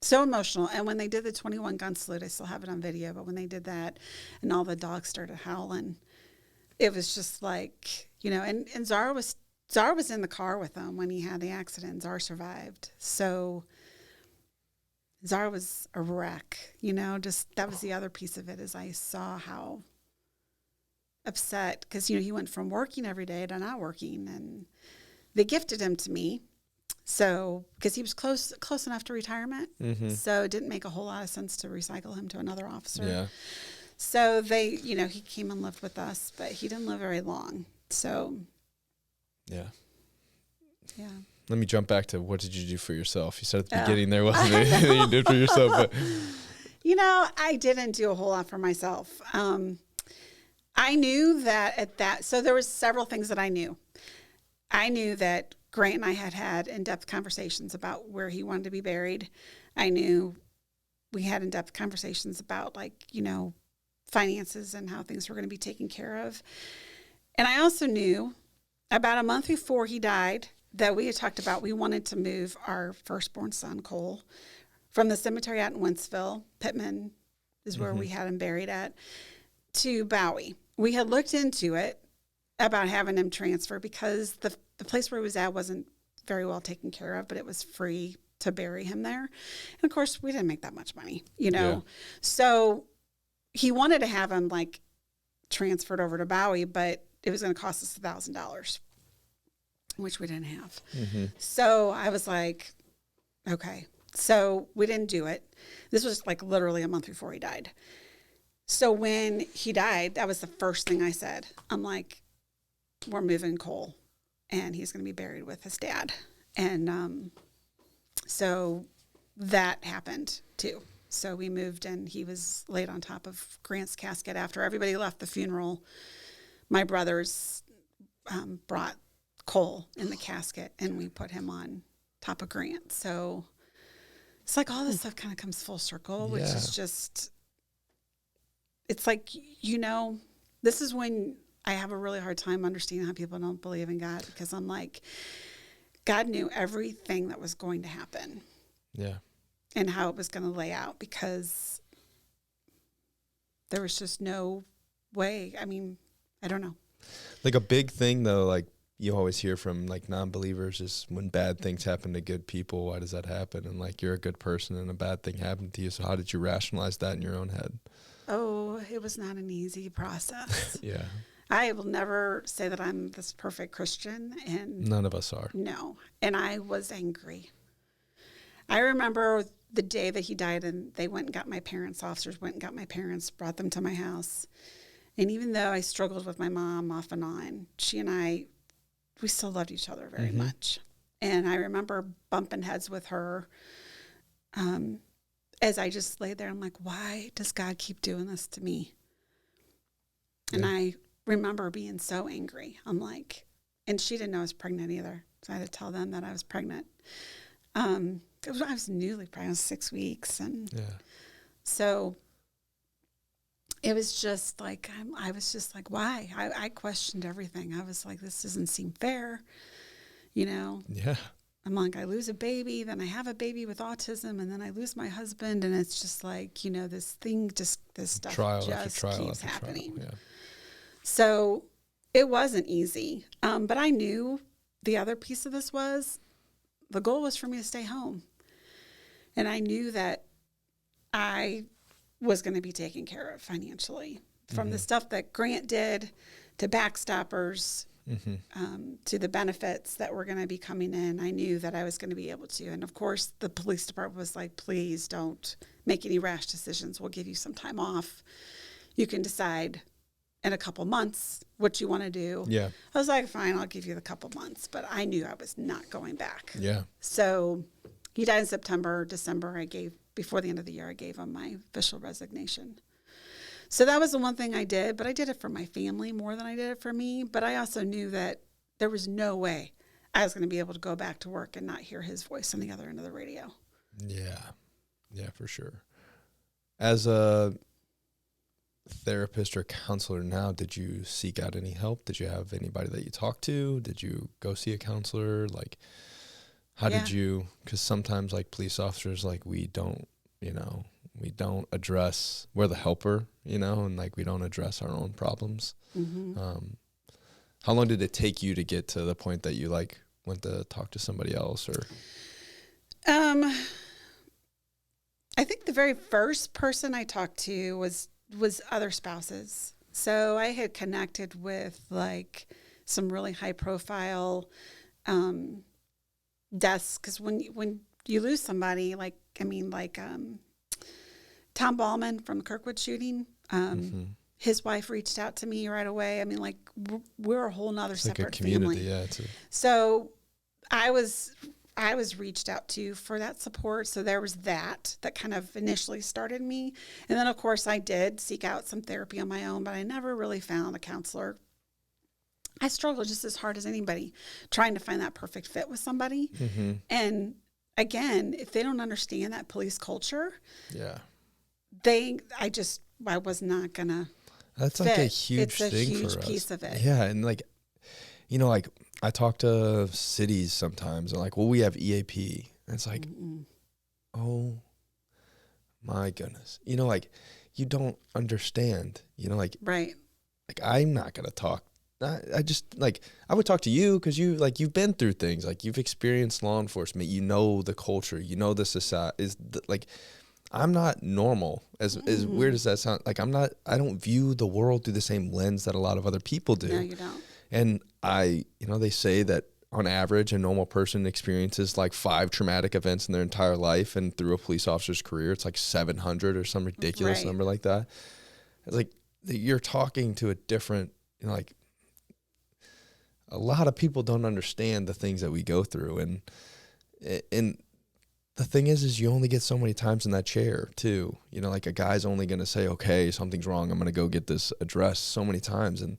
so emotional. And when they did the 21 gun salute, I still have it on video, but when they did that and all the dogs started howling, it was just like, and Zara was in the car with him when he had the accident. Zara survived. So Zara was a wreck, that was the other piece of it is I saw how upset, because, he went from working every day to not working, and they gifted him to me. So, because he was close enough to retirement, so it didn't make a whole lot of sense to recycle him to another officer. Yeah. So he came and lived with us, but he didn't live very long. So. Yeah. Yeah. Let me jump back to what did you do for yourself? You said at the beginning there wasn't anything you did for yourself, but. I didn't do a whole lot for myself. I knew that so there was several things that I knew. I knew that Grant and I had in-depth conversations about where he wanted to be buried. I knew we had in-depth conversations about, like, finances and how things were going to be taken care of. And I also knew about a month before he died that we had talked about we wanted to move our firstborn son, Cole, from the cemetery out in Wentzville, Pittman is where we had him buried at, to Bowie. We had looked into it about having him transfer because the place where he was at wasn't very well taken care of, but it was free to bury him there. And of course, we didn't make that much money, Yeah. So he wanted to have him, like, transferred over to Bowie, but it was going to cost us $1,000, which we didn't have. So I was like, okay. So we didn't do it. This was like literally a month before he died. So when he died, that was the first thing I said. I'm like, we're moving Cole, and he's going to be buried with his dad. And so that happened too. So we moved, and he was laid on top of Grant's casket after everybody left the funeral. My brothers brought Cole in the casket, and we put him on top of Grant. So it's like all this stuff kind of comes full circle, which is just, it's like, this is when I have a really hard time understanding how people don't believe in God, because I'm like, God knew everything that was going to happen. Yeah. And how it was going to lay out, because there was just no way. I mean, I don't know. Like a big thing though, like you always hear from like non-believers is when bad things happen to good people, why does that happen? And like you're a good person and a bad thing happened to you. So how did you rationalize that in your own head? Oh, it was not an easy process. Yeah. I will never say that I'm this perfect Christian, and none of us are. No. And I was angry. I remember the day that he died, and they went and got my parents, officers went and got my parents, brought them to my house. And even though I struggled with my mom off and on, she and I, we still loved each other very much. And I remember bumping heads with her. And as I just laid there, I'm like, why does God keep doing this to me? And I remember being so angry. I'm like, and she didn't know I was pregnant either. So I had to tell them that I was pregnant. I was newly pregnant, I was 6 weeks. And so it was just like, I was just like, why? I questioned everything. I was like, this doesn't seem fair, you know? Yeah. I'm like, I lose a baby, then I have a baby with autism, and then I lose my husband. And it's just like, you know, this stuff Trial just after trial keeps after happening. trial. Yeah. So it wasn't easy. But I knew the other piece of this was the goal was for me to stay home. And I knew that I was going to be taken care of financially from the stuff that Grant did to backstoppers to the benefits that were going to be coming in. I knew that I was going to be able to. And of course, the police department was like, please don't make any rash decisions. We'll give you some time off. You can decide in a couple months what you want to do. Yeah. I was like, fine, I'll give you the couple months. But I knew I was not going back. Yeah. So he died in September, December. Before the end of the year, I gave him my official resignation. So that was the one thing I did, but I did it for my family more than I did it for me. But I also knew that there was no way I was going to be able to go back to work and not hear his voice on the other end of the radio. Yeah. Yeah, for sure. As a therapist or counselor now, did you seek out any help? Did you have anybody that you talked to? Did you go see a counselor? Like, how did you, because sometimes like police officers, like we don't address, we're the helper, you know, and like we don't address our own problems. How long did it take you to get to the point that you like went to talk to somebody else? Or I think the very first person I talked to was other spouses. So I had connected with like some really high profile deaths, because when you lose somebody, Tom Ballman from the Kirkwood shooting, his wife reached out to me right away. I mean, like we're a whole nother separate like a community, family. yeah. So I was reached out to for that support. So there was that kind of initially started me. And then of course I did seek out some therapy on my own, but I never really found a counselor. I struggled just as hard as anybody trying to find that perfect fit with somebody. And again, if they don't understand that police culture, I was not gonna. That's fit. like a huge it's a thing huge for us. piece of it. Yeah, and like, you know, like I talk to cities sometimes, and like, well, we have EAP, and it's like, oh my goodness, you know, like you don't understand, you know, like right. Like I'm not gonna talk. I just like I would talk to you because you've been through things, like you've experienced law enforcement, you know the culture, you know the society like. I'm not normal, as weird as that sounds. Like I don't view the world through the same lens that a lot of other people do. No, you don't. And they say that on average, a normal person experiences like 5 traumatic events in their entire life, and through a police officer's career, it's like 700 or some ridiculous number like that. It's like you're talking to a different, like a lot of people don't understand the things that we go through, and the thing is you only get so many times in that chair too. You know, like a guy's only going to say, okay, something's wrong, I'm going to go get this addressed so many times. And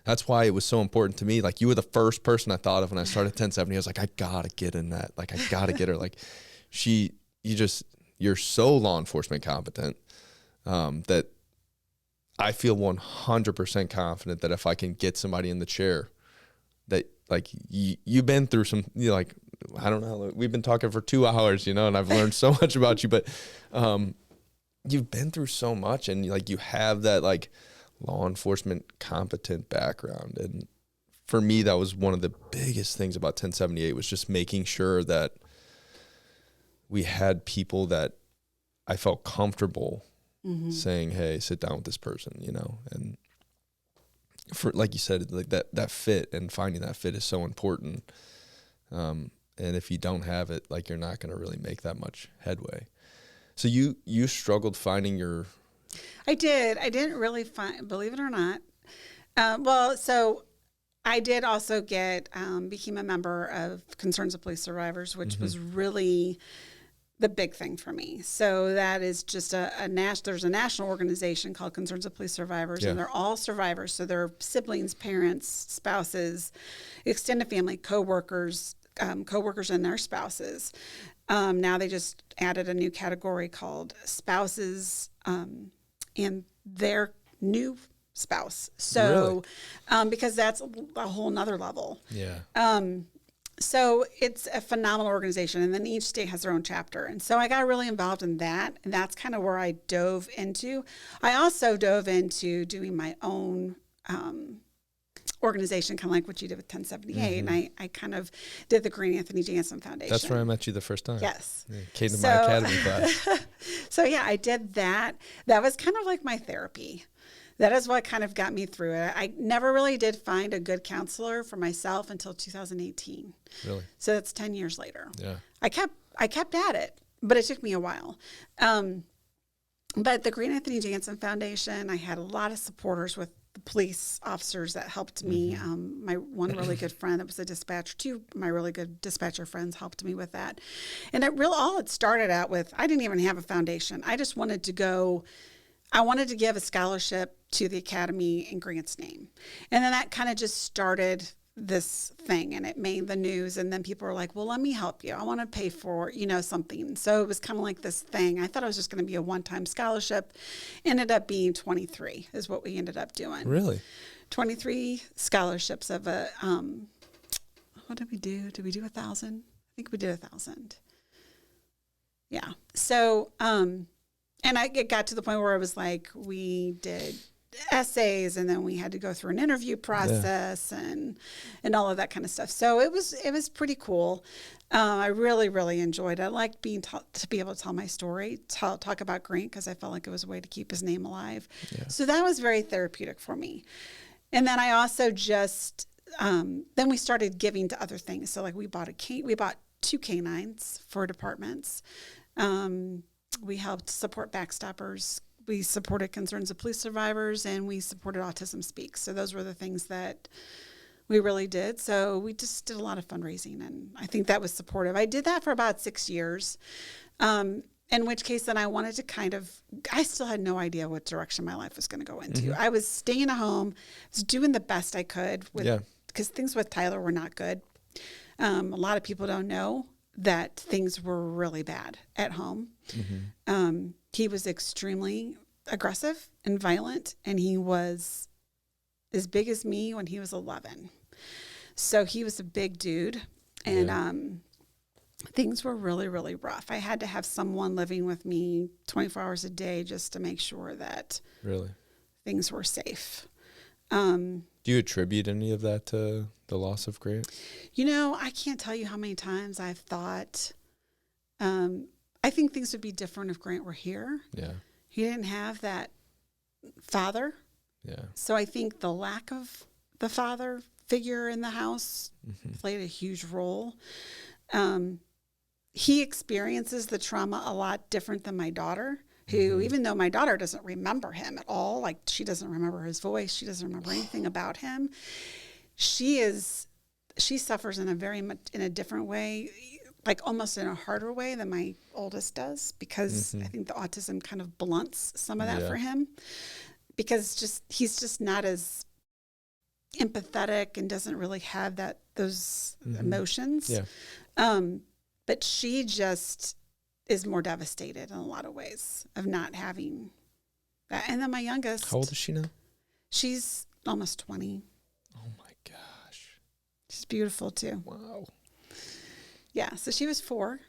that's why it was so important to me. Like you were the first person I thought of when I started 1070. I was like, I got to get in that. Like I got to get her. Like you're so law enforcement competent that I feel 100% confident that if I can get somebody in the chair that like you've been through some, like, I don't know, we've been talking for 2 hours, and I've learned so much about you, but you've been through so much, and like you have that like law enforcement competent background. And for me, that was one of the biggest things about 1078 was just making sure that we had people that I felt comfortable saying, hey, sit down with this person, and for, like you said, like that fit, and finding that fit is so important. And if you don't have it, like you're not going to really make that much headway. So you struggled finding your... I did. I didn't really find, believe it or not. So I did also became a member of Concerns of Police Survivors, which was really the big thing for me. So that is just there's a national organization called Concerns of Police Survivors, and they're all survivors. So they're siblings, parents, spouses, extended family, coworkers and their spouses. Now they just added a new category called spouses and their new spouse. So because that's a whole nother level. Yeah. So it's a phenomenal organization, and then each state has their own chapter. And so I got really involved in that, and that's kind of where I dove into. I also dove into doing my own organization, kind of like what you did with 1078, and I kind of did the Green Anthony Jansen Foundation. That's where I met you the first time. Yes. Yeah, came to my academy class. So yeah, I did that. That was kind of like my therapy. That is what kind of got me through it. I never really did find a good counselor for myself until 2018. Really? So that's 10 years later. Yeah. I kept at it, but it took me a while. But the Green Anthony Jansen Foundation, I had a lot of supporters with the police officers that helped me. My one really good friend that was a dispatcher, two of my really good dispatcher friends helped me with that. And it started out with, I didn't even have a foundation. I just wanted to go. I wanted to give a scholarship to the academy in Grant's name. And then that kind of just started this thing, and it made the news. And then people were like, well, let me help you. I want to pay for, something. So it was kind of like this thing. I thought it was just going to be a one-time scholarship. Ended up being 23 is what we ended up doing. Really? 23 scholarships of what did we do? Did we do 1,000? I think we did 1,000. Yeah. So, and it got to the point where it was like we did essays, and then we had to go through an interview process and all of that kind of stuff. So it was pretty cool. I really, really enjoyed it. I liked to be able to tell my story, talk about Grant, because I felt like it was a way to keep his name alive. Yeah. So that was very therapeutic for me. And then I also just then we started giving to other things. So like we bought 2 canines for departments. We helped support Backstoppers. We supported Concerns of Police Survivors, and we supported Autism Speaks. So those were the things that we really did. So we just did a lot of fundraising, and I think that was supportive. I did that for about 6 years, in which case then I wanted to I still had no idea what direction my life was going to go into. Mm-hmm. I was staying at home, was doing the best I could because things with Tyler were not good. A lot of people don't know that things were really bad at home. Mm-hmm. He was extremely aggressive and violent, and he was as big as me when he was 11. So he was a big dude, and things were really, really rough. I had to have someone living with me 24 hours a day just to make sure that things were safe. Do you attribute any of that to the loss of Grant? I can't tell you how many times I've thought, I think things would be different if Grant were here. Yeah. He didn't have that father. Yeah. So I think the lack of the father figure in the house played a huge role. He experiences the trauma a lot different than my daughter, who, even though my daughter doesn't remember him at all, like she doesn't remember his voice, she doesn't remember anything about him, she suffers in a different way, like almost in a harder way than my oldest does, because I think the autism kind of blunts some of that for him, because he's just not as empathetic and doesn't really have those emotions. Yeah. But she just is more devastated in a lot of ways of not having that. And then my youngest. How old is she now? She's almost 20. Oh my gosh. She's beautiful too. Wow. Yeah. So she was 4,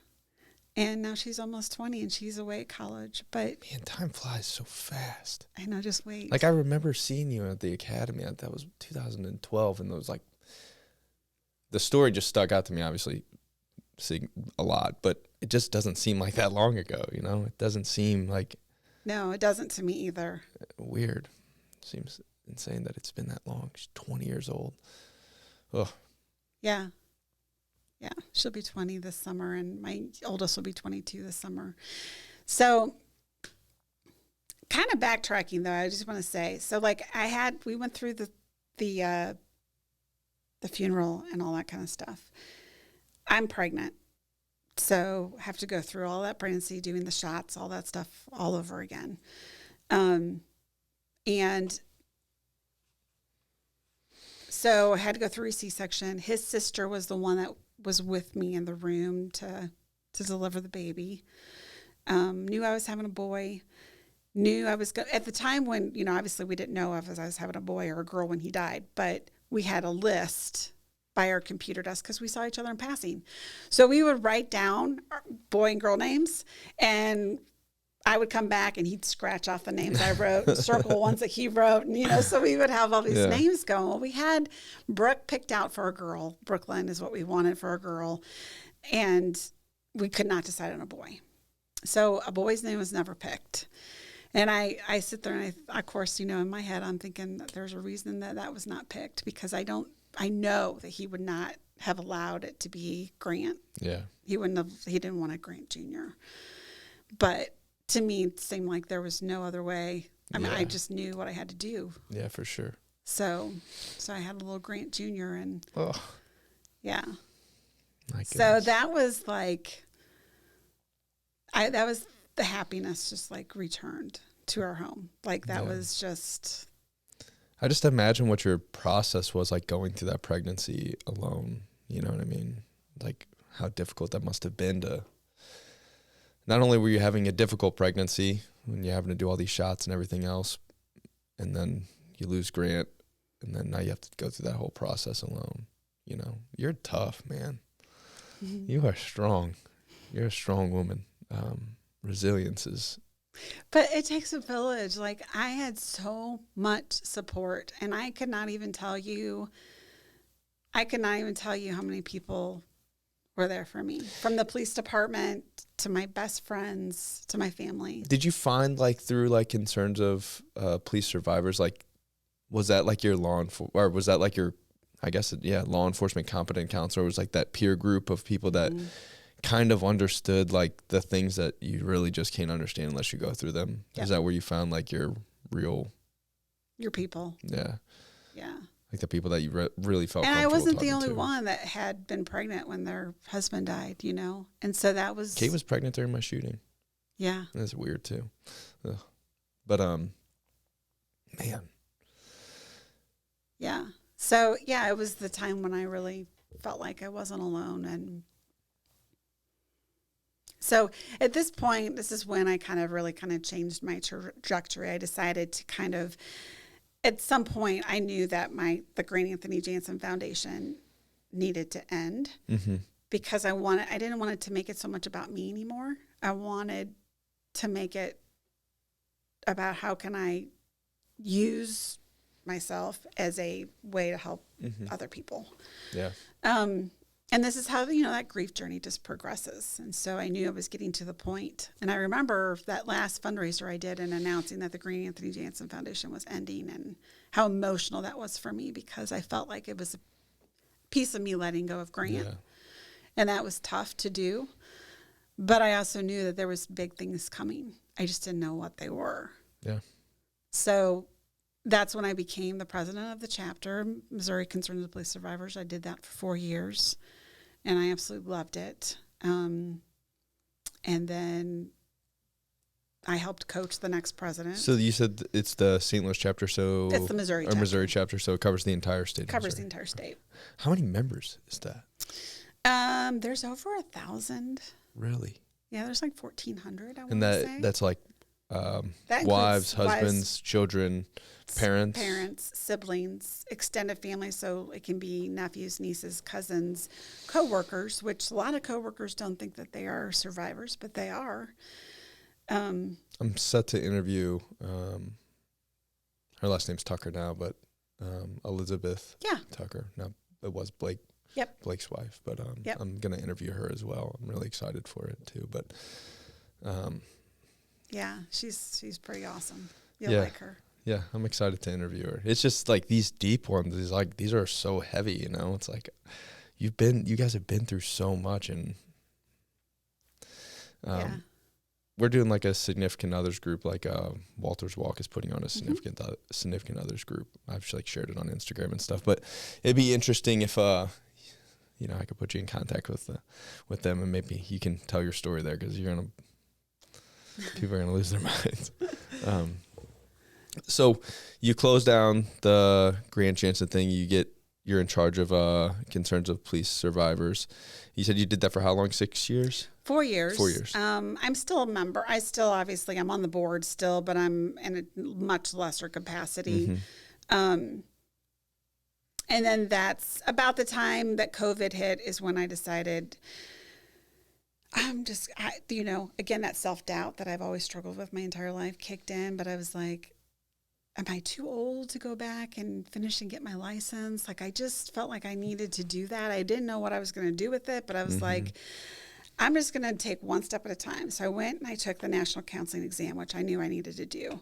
and now she's almost 20, and she's away at college. But man, time flies so fast. I know. Just wait. Like I remember seeing you at the academy. That was 2012, and it was like the story just stuck out to me. Obviously, seeing a lot, but it just doesn't seem like that long ago. It doesn't seem like. No, it doesn't to me either. Weird. Seems insane that it's been that long. She's 20 years old. Oh. Yeah. Yeah. She'll be 20 this summer, and my oldest will be 22 this summer. So kind of backtracking though, I just want to say, so like we went through the funeral and all that kind of stuff. I'm pregnant So have to go through all that pregnancy, doing the shots, all that stuff all over again. And so I had to go through a C-section. His sister was the one that was with me in the room to deliver the baby. Knew I was having a boy. Knew I was at the time when, obviously we didn't know if I was having a boy or a girl when he died, but we had a list by our computer desk because we saw each other in passing. So we would write down our boy and girl names, and I would come back and he'd scratch off the names I wrote, circle ones that he wrote. And, so we would have all these names going. Well, we had Brooke picked out for a girl. Brooklyn is what we wanted for a girl. And we could not decide on a boy. So a boy's name was never picked. And I sit there and of course, in my head, I'm thinking that there's a reason that was not picked, because I know that he would not have allowed it to be Grant. Yeah. He didn't want a Grant Jr. But to me, it seemed like there was no other way. I mean, I just knew what I had to do. Yeah, for sure. So I had a little Grant Jr. and yeah. So that was like, that was the happiness just like returned to our home. Like that was just. I just imagine what your process was like going through that pregnancy alone. You know what I mean? Like how difficult that must have been to. Not only were you having a difficult pregnancy when you're having to do all these shots and everything else, and then you lose Grant, and then now you have to go through that whole process alone. You're tough, man. Mm-hmm. You are strong. You're a strong woman. Resilience is. But it takes a village. Like I had so much support, and I could not even tell you how many people were there for me, from the police department to my best friends to my family. Did you find through concerns of police survivors, was that your law enforcement competent counselor, was that peer group of people that kind of understood the things that you really just can't understand unless you go through them? Yep. Is that where you found your people? Yeah. Yeah. The people that you really felt and comfortable. I wasn't the only one that had been pregnant when their husband died, And so that was. Kate was pregnant during my shooting. Yeah. That's weird too. Ugh. But man. Yeah. So it was the time when I really felt like I wasn't alone. And so at this point, this is when I really changed my trajectory. I decided to at some point, I knew that the Grant Anthony Jansen Foundation needed to end because I didn't want it to make it so much about me anymore. I wanted to make it about how can I use myself as a way to help other people. Yeah. And this is how, that grief journey just progresses. And so I knew I was getting to the point. And I remember that last fundraiser I did and announcing that the Grant Anthony Jansen Foundation was ending, and how emotional that was for me, because I felt like it was a piece of me letting go of Grant. Yeah. And that was tough to do. But I also knew that there was big things coming. I just didn't know what they were. Yeah. So that's when I became the president of the chapter, Missouri Concerns of Police Survivors. I did that for 4 years. And I absolutely loved it. And then I helped coach the next president. So you said it's the St. Louis chapter, so it's the Missouri chapter. Missouri chapter, so it covers the entire state. Covers the entire state. How many members is that? There's over 1,000. Really? Yeah, there's 1,400. I and say. That's wives, husbands, children, parents, siblings, extended family. So it can be nephews, nieces, cousins, coworkers, which a lot of coworkers don't think that they are survivors, but they are. I'm set to interview. Her last name's Tucker now, but Elizabeth Tucker. No, it was Blake. Yep. Blake's wife, but I'm going to interview her as well. I'm really excited for it too. But yeah, she's pretty awesome. You'll like her. Yeah, I'm excited to interview her. It's just these deep ones. These are so heavy, It's you guys have been through so much, and we're doing a significant others group. Walter's Walk is putting on a significant others group. I've shared it on Instagram and stuff. But it'd be interesting if I could put you in contact with them, and maybe you can tell your story there, because people are gonna lose their minds. So you close down the Annette Jansen thing. You're in charge of concerns of police survivors. You said you did that for how long? 6 years? 4 years. 4 years. I'm still a member. Obviously, I'm on the board still, but I'm in a much lesser capacity. And then that's about the time that COVID hit is when I decided again, that self-doubt that I've always struggled with my entire life kicked in, but I was like, am I too old to go back and finish and get my license? Like, I just felt like I needed to do that. I didn't know what I was going to do with it, but I was like, I'm just going to take one step at a time. So I went and I took the national counseling exam, which I knew I needed to do.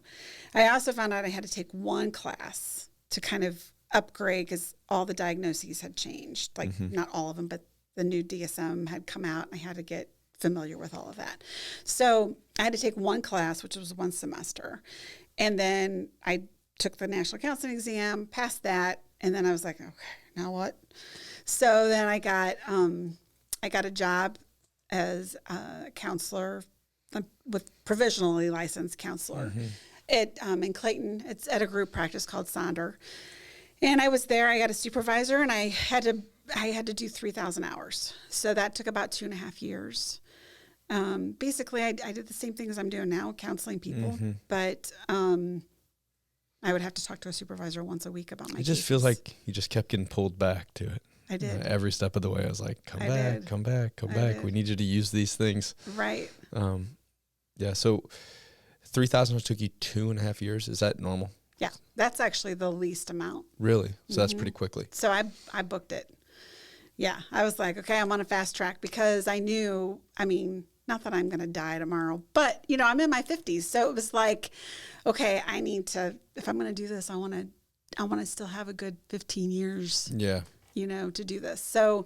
I also found out I had to take one class to kind of upgrade, because all the diagnoses had changed. Like, not all of them, but the new DSM had come out, and I had to get familiar with all of that. So I had to take one class, which was one semester. And then I took the national counseling exam, passed that, and then I was like, okay, now what? So then I got a job as a counselor, with provisionally licensed counselor in Clayton. It's at a group practice called Sonder. And I was there. I got a supervisor, and I had to do 3,000 hours. So that took about 2.5 years. Basically, I did the same thing as I'm doing now, counseling people, but I would have to talk to a supervisor once a week about my cases. Feels like you just kept getting pulled back to it. I did. Every step of the way, I was like, come back. We need you to use these things. Right. Yeah, so 3,000 took you 2.5 years. Is that normal? Yeah, that's actually the least amount. Really? So that's pretty quickly. So I booked it. Yeah, I was like, okay, I'm on a fast track, because I knew, not that I'm going to die tomorrow, but, I'm in my 50s. So it was like, okay, I need to, if I'm going to do this, I want to still have a good 15 years, to do this. So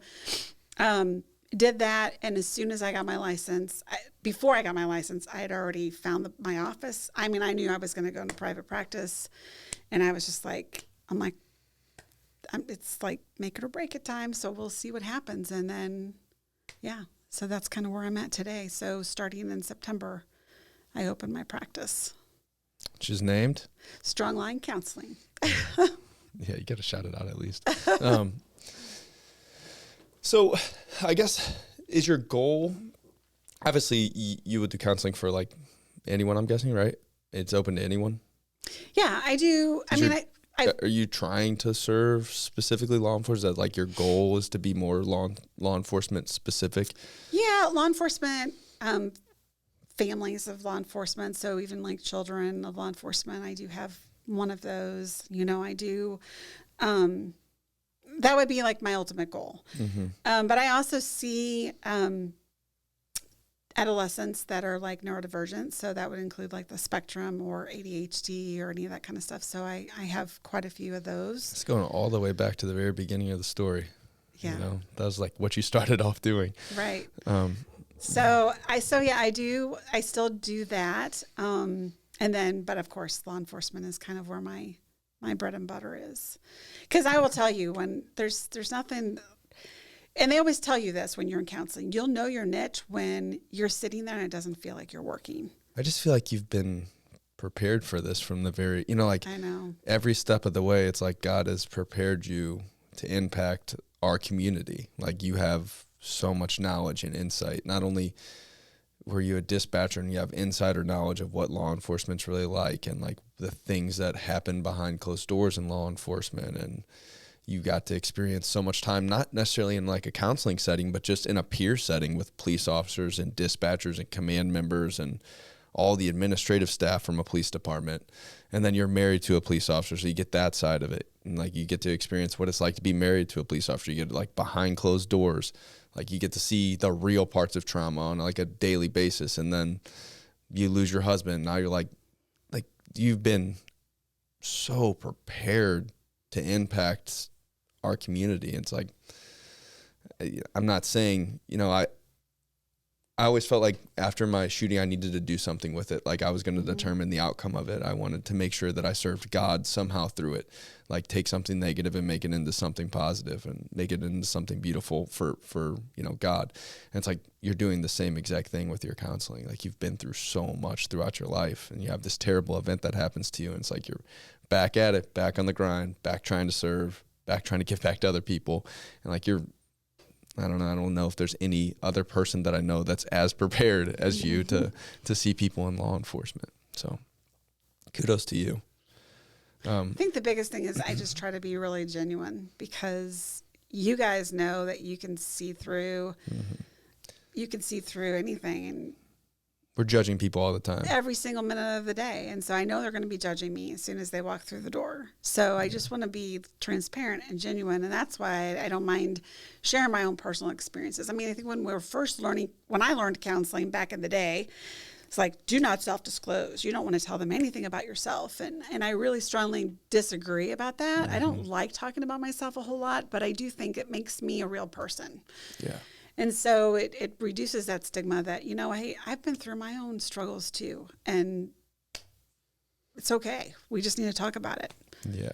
did that. And as soon as I got my license, before I got my license, I had already found my office. I knew I was going to go into private practice. And I was just like, it's like make it or break it time. So we'll see what happens. And then, so that's kind of where I'm at today. So starting in September, I opened my practice. Which is named? Strong Line Counseling. Yeah, you got to shout it out at least. So I guess, is your goal, obviously you would do counseling for like anyone, I'm guessing, right? It's open to anyone? Yeah, I do. Are you trying to serve specifically law enforcement? Is that like your goal is to be more law enforcement specific? Yeah, law enforcement, families of law enforcement. So even like children of law enforcement, I do have one of those. I do. That would be like my ultimate goal. But I also see adolescents that are like neurodivergent. So that would include like the spectrum or ADHD or any of that kind of stuff. So I have quite a few of those. It's going all the way back to the very beginning of the story. Yeah. That was like what you started off doing. Right. I still do that. And then, but of course, law enforcement is kind of where my bread and butter is. Because I will tell you, when there's nothing, and they always tell you this when you're in counseling, you'll know your niche when you're sitting there and it doesn't feel like you're working. I just feel like you've been prepared for this from the very, I know. Every step of the way, it's like God has prepared you to impact our community. Like, you have so much knowledge and insight. Not only were you a dispatcher and you have insider knowledge of what law enforcement's really like, and like the things that happen behind closed doors in law enforcement, and you got to experience so much time, not necessarily in like a counseling setting, but just in a peer setting with police officers and dispatchers and command members and all the administrative staff from a police department. And then you're married to a police officer, so you get that side of it. And like, you get to experience what it's like to be married to a police officer. You get like behind closed doors. Like, you get to see the real parts of trauma on like a daily basis. And then you lose your husband. Now you're like you've been so prepared to impact our community. It's like, I'm not saying, I I always felt like after my shooting, I needed to do something with it. Like I was going to determine the outcome of it. I wanted to make sure that I served God somehow through it. Like take something negative and make it into something positive and make it into something beautiful for God. And it's like you're doing the same exact thing with your counseling. Like you've been through so much throughout your life and you have this terrible event that happens to you. And it's like you're back at it, back on the grind, back trying to serve, back trying to give back to other people. And like I don't know if there's any other person that I know that's as prepared as you to see people in law enforcement. So kudos to you. I think the biggest thing is I just try to be really genuine because you guys know that you can see through anything, and we're judging people all the time. Every single minute of the day. And so I know they're going to be judging me as soon as they walk through the door. So I just want to be transparent and genuine. And that's why I don't mind sharing my own personal experiences. I mean, I think when I learned counseling back in the day, it's like, do not self-disclose. You don't want to tell them anything about yourself. And I really strongly disagree about that. I don't like talking about myself a whole lot, but I do think it makes me a real person. Yeah. And so it reduces that stigma that, hey, I've been through my own struggles too. And it's okay. We just need to talk about it. Yeah.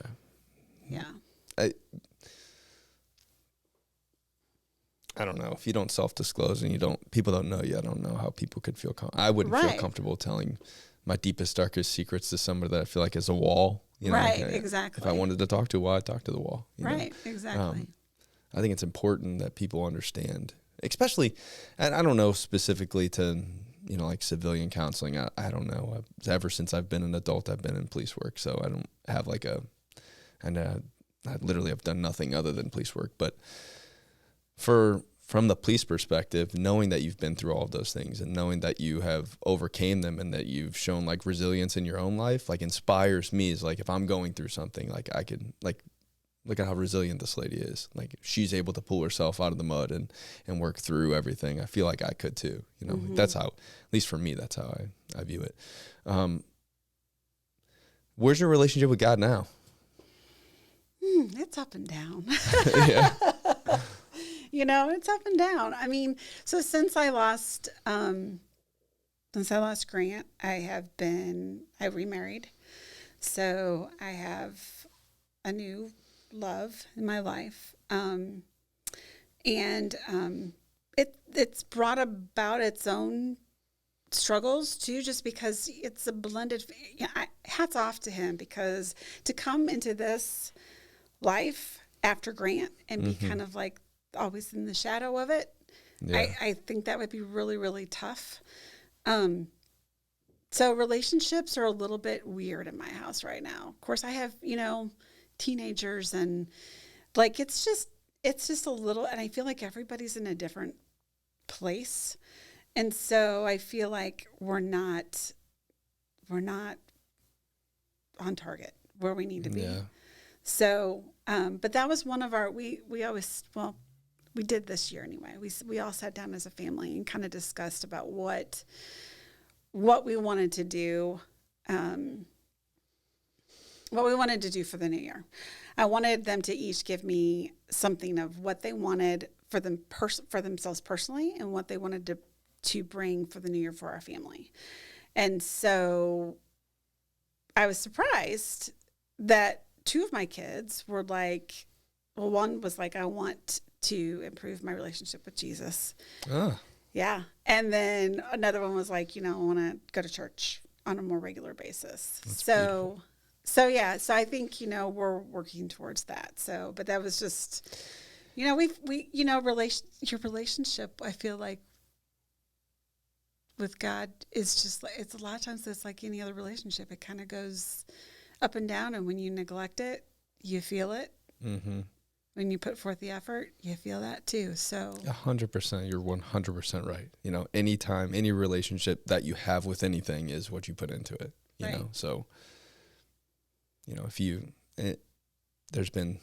Yeah. I don't know. If you don't self-disclose and people don't know you, I don't know how people could feel I wouldn't feel comfortable telling my deepest, darkest secrets to somebody that I feel like is a wall. Exactly. If I wanted to talk to, I'd talk to the wall. Exactly. I think it's important that people understand, especially, and I don't know specifically to, like civilian counseling. I don't know. Ever since I've been an adult, I've been in police work. So I don't have I literally have done nothing other than police work. But from the police perspective, knowing that you've been through all of those things and knowing that you have overcame them and that you've shown like resilience in your own life, like inspires me. Is like, if I'm going through something, like I could like, look at how resilient this lady is. Like she's able to pull herself out of the mud and work through everything. I feel like I could too, That's how, at least for me, that's how I view it. Where's your relationship with God now? It's up and down. Yeah. It's up and down. I mean, so since I lost Grant, I remarried. So I have a new love in my life. It's brought about its own struggles too, just because it's a blended, hats off to him, because to come into this life after Grant and be kind of like always in the shadow of it. Yeah. I think that would be really, really tough. So relationships are a little bit weird in my house right now. Of course I have, teenagers and like, it's just a little, and I feel like everybody's in a different place. And so I feel like we're not on target where we need to be. Yeah. So, but that was one of our, we did this year anyway. We all sat down as a family and kind of discussed about what we wanted to do, for the new year. I wanted them to each give me something of what they wanted for themselves personally and what they wanted to bring for the new year for our family. And so I was surprised that two of my kids were like, well, one was like, I want to improve my relationship with Jesus. Oh. Yeah. And then another one was like, I want to go to church on a more regular basis. That's beautiful. So I think, we're working towards that. So, but that was just, your relationship, I feel like with God is just like, it's a lot of times it's like any other relationship. It kind of goes up and down. And when you neglect it, you feel it. Mm-hmm. When you put forth the effort, you feel that too. So 100%, you're 100% right. Anytime, any relationship that you have with anything is what you put into it, you know? So, there's been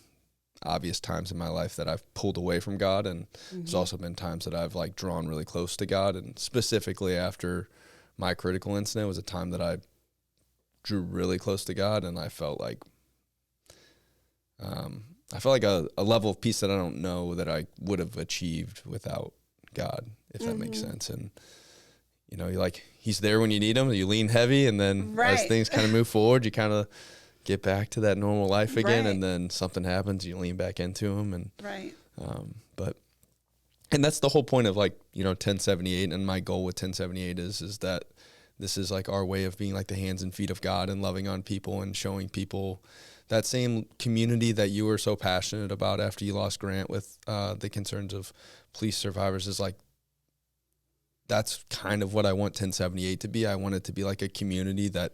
obvious times in my life that I've pulled away from God, and there's also been times that I've like drawn really close to God. And specifically after my critical incident was a time that I drew really close to God, and I felt like, a level of peace that I don't know that I would have achieved without God, if that makes sense. And, you know, he's there when you need him. You lean heavy, and then as things kind of move forward, you kind of get back to that normal life again. And then something happens, you lean back into him. And, and that's the whole point of, like, you know, 1078. And my goal with 1078 is that this is like our way of being like the hands and feet of God and loving on people and showing people that same community that you were so passionate about after you lost Grant with the concerns of police survivors. Is like, that's kind of what I want 1078 to be. I want it to be like a community that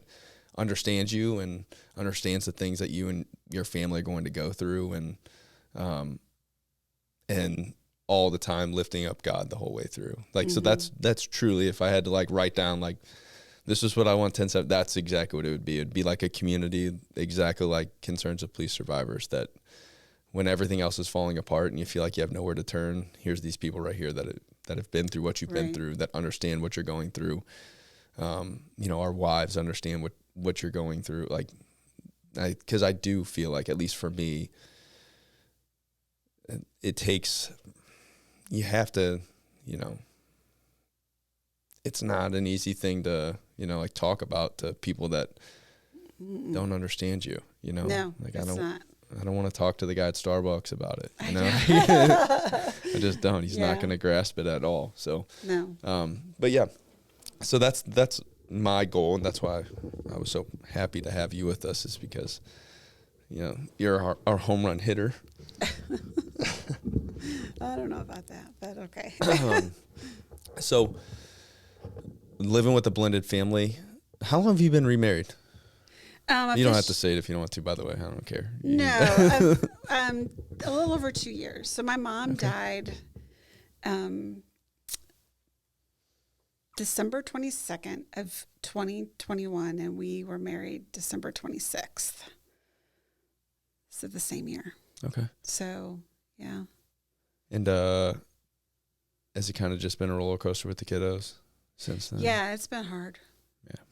understands you and understands the things that you and your family are going to go through, and all the time lifting up God the whole way through. Like, so that's truly, if I had to like write down, like, this is what I want 1078, that's exactly what it would be. It'd be like a community, exactly like Concerns of Police Survivors, that when everything else is falling apart and you feel like you have nowhere to turn, here's these people right here that have been through what you've been through, that understand what you're going through. You know, our wives understand what you're going through. Like, because I do feel like, at least for me, it takes, you have to, you know, it's not an easy thing to, you know, like, talk about to people that don't understand you, you know? No, like, it's not. I don't want to talk to the guy at Starbucks about it, you know? I just don't. He's not going to grasp it at all. So, but yeah, so that's my goal. And that's why I was so happy to have you with us, is because, you know, you're our home run hitter. I don't know about that, but okay. So, living with a blended family, how long have you been remarried? You don't have to say it if you don't want to, by the way. I don't care. No, a little over 2 years. So my mom died December 22nd of 2021, and we were married December 26th. So the same year. Okay. So, yeah. And has it kind of just been a roller coaster with the kiddos since then? Yeah, it's been hard. Yeah.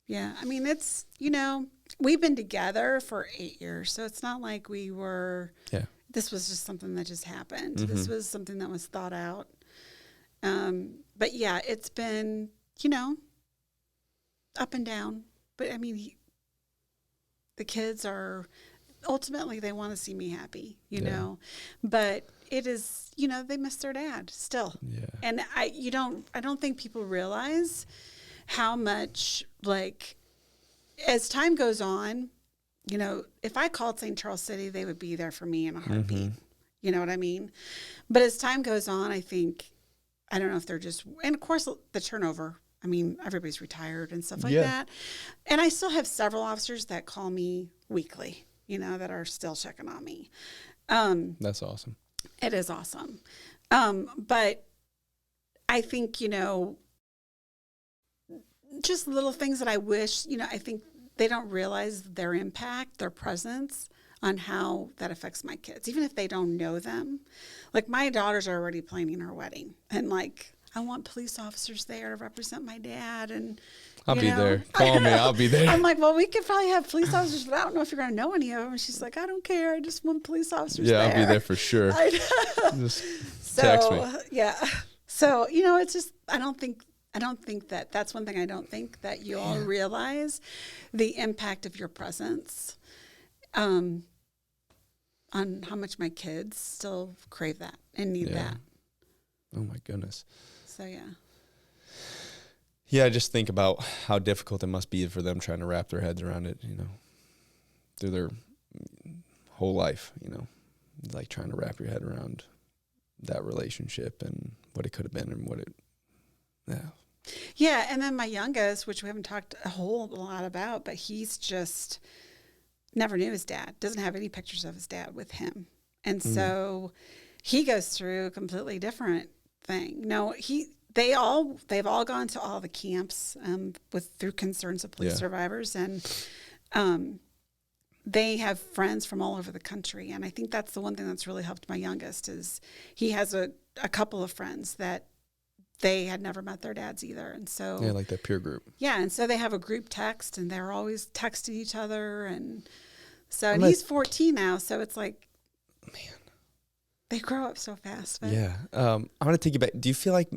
Yeah. I mean, it's, you know, we've been together for 8 years, so it's not like we were, this was just something that just happened. This was something that was thought out. But yeah, it's been, you know, up and down. But I mean, the kids are, ultimately they want to see me happy, you know, but it is, you know, they miss their dad still. Yeah. And I don't think people realize how much, like, as time goes on, you know, if I called St. Charles City, they would be there for me in a heartbeat. You know what I mean? But as time goes on, I think, I don't know if they're just, and of course the turnover, I mean, everybody's retired and stuff like that. And I still have several officers that call me weekly, you know, that are still checking on me. That's awesome. It is awesome. But I think, you know, just little things that I wish, you know, I think they don't realize their impact, their presence on how that affects my kids, even if they don't know them. Like, my daughters are already planning her wedding, and like, I want police officers there to represent my dad. And I'll be there. Call me. I'll be there. I'm like, well, we could probably have police officers, but I don't know if you're going to know any of them. And she's like, I don't care. I just want police officers there. I'll be there for sure. Just text me. Yeah. So, you know, it's just, I don't think that's one thing I don't think that you all realize, the impact of your presence, on how much my kids still crave that and need that. Oh my goodness. So, yeah. Yeah, I just think about how difficult it must be for them trying to wrap their heads around it, you know, through their whole life, you know, like trying to wrap your head around that relationship and what it could have been and what it, Yeah, and then my youngest, which we haven't talked a whole lot about, but he's just never knew his dad, doesn't have any pictures of his dad with him. And so he goes through a completely different thing. No, they've all gone to all the camps through Concerns of Police Survivors, and they have friends from all over the country. And I think that's the one thing that's really helped my youngest, is he has a couple of friends that they had never met their dads either. And so, like that peer group. Yeah. And so they have a group text, and they're always texting each other. And so, and he's 14 now. So it's like, man, They grow up so fast. But Yeah. I want to take you back. Do you feel like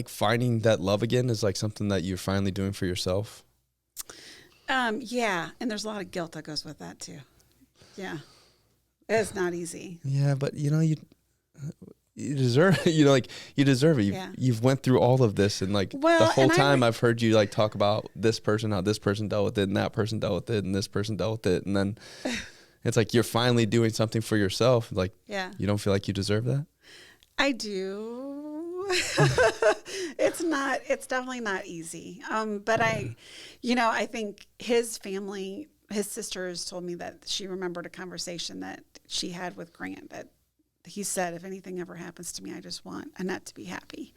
finding that love again is like something that you're finally doing for yourself? Yeah. And there's a lot of guilt that goes with that too. Yeah. It's not easy. Yeah, but you deserve it. You deserve it. You've went through all of this, and like the whole time I've heard you like talk about this person, how this person dealt with it, and that person dealt with it, and this person dealt with it, and then it's like you're finally doing something for yourself. Like, you don't feel like you deserve that? I do. It's definitely not easy. But I think his family, his sisters told me that she remembered a conversation that she had with Grant, that he said, if anything ever happens to me, I just want Annette to be happy.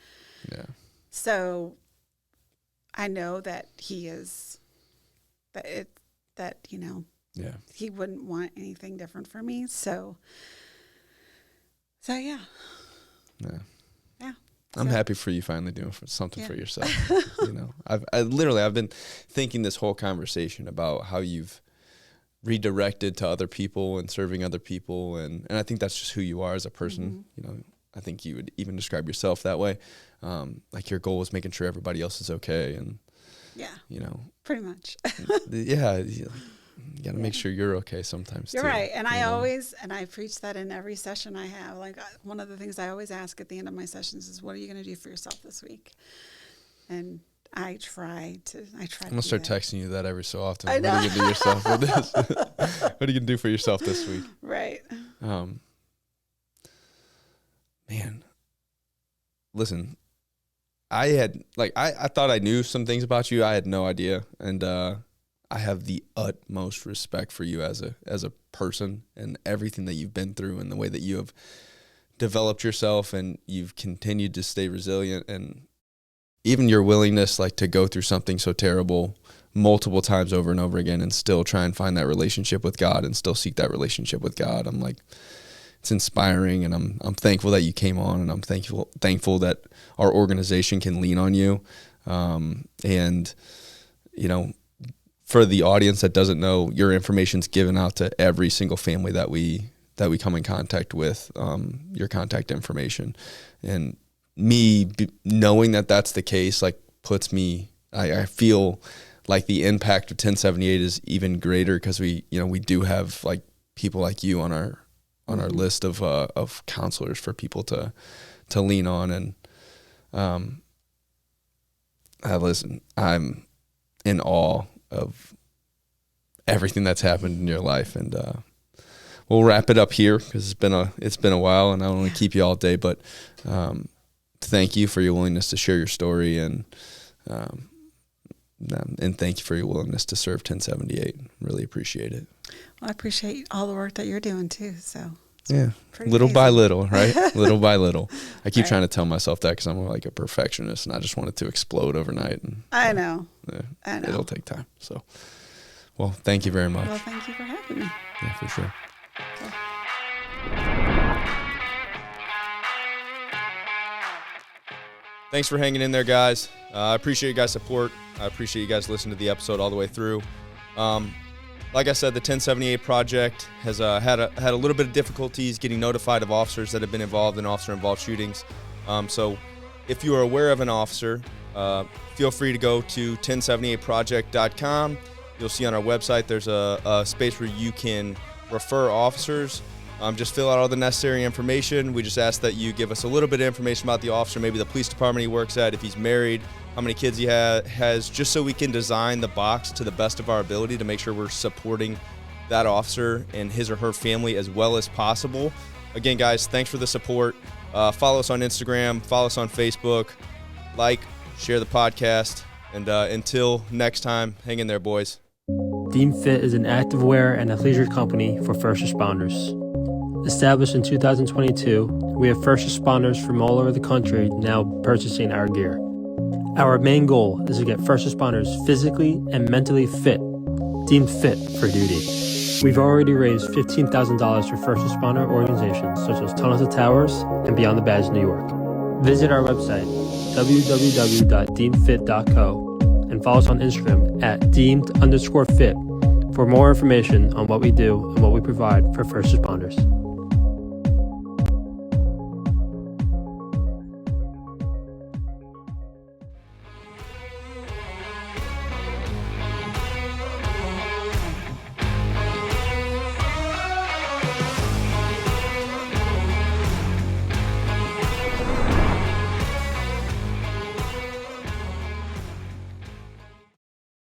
Yeah. So I know that he is, he wouldn't want anything different for me. So yeah. Yeah. Yeah. I'm happy for you finally doing something for yourself. I've been thinking this whole conversation about how you've redirected to other people and serving other people, and I think that's just who you are as a person. Mm-hmm. I think you would even describe yourself that way. Like your goal is making sure everybody else is okay, and pretty much. You got to make sure you're okay sometimes. You're right, and I preach that in every session I have. Like one of the things I always ask at the end of my sessions is, "What are you going to do for yourself this week?" And I try to. I'm gonna start texting you that every so often. What are you gonna do yourself with this? What are you gonna do for yourself this week? Right. Man, listen, I thought I knew some things about you. I had no idea, and I have the utmost respect for you as a person and everything that you've been through and the way that you have developed yourself, and you've continued to stay resilient, and even your willingness like to go through something so terrible multiple times over and over again and still try and find that relationship with God and still seek that relationship with God. I'm like, it's inspiring, and I'm thankful that you came on, and I'm thankful that our organization can lean on you. And for the audience that doesn't know, your information's given out to every single family that we come in contact with, your contact information. And me knowing that that's the case, like puts me, I feel like the impact of 1078 is even greater, because we do have like people like you on our list of counselors for people to lean on. And listen, I'm in awe of everything that's happened in your life, and we'll wrap it up here because it's been a while, and I don't want to keep you all day, but thank you for your willingness to share your story, and thank you for your willingness to serve 1078. Really appreciate it. Well, I appreciate all the work that you're doing too. So little by little, right? Little by little. I keep trying to tell myself that because I'm like a perfectionist, and I just want it to explode overnight. And I know. It'll take time. So, well, thank you very much. Well, thank you for having me. Yeah, for sure. Okay. Thanks for hanging in there, guys. I appreciate you guys' support. I appreciate you guys listening to the episode all the way through. Like I said, the 1078 Project has had a little bit of difficulties getting notified of officers that have been involved in officer-involved shootings. So if you are aware of an officer, feel free to go to 1078project.com. You'll see on our website there's a space where you can refer officers. Just fill out all the necessary information. We just ask that you give us a little bit of information about the officer, maybe the police department he works at, if he's married, how many kids he has, just so we can design the box to the best of our ability to make sure we're supporting that officer and his or her family as well as possible. Again, guys, thanks for the support. Follow us on Instagram, follow us on Facebook, share the podcast, and until next time, hang in there, boys. Deem Fit is an activewear and athleisure company for first responders. Established in 2022, we have first responders from all over the country now purchasing our gear. Our main goal is to get first responders physically and mentally fit, deemed fit for duty. We've already raised $15,000 for first responder organizations such as Tunnels to Towers and Beyond the Badge New York. Visit our website, www.deemedfit.co, and follow us on Instagram at deemed_fit for more information on what we do and what we provide for first responders.